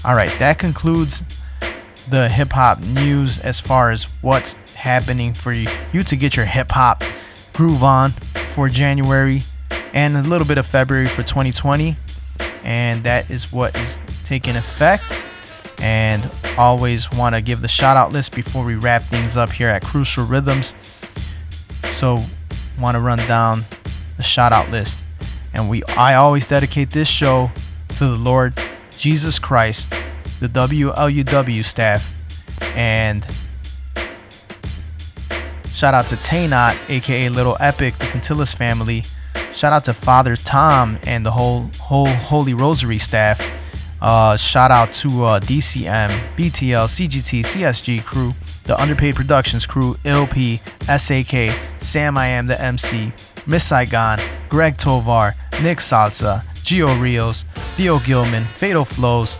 All right, that concludes the hip-hop news as far as what's happening for you to get your hip-hop groove on for January and a little bit of February for 2020. And that is what is taking effect. And always want to give the shout out list before we wrap things up here at Crucial Rhythms. So want to run down the shout out list. And I always dedicate this show to the Lord Jesus Christ, the WLUW staff, and shout out to Taynot, aka Little Epic, the Cantillas family. Shout out to Father Tom and the whole Holy Rosary staff. Shout out to DCM, BTL, CGT, CSG crew, the Underpaid Productions crew, LP, SAK, Sam I Am the MC, Miss Saigon, Greg Tovar, Nick Salsa, Gio Rios, Theo Gilman, Fatal Flows.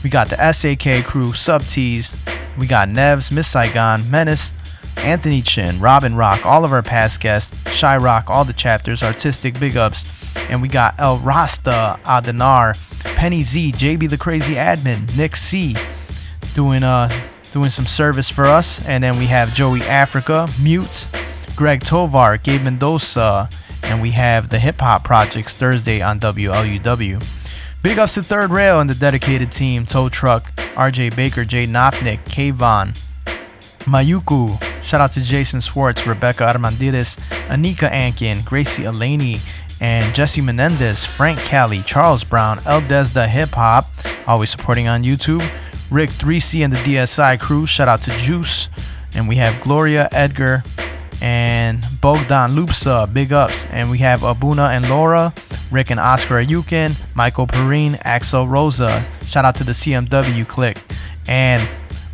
We got the SAK crew, Sub T's. We got Nevs, Miss Saigon, Menace, Anthony Chin, Robin Rock, all of our past guests, Shy Rock, all the chapters, Artistic Big Ups. And we got El Rasta, Adenar, Penny Z, JB the Crazy Admin, Nick C doing some service for us. And then we have Joey Africa, Mute, Greg Tovar, Gabe Mendoza, and we have the Hip Hop Projects Thursday on WLUW. Big ups to Third Rail and the dedicated team, Tow Truck, RJ Baker, Jay Nopnik, Kayvon, Mayuku, shout out to Jason Swartz, Rebecca Armandides, Anika Ankin, Gracie Elaney, and Jesse Menendez, Frank Cali, Charles Brown, El Desda Hip Hop, always supporting on YouTube, Rick 3C and the DSI crew, shout out to Juice, and we have Gloria, Edgar, and Bogdan Lupsa, big ups, and we have Abuna and Laura, Rick and Oscar Ayukin, Michael Perrine, Axel Rosa, shout out to the CMW clique, and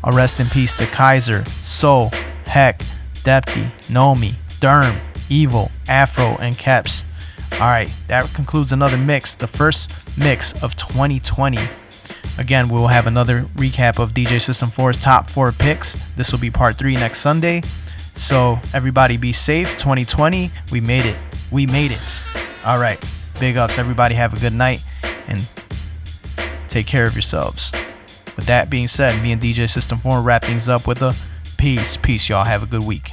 a rest in peace to Kaiser, Soul, Heck, Depty, Nomi, Derm, Evil, Afro, and Keps. Alright, that concludes another mix, the first mix of 2020. Again, we will have another recap of DJ System 4's top 4 picks. This will be part 3 next Sunday. So everybody be safe. 2020, we made it. We made it. Alright, big ups. Everybody have a good night and take care of yourselves. With that being said, me and DJ System 4 wrap things up with a peace. Peace, y'all. Have a good week.